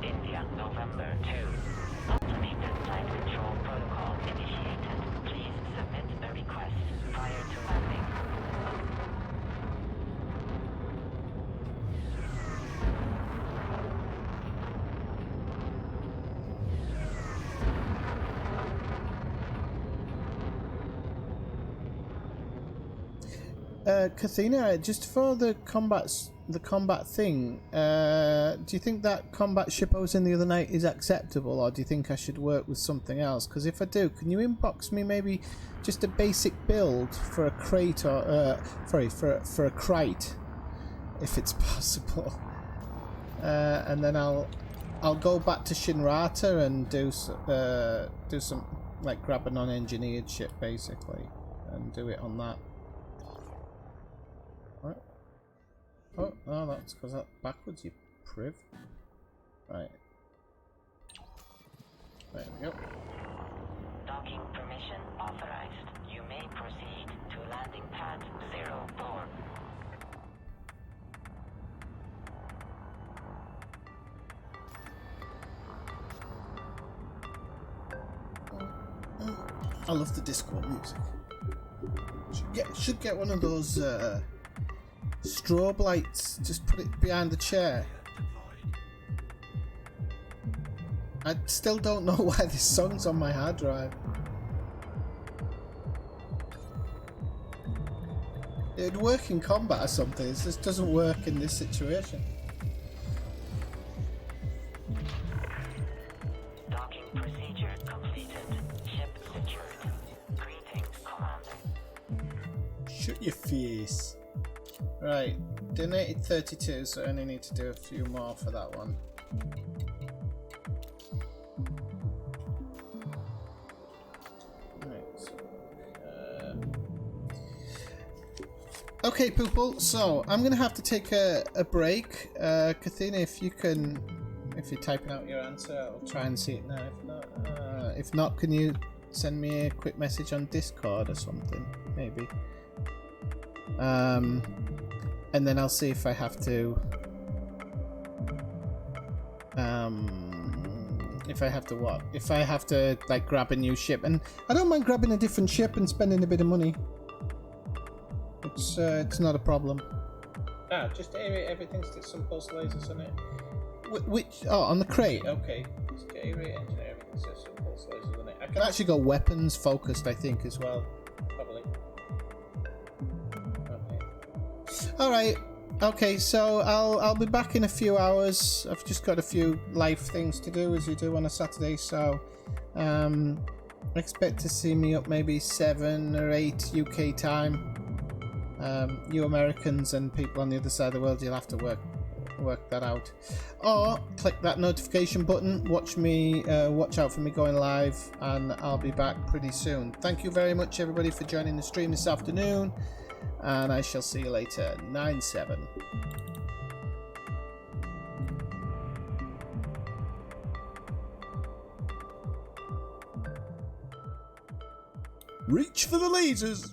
India, November 2. Automated flight control protocol initiated. Please submit a request prior to landing. Kathina, just for the combat thing, do you think that combat ship I was in the other night is acceptable, or do you think I should work with something else? Because if I do, can you inbox me maybe just a basic build for a crate, or for a crate, if it's possible, and then I'll go back to Shinrata and do some like grab a non-engineered ship basically and do it on that. Oh, no, that's because that's backwards, you priv. Right. There we go. Docking permission authorized. You may proceed to landing pad 04. I love the disco music. Should get one of those strobe lights. Just put it behind the chair. I still don't know why this song's on my hard drive. It'd work in combat or something, it just doesn't work in this situation. Docking procedure completed. Ship secured. Greetings, Commander. Shut your face. Right, donated 32, so I only need to do a few more for that one. Okay, people, so I'm gonna have to take a break. Kathina, if you're typing out your answer, I'll try and see it now. If not, can you send me a quick message on Discord or something, maybe? And then I'll see if I have to. If I have to what? If I have to like grab a new ship, and I don't mind grabbing a different ship and spending a bit of money. It's not a problem. Just everything's got some pulse lasers on it. Which? Oh, on the crate. Okay. It's A-rate engine. Everything's got some pulse lasers on it. I can actually go weapons focused, I think, as well. Probably. Okay. All right. Okay. So I'll be back in a few hours. I've just got a few live things to do, as you do on a Saturday. So expect to see me up maybe 7 or 8 UK time. You Americans and people on the other side of the world, you'll have to work that out, or click that notification button. Watch out for me going live, and I'll be back pretty soon. Thank you very much, everybody, for joining the stream this afternoon, and I shall see you later. 9-7. Reach for the lasers.